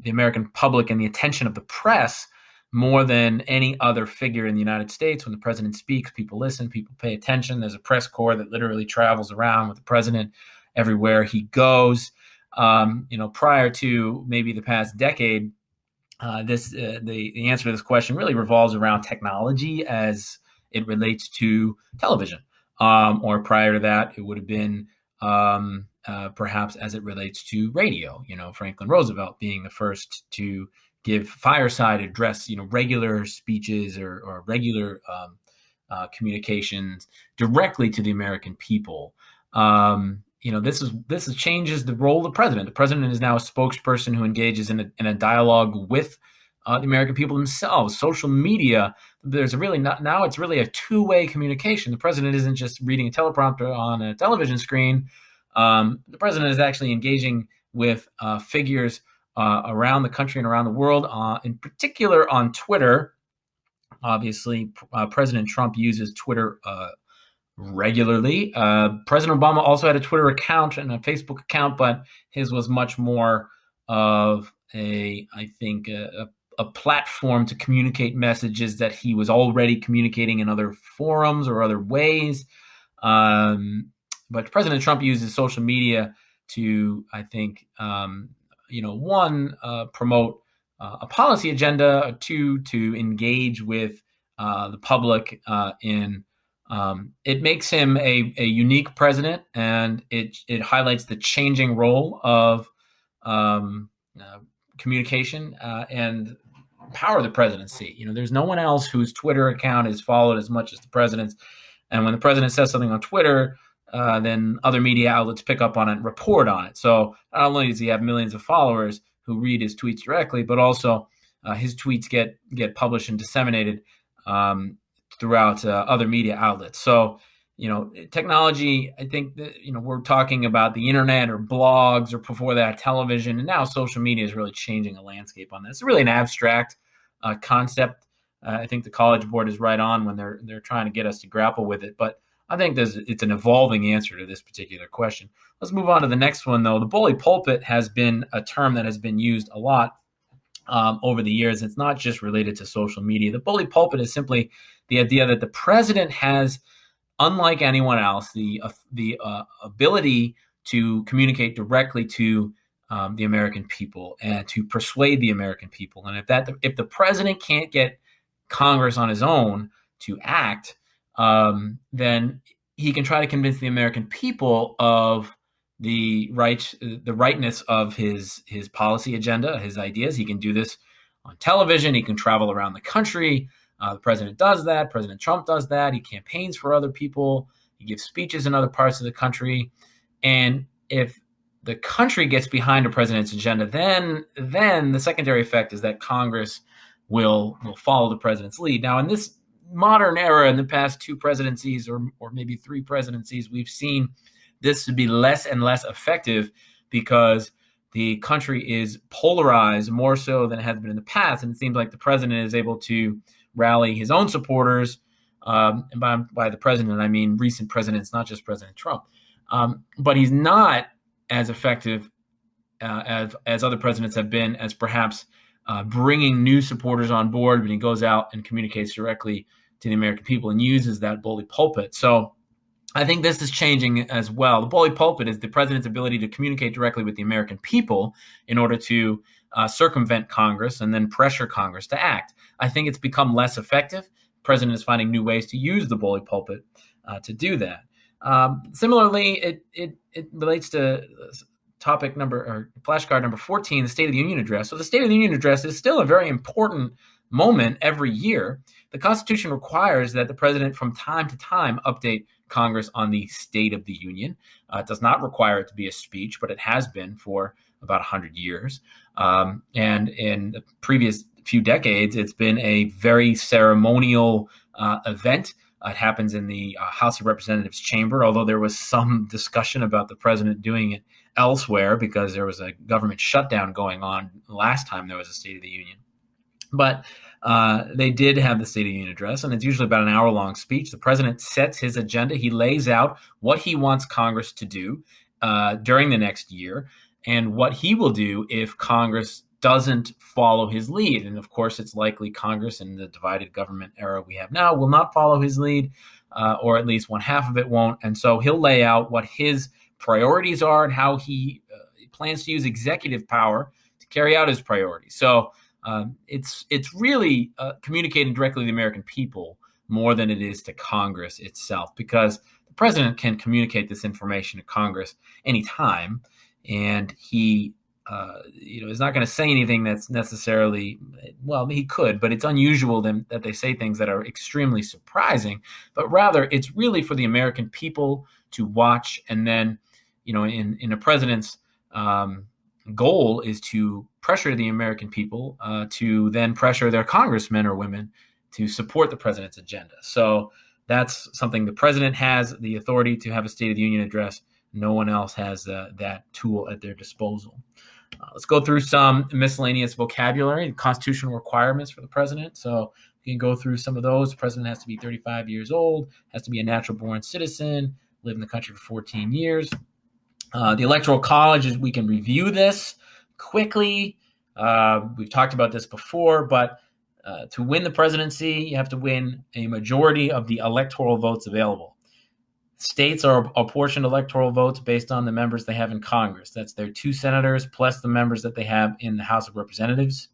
Speaker 2: American public and the attention of the press more than any other figure in the United States. When the president speaks, people listen, people pay attention. There's a press corps that literally travels around with the president everywhere he goes. Prior to maybe the past decade, the answer to this question really revolves around technology as it relates to television. Or prior to that, it would have been perhaps as it relates to radio. Franklin Roosevelt being the first to give fireside address, regular speeches or regular communications directly to the American people. This changes the role of the president. The president is now a spokesperson who engages in a dialogue with the American people themselves. Social media, there's really not now. It's really a two-way communication. The president isn't just reading a teleprompter on a television screen. The president is actually engaging with figures around the country and around the world, in particular on Twitter. Obviously, President Trump uses Twitter regularly. President Obama also had a Twitter account and a Facebook account, but his was much more of a platform to communicate messages that he was already communicating in other forums or other ways. But President Trump uses social media to, I think, promote a policy agenda, two, to engage with the public in. It makes him a unique president, and it highlights the changing role of communication and power of the presidency. There's no one else whose Twitter account is followed as much as the president's. And when the president says something on Twitter, then other media outlets pick up on it and report on it. So not only does he have millions of followers who read his tweets directly, but also his tweets get published and disseminated throughout other media outlets. So, technology, I think that, we're talking about the internet or blogs or before that television, and now social media is really changing the landscape on this. It's really an abstract concept. I think the College Board is right on when they're trying to get us to grapple with it. But I think it's an evolving answer to this particular question. Let's move on to the next one, though. The bully pulpit has been a term that has been used a lot over the years. It's not just related to social media. The bully pulpit is simply the idea that the president has, unlike anyone else, the ability to communicate directly to the American people and to persuade the American people. And if the president can't get Congress on his own to act, then he can try to convince the American people of the rightness of his policy agenda, his ideas. He can do this on television. He can travel around the country. The president does that. President Trump does that. He campaigns for other people. He gives speeches in other parts of the country. And if the country gets behind a president's agenda, then the secondary effect is that Congress will follow the president's lead. Now, in this modern era, in the past two presidencies or maybe three presidencies, we've seen this to be less and less effective because the country is polarized more so than it has been in the past. And it seems like the president is able to rally his own supporters. And by the president, I mean recent presidents, not just President Trump. But he's not as effective as other presidents have been, as perhaps bringing new supporters on board when he goes out and communicates directly to the American people and uses that bully pulpit. So I think this is changing as well. The bully pulpit is the president's ability to communicate directly with the American people in order to circumvent Congress and then pressure Congress to act. I think it's become less effective. The president is finding new ways to use the bully pulpit to do that. Similarly, it relates to flashcard number 14, the State of the Union address. So the State of the Union address is still a very important moment every year. The Constitution requires that the president from time to time update Congress on the State of the Union. It does not require it to be a speech, but it has been for about 100 years. And in the previous few decades, it's been a very ceremonial event. It happens in the House of Representatives chamber, although there was some discussion about the president doing it elsewhere because there was a government shutdown going on last time there was a State of the Union. But they did have the State of the Union address, and it's usually about an hour-long speech. The president sets his agenda. He lays out what he wants Congress to do during the next year and what he will do if Congress doesn't follow his lead. And of course, it's likely Congress in the divided government era we have now will not follow his lead, or at least one half of it won't. And so he'll lay out what his priorities are and how he plans to use executive power to carry out his priorities. So it's really communicating directly to the American people more than it is to Congress itself, because the president can communicate this information to Congress anytime, and he is not going to say anything that's necessarily, well, he could, but it's unusual that they say things that are extremely surprising. But rather, it's really for the American people to watch, and then, in a president's goal is to pressure the American people to then pressure their congressmen or women to support the president's agenda. So that's something the president has the authority to have a State of the Union address. No one else has that tool at their disposal. Let's go through some miscellaneous vocabulary and constitutional requirements for the president. So you can go through some of those. The president has to be 35 years old, has to be a natural-born citizen, live in the country for 14 years. The Electoral College, we can review this quickly. We've talked about this before, but to win the presidency, you have to win a majority of the electoral votes available. States are apportioned electoral votes based on the members they have in Congress. That's their 2 senators plus the members that they have in the House of Representatives.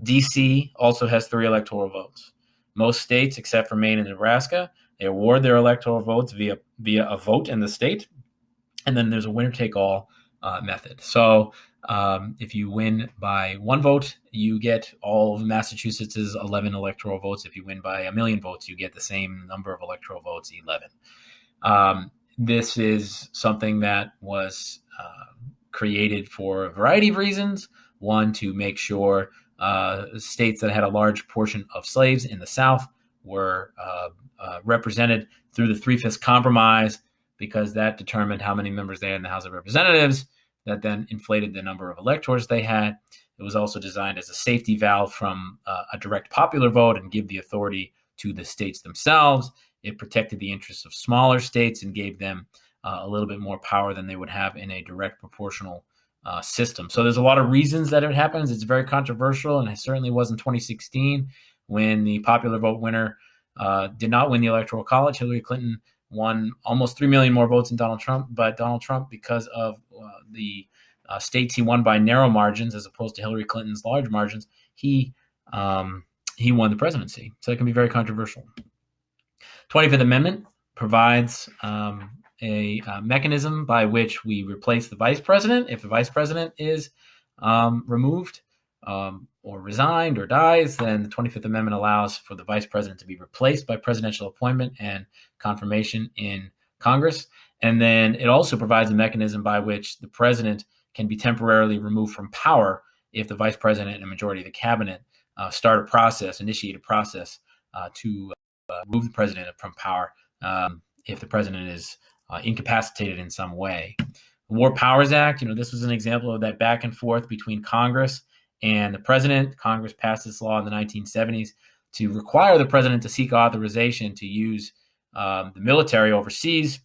Speaker 2: D.C. also has 3 electoral votes. Most states, except for Maine and Nebraska, they award their electoral votes via a vote in the state. And then there's a winner-take-all method. So if you win by 1 vote, you get all of Massachusetts' 11 electoral votes. If you win by 1 million votes, you get the same number of electoral votes, 11. This is something that was created for a variety of reasons. One, to make sure states that had a large portion of slaves in the South were represented through the 3/5 compromise, because that determined how many members they had in the House of Representatives. That then inflated the number of electors they had. It was also designed as a safety valve from a direct popular vote and give the authority to the states themselves. It protected the interests of smaller states and gave them a little bit more power than they would have in a direct proportional system. So there's a lot of reasons that it happens. It's very controversial, and it certainly was in 2016 when the popular vote winner did not win the Electoral College. Hillary Clinton won almost 3 million more votes than Donald Trump, but Donald Trump, because of the states he won by narrow margins as opposed to Hillary Clinton's large margins, he won the presidency. So it can be very controversial. 25th Amendment provides a mechanism by which we replace the vice president. If the vice president is removed or resigned or dies, then the 25th Amendment allows for the vice president to be replaced by presidential appointment and confirmation in Congress. And then it also provides a mechanism by which the president can be temporarily removed from power if the vice president and a majority of the cabinet initiate a process to remove the president from power if the president is incapacitated in some way. The War Powers Act, this was an example of that back and forth between Congress and the president. Congress passed this law in the 1970s to require the president to seek authorization to use the military overseas.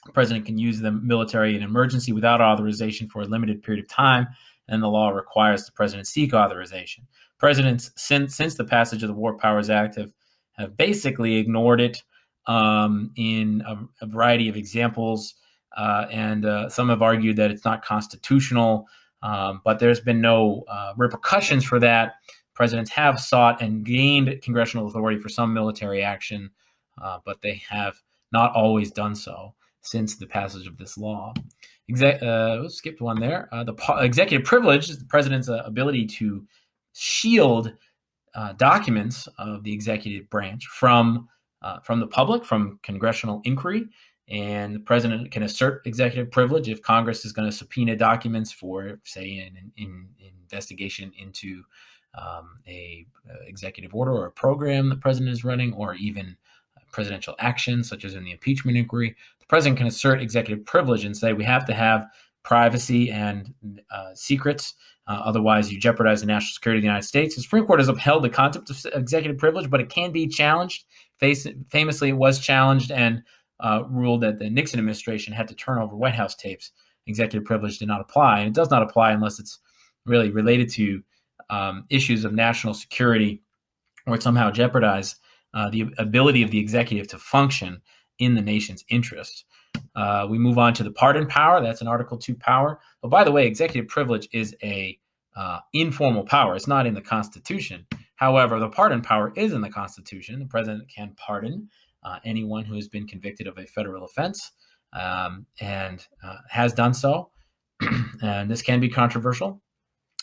Speaker 2: The president can use the military in emergency without authorization for a limited period of time, and the law requires the president seek authorization. Presidents, since the passage of the War Powers Act, have basically ignored it in a variety of examples, and some have argued that it's not constitutional, but there's been no repercussions for that. Presidents have sought and gained congressional authority for some military action, but they have not always done so since the passage of this law. Skipped one there. The executive privilege is the president's ability to shield documents of the executive branch from the public, from congressional inquiry. And the president can assert executive privilege if Congress is going to subpoena documents for, say, an investigation into a executive order or a program the president is running, or even presidential action, such as in the impeachment inquiry, the president can assert executive privilege and say we have to have privacy and secrets. Otherwise, you jeopardize the national security of the United States. The Supreme Court has upheld the concept of executive privilege, but it can be challenged. Famously, it was challenged and ruled that the Nixon administration had to turn over White House tapes. Executive privilege did not apply, and it does not apply unless it's really related to issues of national security or somehow jeopardize the ability of the executive to function in the nation's interest. We move on to the pardon power. That's an Article 2 power. Oh, by the way, executive privilege is a informal power. It's not in the Constitution. However, the pardon power is in the Constitution. The president can pardon anyone who has been convicted of a federal offense and has done so. And this can be controversial,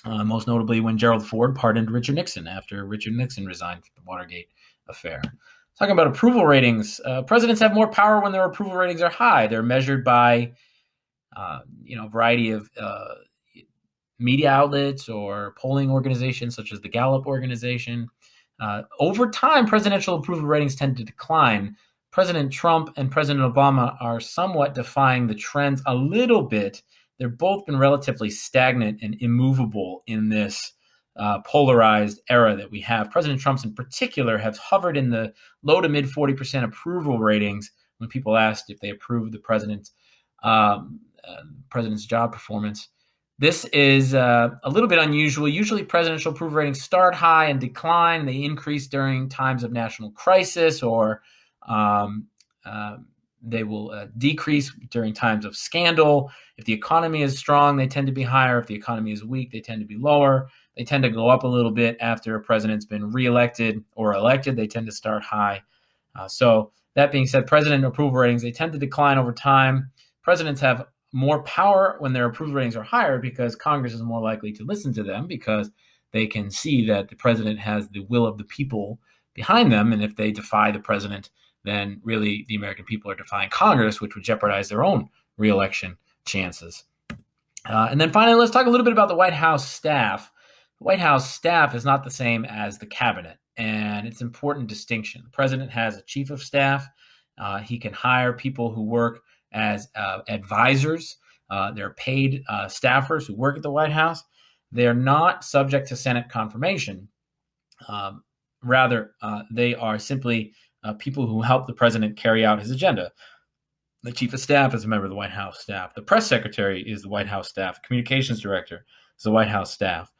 Speaker 2: most notably when Gerald Ford pardoned Richard Nixon after Richard Nixon resigned from the Watergate affair. Talking about approval ratings, presidents have more power when their approval ratings are high. They're measured by, a variety of media outlets or polling organizations such as the Gallup organization. Over time, presidential approval ratings tend to decline. President Trump and President Obama are somewhat defying the trends a little bit. They've both been relatively stagnant and immovable in this polarized era that we have. President Trump's in particular have hovered in the low to mid 40% approval ratings when people asked if they approved the president's job performance. This is a little bit unusual. Usually presidential approval ratings start high and decline. They increase during times of national crisis, or they will decrease during times of scandal. If the economy is strong, they tend to be higher. If the economy is weak, they tend to be lower. They tend to go up a little bit after a president's been reelected or elected. They tend to start high. So that being said, president approval ratings, they tend to decline over time. Presidents have more power when their approval ratings are higher because Congress is more likely to listen to them because they can see that the president has the will of the people behind them. And if they defy the president, then really the American people are defying Congress, which would jeopardize their own reelection chances. And then finally, let's talk a little bit about the White House staff. The White House staff is not the same as the cabinet, and it's an important distinction. The president has a chief of staff. He can hire people who work as advisors. They're paid staffers who work at the White House. They're not subject to Senate confirmation. Rather, they are simply people who help the president carry out his agenda. The chief of staff is a member of the White House staff. The press secretary is the White House staff. The communications director is the White House staff.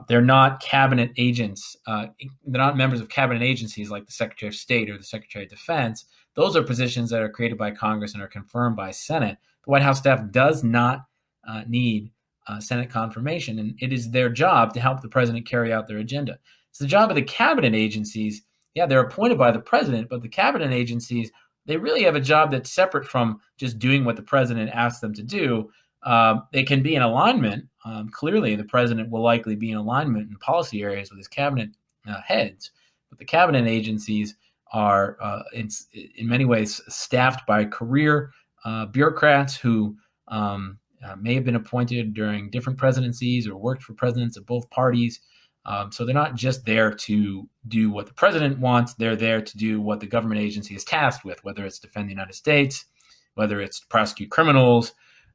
Speaker 2: They're not cabinet agents. They're not members of cabinet agencies like the Secretary of State or the Secretary of Defense. Those are positions that are created by Congress and are confirmed by Senate. The White House staff does not need Senate confirmation, and it is their job to help the president carry out their agenda. It's the job of the cabinet agencies. Yeah, they're appointed by the president, but the cabinet agencies, they really have a job that's separate from just doing what the president asks them to do. They can be in alignment. Clearly, the president will likely be in alignment in policy areas with his cabinet heads. But the cabinet agencies are, in many ways, staffed by career bureaucrats who may have been appointed during different presidencies or worked for presidents of both parties. So they're not just there to do what the president wants. They're there to do what the government agency is tasked with, whether it's defend the United States, whether it's to prosecute criminals,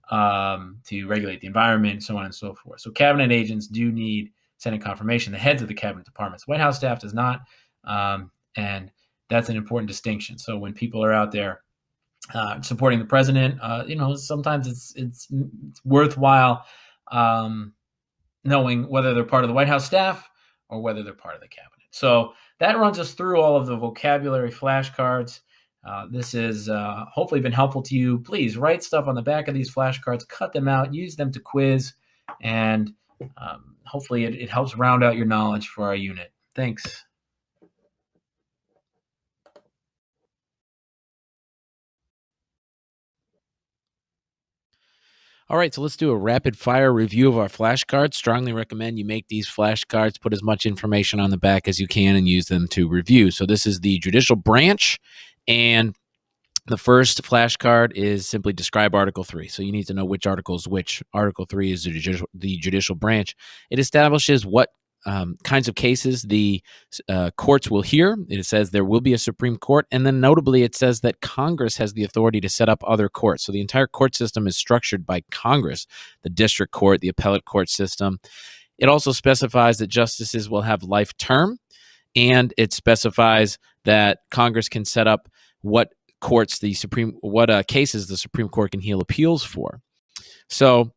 Speaker 2: to regulate the environment, so on and so forth. So cabinet agents do need Senate confirmation. The heads of the cabinet departments, White House staff does not, and that's an important distinction. So when people are out there supporting the president, sometimes it's worthwhile knowing whether they're part of the White House staff or whether they're part of the cabinet. So that runs us through all of the vocabulary flashcards. This has hopefully been helpful to you. Please write stuff on the back of these flashcards, cut them out, use them to quiz, and hopefully it helps round out your knowledge for our unit. Thanks.
Speaker 1: All right, so let's do a rapid fire review of our flashcards. Strongly recommend you make these flashcards, put as much information on the back as you can, and use them to review. So this is the judicial branch, and the first flashcard is simply describe Article 3. So you need to know which article is which. Article 3 is the judicial branch. It establishes what kinds of cases the courts will hear. It says there will be a Supreme Court, and then notably it says that Congress has the authority to set up other courts. So the entire court system is structured by Congress, the district court, the appellate court system. It also specifies that justices will have life term, and it specifies that Congress can set up what cases the Supreme Court can hear appeals for. So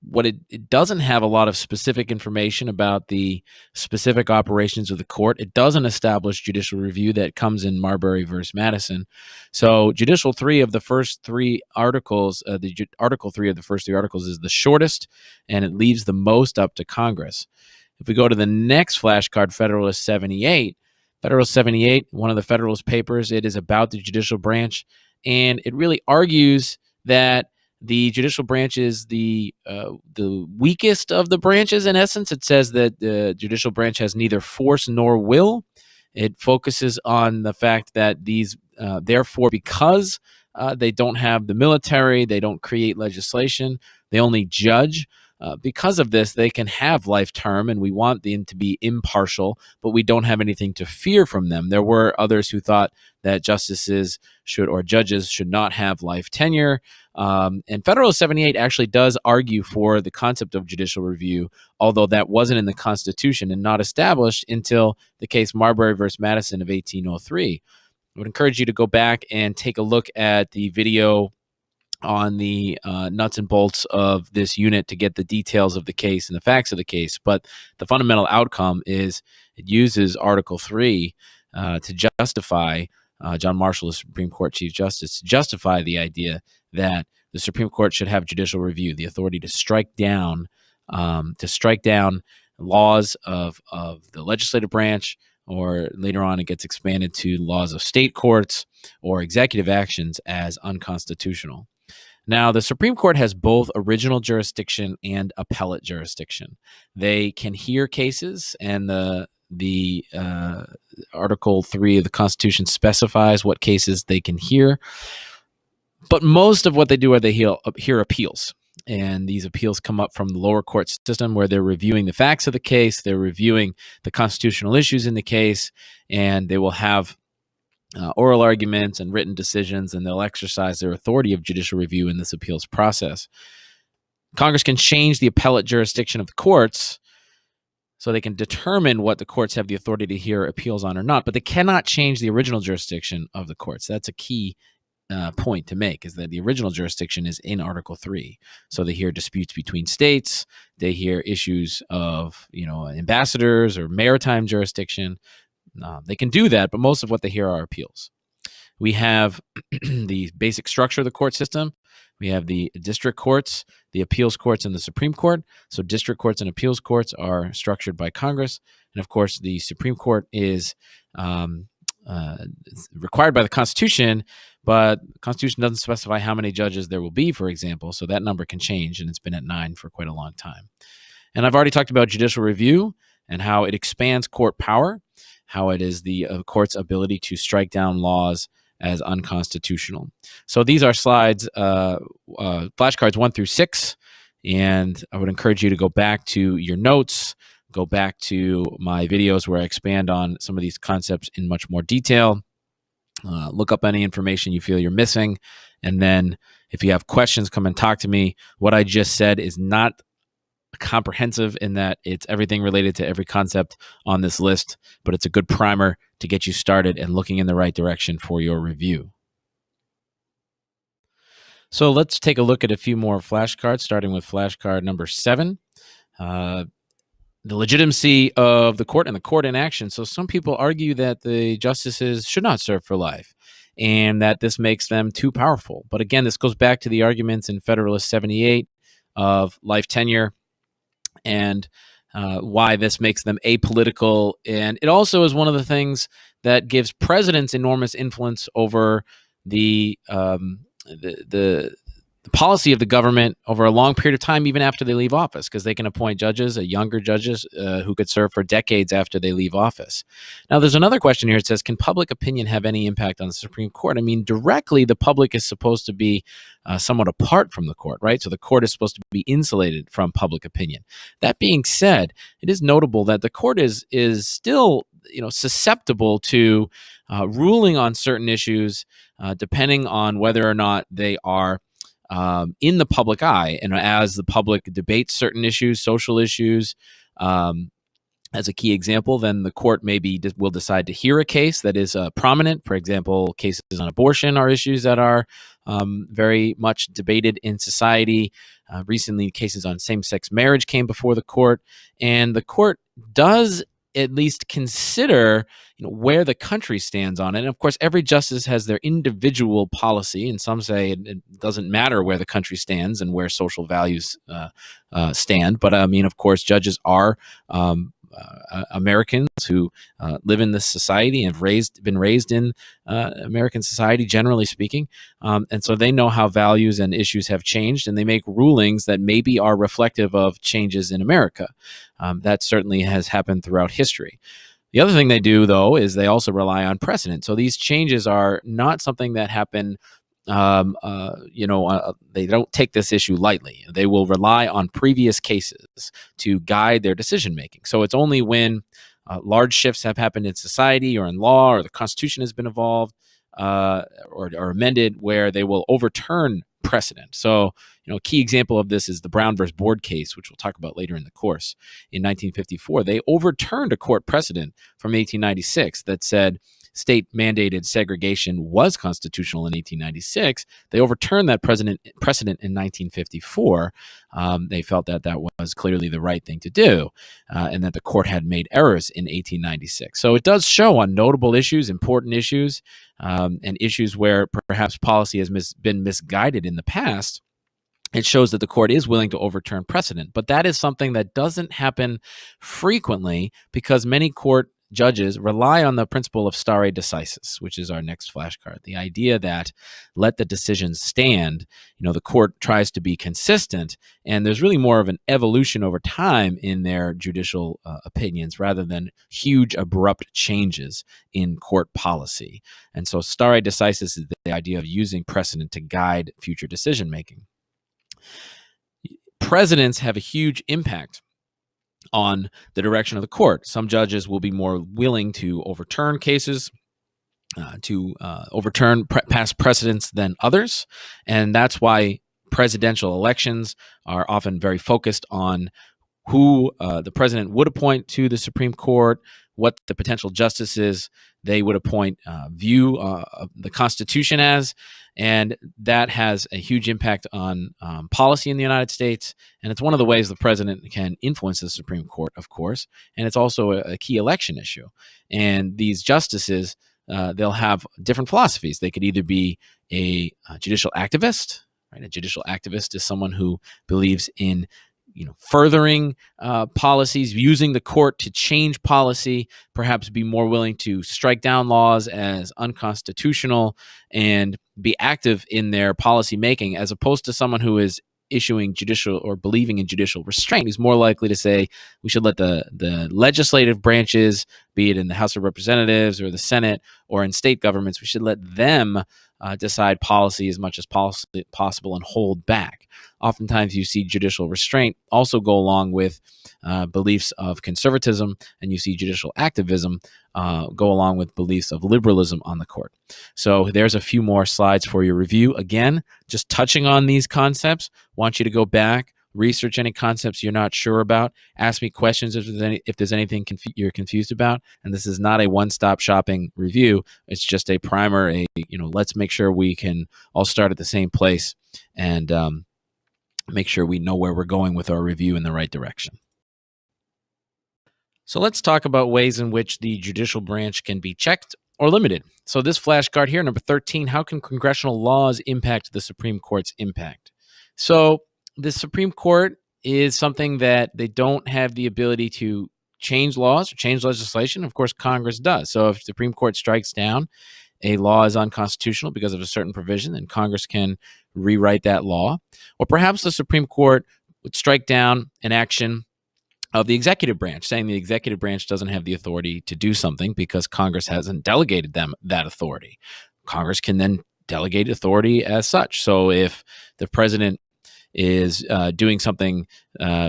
Speaker 1: what it doesn't have a lot of specific information about the specific operations of the court. It doesn't establish judicial review. That comes in Marbury versus Madison. So Judicial 3 of the first three articles, Article 3 of the first three articles is the shortest, and it leaves the most up to Congress. If we go to the next flashcard, Federalist 78, one of the Federalist Papers, it is about the judicial branch, and it really argues that the judicial branch is the weakest of the branches. In essence, it says that the judicial branch has neither force nor will. It focuses on the fact that these, therefore, because they don't have the military, they don't create legislation, they only judge. Because of this, they can have life term, and we want them to be impartial, but we don't have anything to fear from them. There were others who thought that judges should not have life tenure. And Federalist 78 actually does argue for the concept of judicial review, although that wasn't in the Constitution and not established until the case Marbury versus Madison of 1803. I would encourage you to go back and take a look at the video on the nuts and bolts of this unit to get the details of the case and the facts of the case. But the fundamental outcome is it uses Article 3 to justify John Marshall, the Supreme Court Chief Justice, to justify the idea that the Supreme Court should have judicial review, the authority to strike down laws of the legislative branch, or later on it gets expanded to laws of state courts or executive actions as unconstitutional. Now, the Supreme Court has both original jurisdiction and appellate jurisdiction. They can hear cases, and the Article 3 of the Constitution specifies what cases they can hear. But most of what they do are they hear appeals. And these appeals come up from the lower court system, where they're reviewing the facts of the case, they're reviewing the constitutional issues in the case, and they will have oral arguments and written decisions, and they'll exercise their authority of judicial review in this appeals process. Congress can change the appellate jurisdiction of the courts, so they can determine what the courts have the authority to hear appeals on or not, but they cannot change the original jurisdiction of the courts. That's a key point to make, is that the original jurisdiction is in Article 3. So they hear disputes between states, they hear issues of ambassadors or maritime jurisdiction. They can do that, but most of what they hear are appeals. We have the basic structure of the court system. We have the district courts, the appeals courts, and the Supreme Court. So district courts and appeals courts are structured by Congress. And of course, the Supreme Court is required by the Constitution, but the Constitution doesn't specify how many judges there will be, for example. So that number can change, and it's been at 9 for quite a long time. And I've already talked about judicial review and how it expands court power, how it is the court's ability to strike down laws as unconstitutional. So these are slides, flashcards 1 through 6, and I would encourage you to go back to your notes, go back to my videos where I expand on some of these concepts in much more detail. Look up any information you feel you're missing, and then if you have questions, come and talk to me. What I just said is not comprehensive in that it's everything related to every concept on this list, but it's a good primer to get you started and looking in the right direction for your review. So let's take a look at a few more flashcards, starting with flashcard number 7. The legitimacy of the court and the court in action. So some people argue that the justices should not serve for life and that this makes them too powerful. But again, this goes back to the arguments in Federalist 78 of life tenure and why this makes them apolitical. And it also is one of the things that gives presidents enormous influence over the the policy of the government over a long period of time, even after they leave office, because they can appoint judges, younger judges who could serve for decades after they leave office. Now, there's another question here. It says, can public opinion have any impact on the Supreme Court? I mean, directly, the public is supposed to be somewhat apart from the court, right? So the court is supposed to be insulated from public opinion. That being said, it is notable that the court is still, susceptible to ruling on certain issues, depending on whether or not they are in the public eye, and as the public debates certain issues, social issues, as a key example, then the court maybe will decide to hear a case that is prominent. For example, cases on abortion are issues that are very much debated in society. Recently, cases on same-sex marriage came before the court, and the court does at least consider where the country stands on it. And of course, every justice has their individual policy, and some say it doesn't matter where the country stands and where social values stand. But I mean, of course, judges are Americans who live in this society and have been raised in American society, generally speaking. And so they know how values and issues have changed, and they make rulings that maybe are reflective of changes in America. That certainly has happened throughout history. The other thing they do, though, is they also rely on precedent. So these changes are not something that happen they don't take this issue lightly. They will rely on previous cases to guide their decision making. So it's only when large shifts have happened in society or in law, or the Constitution has been evolved or amended, where they will overturn precedent. So, a key example of this is the Brown versus Board case, which we'll talk about later in the course. In 1954, they overturned a court precedent from 1896 that said state-mandated segregation was constitutional in 1896. They overturned that precedent in 1954. They felt that that was clearly the right thing to do, and that the court had made errors in 1896. So it does show on notable issues, important issues, and issues where perhaps policy has been misguided in the past. It shows that the court is willing to overturn precedent. But that is something that doesn't happen frequently, because many court judges rely on the principle of stare decisis, which is our next flashcard. The idea that let the decisions stand. The court tries to be consistent, and there's really more of an evolution over time in their judicial opinions, rather than huge abrupt changes in court policy. And so stare decisis is the idea of using precedent to guide future decision making. Presidents have a huge impact on the direction of the court. Some judges will be more willing to overturn cases, to overturn past precedents than others. And that's why presidential elections are often very focused on who the president would appoint to the Supreme Court, what the potential justices they would appoint view the Constitution as. And that has a huge impact on policy in the United States. And it's one of the ways the president can influence the Supreme Court, of course. And it's also a key election issue. And these justices, they'll have different philosophies. They could either be a judicial activist, right? A judicial activist is someone who believes in furthering policies, using the court to change policy, perhaps be more willing to strike down laws as unconstitutional and be active in their policy making, as opposed to someone who is issuing judicial or believing in judicial restraint, who's more likely to say we should let the legislative branches, be it in the House of Representatives or the Senate or in state governments, we should let them decide policy as much as possible and hold back. Oftentimes you see judicial restraint also go along with beliefs of conservatism, and you see judicial activism go along with beliefs of liberalism on the court. So there's a few more slides for your review. Again, just touching on these concepts. Want you to go back, research any concepts you're not sure about. Ask me questions if there's anything you're confused about. And this is not a one-stop shopping review. It's just a primer. Let's make sure we can all start at the same place and make sure we know where we're going with our review in the right direction. So let's talk about ways in which the judicial branch can be checked or limited. So this flashcard here, number 13, how can congressional laws impact the Supreme Court's impact? So the Supreme Court is something that they don't have the ability to change laws or change legislation. Of course, Congress does. So if the Supreme Court strikes down a law is unconstitutional because of a certain provision, then Congress can rewrite that law. Or perhaps the Supreme Court would strike down an action of the executive branch, saying the executive branch doesn't have the authority to do something because Congress hasn't delegated them that authority. Congress can then delegate authority as such. So if the president is doing something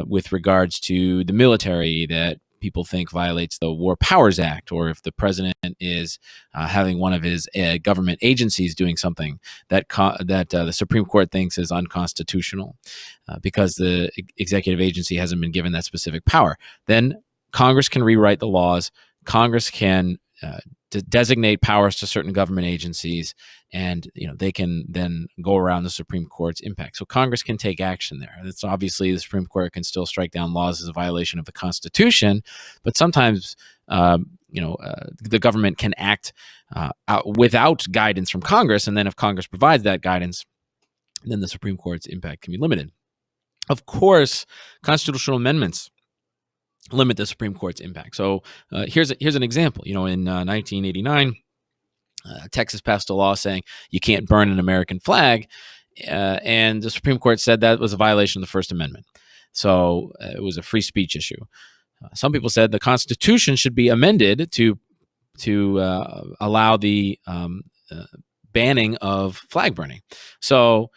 Speaker 1: with regards to the military that people think violates the War Powers Act, or if the president is having one of his government agencies doing something that the Supreme Court thinks is unconstitutional because the executive agency hasn't been given that specific power, then Congress can rewrite the laws. Congress can designate powers to certain government agencies, and they can then go around the Supreme Court's impact. So Congress can take action there. It's obviously the Supreme Court can still strike down laws as a violation of the Constitution, but sometimes the government can act without guidance from Congress, and then if Congress provides that guidance, then the Supreme Court's impact can be limited. Of course, constitutional amendments limit the Supreme Court's impact. So here's an example. In 1989, Texas passed a law saying you can't burn an American flag, and the Supreme Court said that was a violation of the First Amendment. So it was a free speech issue. Some people said the Constitution should be amended to allow the banning of flag burning. So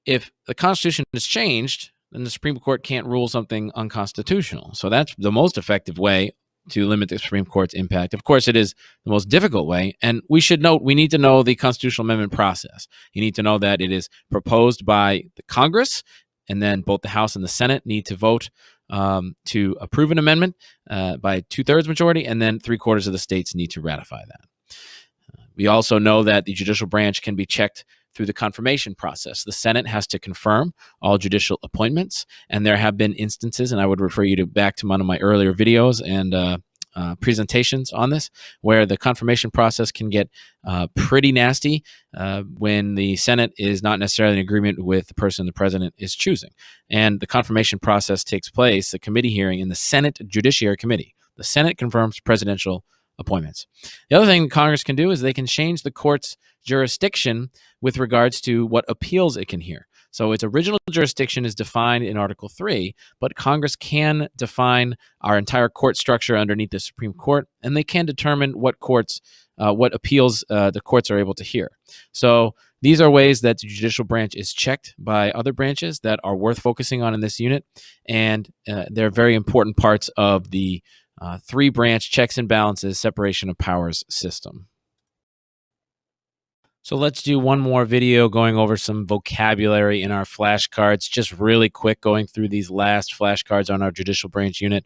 Speaker 1: if the Constitution is changed, then the Supreme Court can't rule something unconstitutional. So that's the most effective way to limit the Supreme Court's impact. Of course, it is the most difficult way. And we need to know the constitutional amendment process. You need to know that it is proposed by the Congress, and then both the House and the Senate need to vote to approve an amendment by 2/3 majority, and then 3/4 of the states need to ratify that. We also know that the judicial branch can be checked through the confirmation process. The Senate has to confirm all judicial appointments, and there have been instances, and I would refer you back to one of my earlier videos and presentations on this, where the confirmation process can get pretty nasty when the Senate is not necessarily in agreement with the person the president is choosing. And the confirmation process takes place, the committee hearing, in the Senate Judiciary Committee. The Senate confirms presidential appointments. The other thing Congress can do is they can change the court's jurisdiction with regards to what appeals it can hear. So its original jurisdiction is defined in Article 3, but Congress can define our entire court structure underneath the Supreme Court, and they can determine what appeals the courts are able to hear. So these are ways that the judicial branch is checked by other branches that are worth focusing on in this unit, and they're very important parts of the three-branch checks and balances, separation of powers system. So let's do one more video going over some vocabulary in our flashcards, just really quick going through these last flashcards on our judicial branch unit.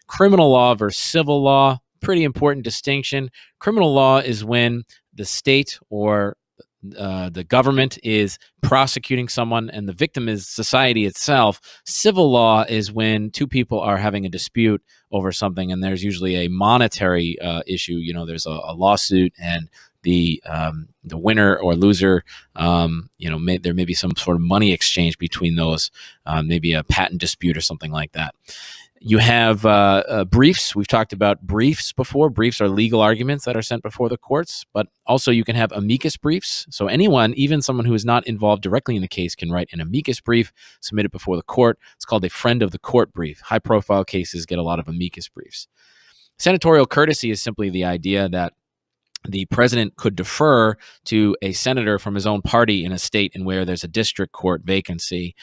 Speaker 1: Criminal law versus civil law, pretty important distinction. Criminal law is when the state or the government is prosecuting someone and the victim is society itself. Civil law is when two people are having a dispute over something, and there's usually a monetary issue. There's a lawsuit, and the winner or loser, there may be some sort of money exchange between those, maybe a patent dispute or something like that. You have briefs. We've talked about briefs before. Briefs are legal arguments that are sent before the courts, but also you can have amicus briefs. So anyone, even someone who is not involved directly in the case, can write an amicus brief, submit it before the court. It's called a friend of the court brief. High-profile cases get a lot of amicus briefs. Senatorial courtesy is simply the idea that the president could defer to a senator from his own party in a state in where there's a district court vacancy.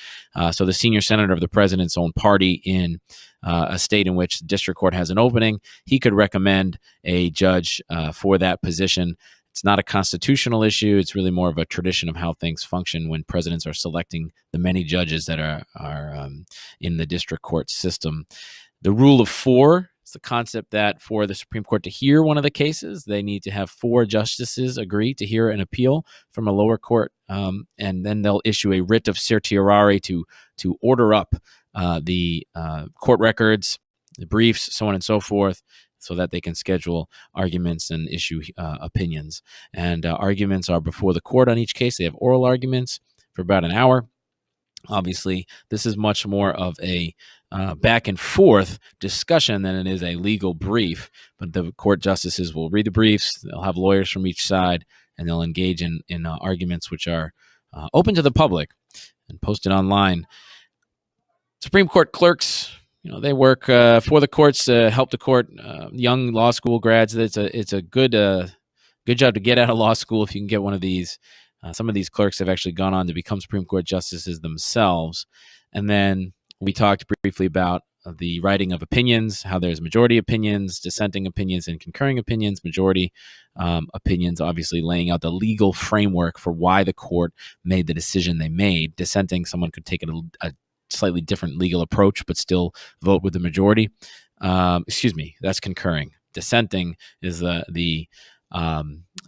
Speaker 1: So the senior senator of the president's own party in a state in which the district court has an opening, he could recommend a judge for that position. It's not a constitutional issue. It's really more of a tradition of how things function when presidents are selecting the many judges that are in the district court system. The rule of four is the concept that for the Supreme Court to hear one of the cases, they need to have 4 justices agree to hear an appeal from a lower court, and then they'll issue a writ of certiorari to order up the court records, the briefs, so on and so forth, so that they can schedule arguments and issue opinions. And arguments are before the court on each case. They have oral arguments for about an hour. Obviously, this is much more of a back and forth discussion than it is a legal brief. But the court justices will read the briefs, they'll have lawyers from each side, and they'll engage in arguments which are open to the public and posted online. Supreme Court clerks, they work for the courts, help the court. Young law school grads, it's a good job to get out of law school if you can get one of these. Some of these clerks have actually gone on to become Supreme Court justices themselves. And then we talked briefly about the writing of opinions, how there's majority opinions, dissenting opinions, and concurring opinions. Majority opinions, obviously laying out the legal framework for why the court made the decision they made. Dissenting, someone could take a slightly different legal approach, but still vote with the majority. That's concurring. Dissenting is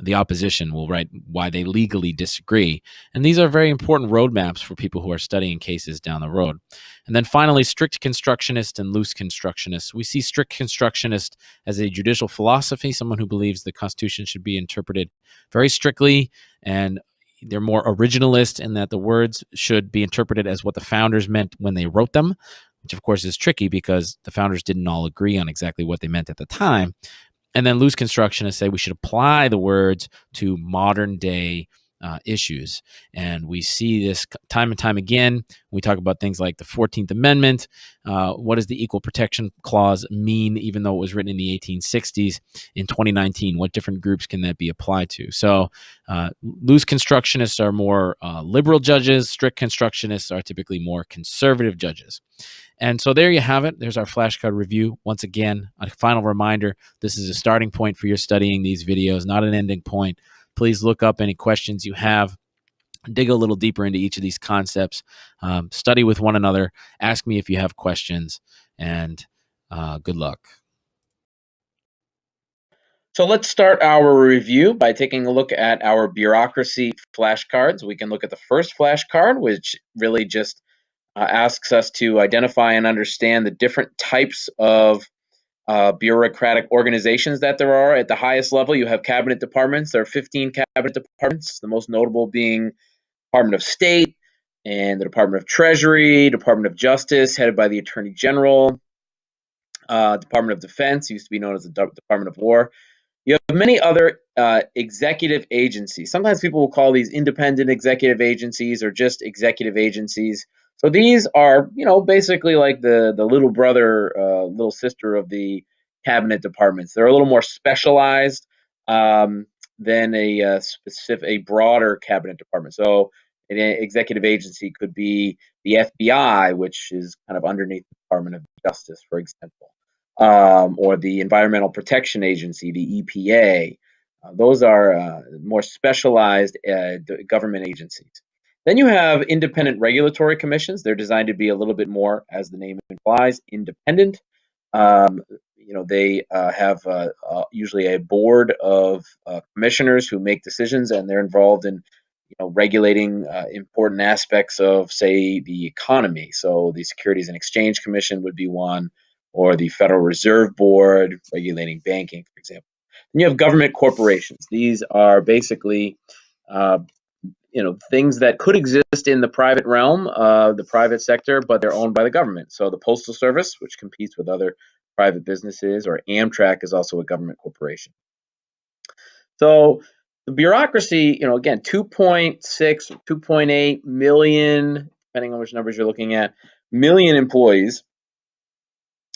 Speaker 1: the opposition will write why they legally disagree. And these are very important roadmaps for people who are studying cases down the road. And then finally, strict constructionist and loose constructionist. We see strict constructionist as a judicial philosophy, someone who believes the Constitution should be interpreted very strictly, and they're more originalist in that the words should be interpreted as what the founders meant when they wrote them, which of course is tricky because the founders didn't all agree on exactly what they meant at the time. And then loose constructionists say we should apply the words to modern day issues. And we see this time and time again. We talk about things like the 14th Amendment. What does the Equal Protection Clause mean, even though it was written in the 1860s? In 2019, what different groups can that be applied to? So loose constructionists are more liberal judges. Strict constructionists are typically more conservative judges. And so there you have it. There's our flashcard review. Once again, a final reminder, this is a starting point for your studying these videos, not an ending point. Please look up any questions you have, dig a little deeper into each of these concepts, study with one another, ask me if you have questions, and good luck. So let's start our review by taking a look at our bureaucracy flashcards. We can look at the first flashcard, which really just asks us to identify and understand the different types of bureaucratic organizations that there are. At the highest level, you have cabinet departments. There are 15 cabinet departments, the most notable being Department of State and the Department of Treasury, Department of Justice, headed by the Attorney General, Department of Defense, used to be known as the Department of War. You have many other executive agencies. Sometimes people will call these independent executive agencies or just executive agencies. So these are, basically like the little brother, little sister of the cabinet departments. They're a little more specialized than a broader cabinet department. So an executive agency could be the FBI, which is kind of underneath the Department of Justice, for example, or the Environmental Protection Agency, the EPA. Those are more specialized government agencies. Then you have independent regulatory commissions. They're designed to be a little bit more, as the name implies, independent. They have usually a board of commissioners who make decisions, and they're involved in regulating important aspects of, say, the economy. So the Securities and Exchange Commission would be one, or the Federal Reserve Board regulating banking, for example. And you have government corporations. These are basically things that could exist in the private realm, the private sector, but they're owned by the government. So the Postal Service, which competes with other private businesses, or Amtrak is also a government corporation. So the bureaucracy, again, 2.6, 2.8 million, depending on which numbers you're looking at, million employees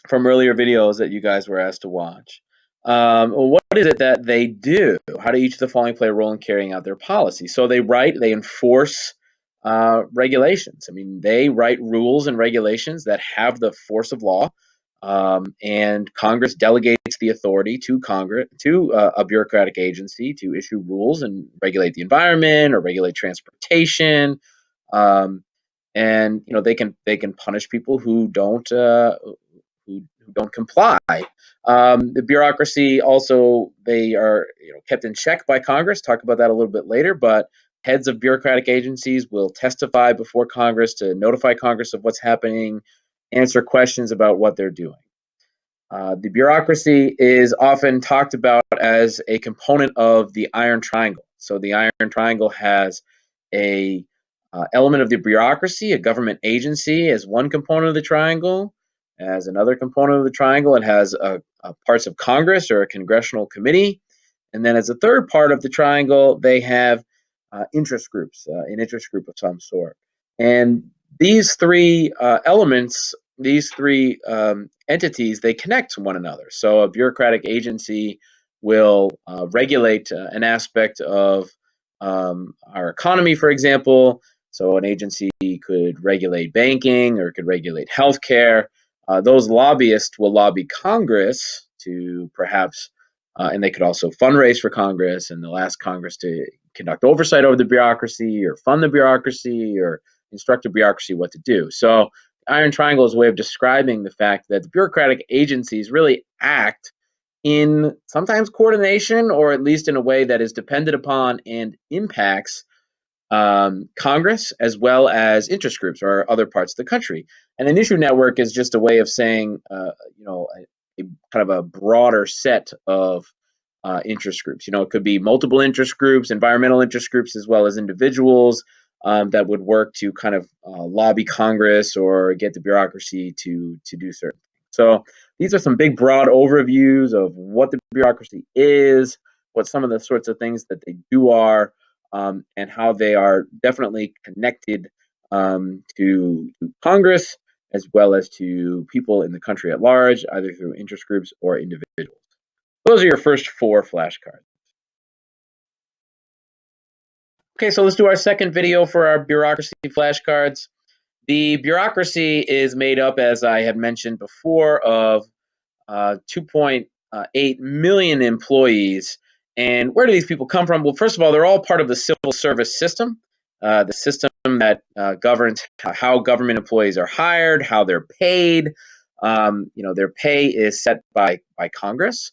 Speaker 1: from earlier videos that you guys were asked to watch. What is it that they do? How do each of the following play a role in carrying out their policy? So they enforce regulations. I mean, they write rules and regulations that have the force of law, and Congress delegates the authority to a bureaucratic agency to issue rules and regulate the environment or regulate transportation. And they can punish people who don't comply. The bureaucracy also, they are kept in check by Congress. Talk about that a little bit later, but heads of bureaucratic agencies will testify before Congress to notify Congress of what's happening, answer questions about what they're doing. The bureaucracy is often talked about as a component of the Iron Triangle. So the Iron Triangle has a
Speaker 3: element of the bureaucracy, a government agency, as one component of the triangle. As another component of the triangle, it has parts of Congress or a congressional committee. And then as a third part of the triangle, they have interest groups, an interest group of some sort. And these three elements, these three entities, they connect to one another. So a bureaucratic agency will regulate an aspect of our economy, for example. So an agency could regulate banking or could regulate healthcare. Those lobbyists will lobby Congress to perhaps, and they could also fundraise for Congress, and they'll ask Congress to conduct oversight over the bureaucracy or fund the bureaucracy or instruct the bureaucracy what to do. So Iron Triangle is a way of describing the fact that the bureaucratic agencies really act in sometimes coordination, or at least in a way that is dependent upon and impacts Congress as well as interest groups or other parts of the country. And an issue network is just a way of saying, a kind of a broader set of interest groups. It could be multiple interest groups, environmental interest groups, as well as individuals that would work to kind of lobby Congress or get the bureaucracy to do certain things. So these are some big, broad overviews of what the bureaucracy is, what some of the sorts of things that they do are, and how they are definitely connected to Congress as well as to people in the country at large, either through interest groups or individuals. Those are your first 4 flashcards. Okay, so let's do our second video for our bureaucracy flashcards. The bureaucracy is made up, as I had mentioned before, of 2.8 million employees. And where do these people come from? Well, first of all, they're all part of the civil service system, the system that governs how government employees are hired, how they're paid. Their pay is set by Congress.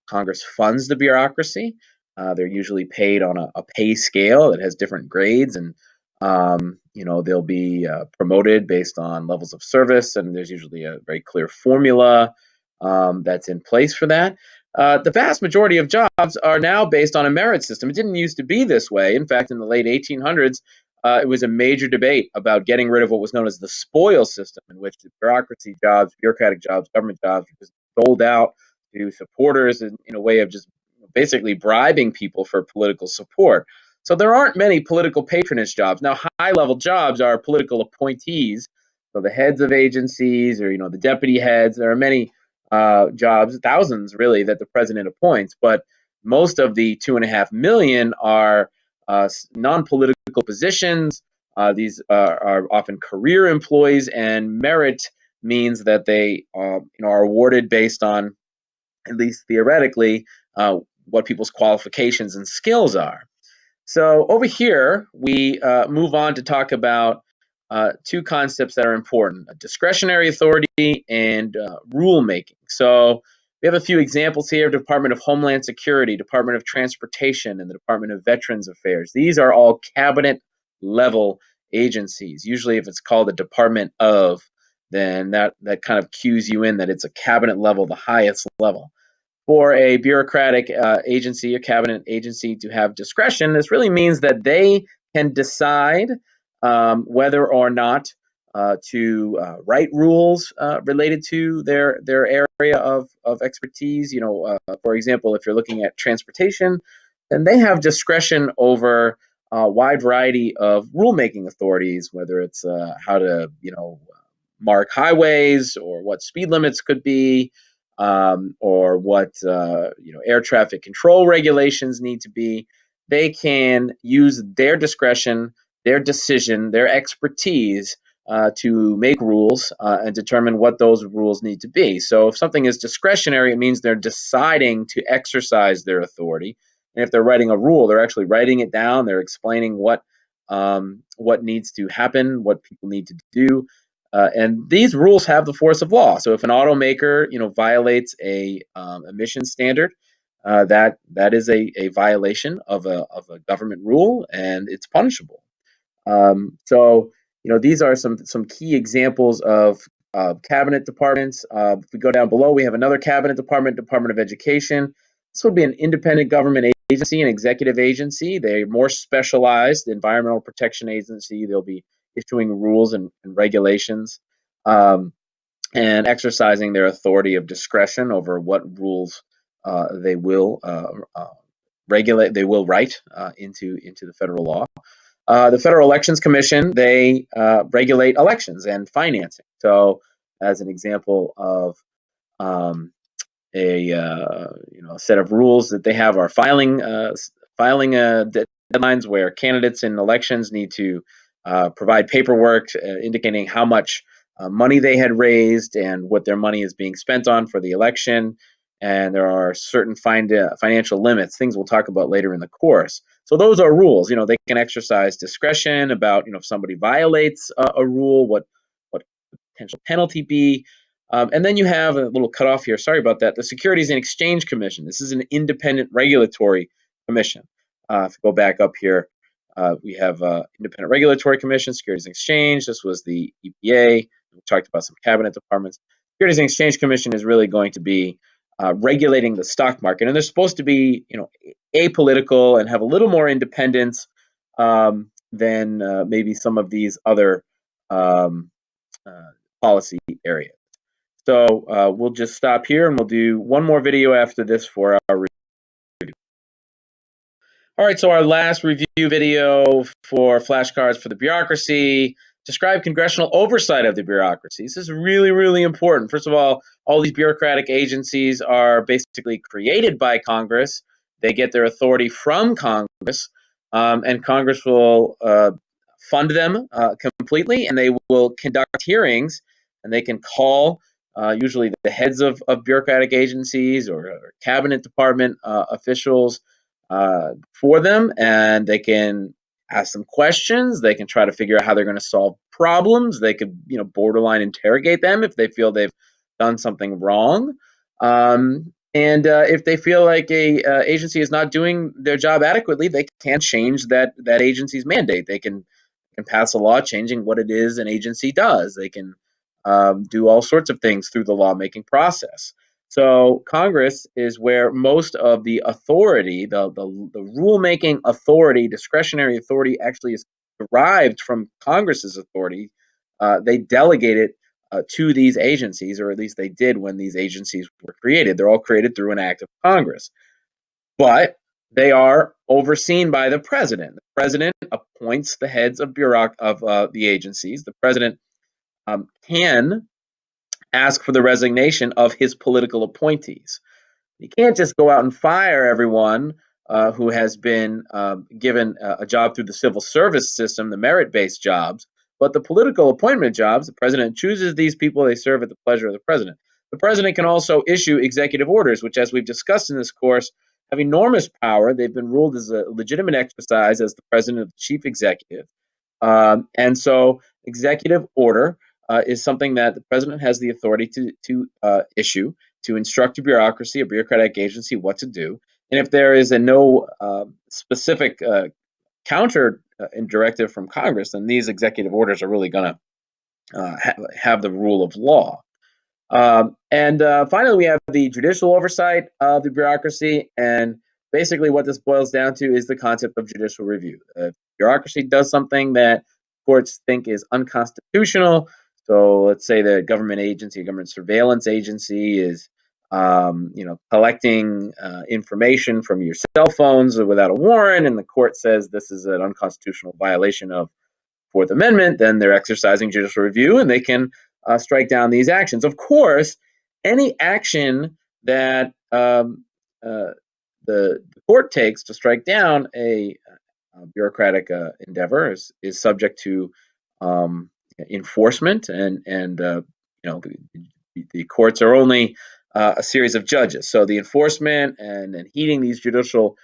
Speaker 3: Congress funds the bureaucracy. They're usually paid on a pay scale that has different grades, and they'll be promoted based on levels of service, and there's usually a very clear formula that's in place for that. The vast majority of jobs are now based on a merit system. It didn't used to be this way. In fact, in the late 1800s, it was a major debate about getting rid of what was known as the spoil system, in which the bureaucracy jobs, bureaucratic jobs, government jobs was doled out to supporters in a way of just basically bribing people for political support. So there aren't many political patronage jobs. Now, high-level jobs are political appointees, so the heads of agencies or the deputy heads. There are many jobs, thousands really, that the president appoints, but most of the 2.5 million are non-political positions. These are often career employees, and merit means that they are awarded based on, at least theoretically, what people's qualifications and skills are. So over here, we move on to talk about 2 concepts that are important: discretionary authority and rulemaking. So we have a few examples here: Department of Homeland Security, Department of Transportation, and the Department of Veterans Affairs. These are all cabinet level agencies. Usually if it's called a department of, then that kind of cues you in that it's a cabinet level, the highest level. For a bureaucratic agency, a cabinet agency, to have discretion, this really means that they can decide whether or not to write rules related to their area of expertise. For example, if you're looking at transportation, then they have discretion over a wide variety of rulemaking authorities, whether it's how to mark highways, or what speed limits could be, or what air traffic control regulations need to be. They can use their discretion, their decision, their expertise to make rules and determine what those rules need to be. So if something is discretionary, it means they're deciding to exercise their authority. And if they're writing a rule, they're actually writing it down. They're explaining what needs to happen, what people need to do. And these rules have the force of law. So if an automaker, violates a emission standard, that is a violation of a government rule, and it's punishable. So these are some key examples of cabinet departments. If we go down below, we have another cabinet department, Department of Education. This would be an independent government agency, an executive agency. They're more specialized. The Environmental Protection Agency, they'll be issuing rules and regulations and exercising their authority of discretion over what rules they will regulate, they will write into the federal law. The Federal Elections Commission, they regulate elections and financing. So, as an example of a set of rules that they have are filing deadlines where candidates in elections need to provide paperwork indicating how much money they had raised and what their money is being spent on for the election. And there are certain financial limits, things we'll talk about later in the course. So those are rules. They can exercise discretion about if somebody violates a rule, what potential penalty be. And then you have a little cutoff here. Sorry about that. The Securities and Exchange Commission. This is an independent regulatory commission. If we go back up here, we have Independent Regulatory Commission, Securities and Exchange. This was the EPA. We talked about some cabinet departments. Securities and Exchange Commission is really going to be regulating the stock market, and they're supposed to be, apolitical and have a little more independence than maybe some of these other policy areas. So we'll just stop here and we'll do one more video after this for our review. All right, so our last review video for flashcards for the bureaucracy, describe congressional oversight of the bureaucracy. This is really, really important. First of all these bureaucratic agencies are basically created by Congress. They get their authority from Congress, and Congress will fund them completely, and they will conduct hearings, and they can call usually the heads of bureaucratic agencies or cabinet department officials for them, and they can ask them questions. They can try to figure out how they're going to solve problems. They could, borderline interrogate them if they feel they've done something wrong. And if they feel like a agency is not doing their job adequately, they can change that agency's mandate. They can pass a law changing what it is an agency does. They can do all sorts of things through the lawmaking process. So Congress is where most of the authority, the rulemaking authority, discretionary authority, actually is derived from Congress's authority. They delegate it to these agencies, or at least they did when these agencies were created. They're all created through an act of Congress. But they are overseen by the president. The president appoints the heads of the agencies. The president can ask for the resignation of his political appointees. You can't just go out and fire everyone who has been given a job through the civil service system, the merit-based jobs, but the political appointment jobs, the president chooses these people, they serve at the pleasure of the president. The president can also issue executive orders, which, as we've discussed in this course, have enormous power. They've been ruled as a legitimate exercise as the president of the chief executive. And so executive order is something that the president has the authority to issue to instruct a bureaucracy, a bureaucratic agency, what to do. And if there is no specific counter directive from Congress, then these executive orders are really going to have the rule of law. And finally, we have the judicial oversight of the bureaucracy. And basically what this boils down to is the concept of judicial review. Bureaucracy does something that courts think is unconstitutional. So let's say the government agency, government surveillance agency is, collecting information from your cell phones without a warrant, and the court says this is an unconstitutional violation of Fourth Amendment. Then they're exercising judicial review, and they can strike down these actions. Of course, any action that the court takes to strike down a bureaucratic endeavor is subject to enforcement, and the courts are only a series of judges. So the enforcement and heeding these judicial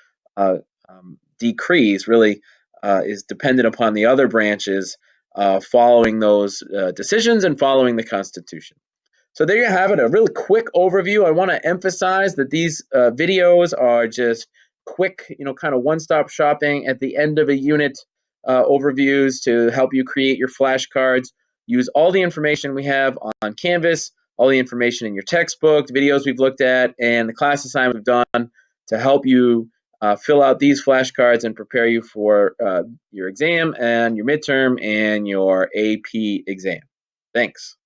Speaker 3: decrees really is dependent upon the other branches following those decisions and following the Constitution. So there you have it, a really quick overview. I want to emphasize that these videos are just quick, kind of one-stop shopping at the end of a unit overviews to help you create your flashcards. Use all the information we have on Canvas, all the information in your textbook, the videos we've looked at, and the class assignment we've done to help you fill out these flashcards and prepare you for your exam and your midterm and your AP exam. Thanks.